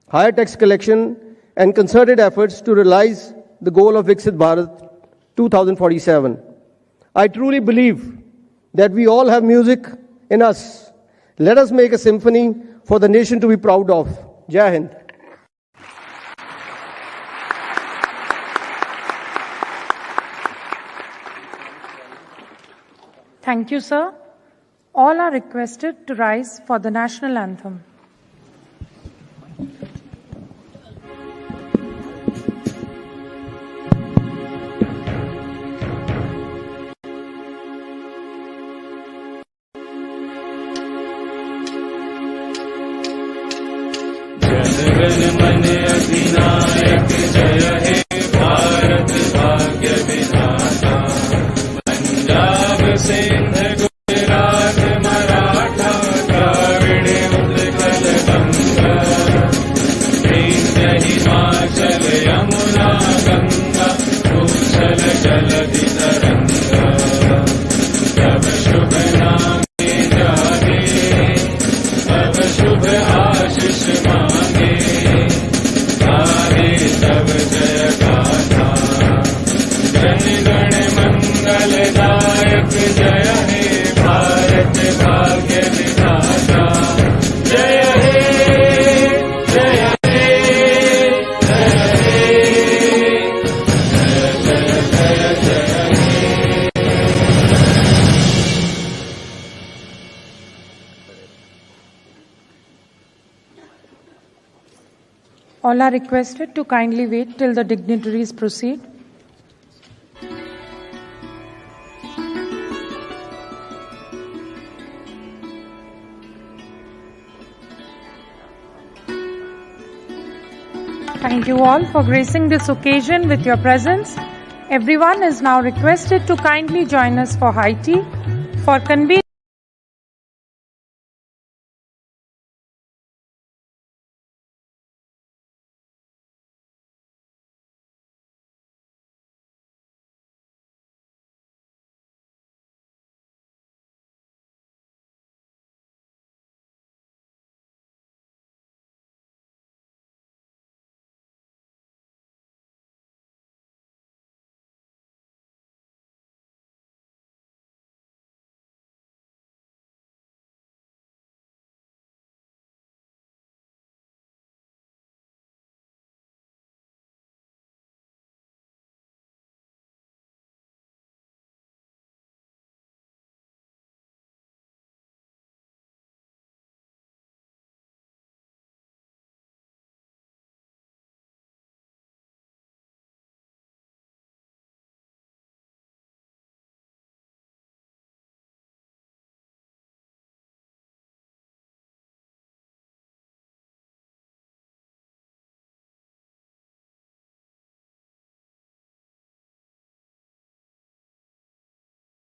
higher tax collection, and concerted efforts to realize the goal of Viksit Bharat 2047. I truly believe that we all have music in us. Let us make a symphony for the nation to be proud of. Jai Hind. Thank you, sir. All are requested to rise for the national anthem. जन मन अधिनायक जय हे भारत भाग्य विधाता पंजाब सिंध गुजरात मराठा द्राविड़ उत्कल गंगा विंध्य हिमाचल यमुना गंगा उच्छल जलधि तरंगा तब शुभ नामे जागे तब शुभ आशीष मांगे गाहे तब जय गाथा जन All are requested to kindly wait till the dignitaries proceed. Thank you all for gracing this occasion with your presence. Everyone is now requested to kindly join us for high tea. For convenience,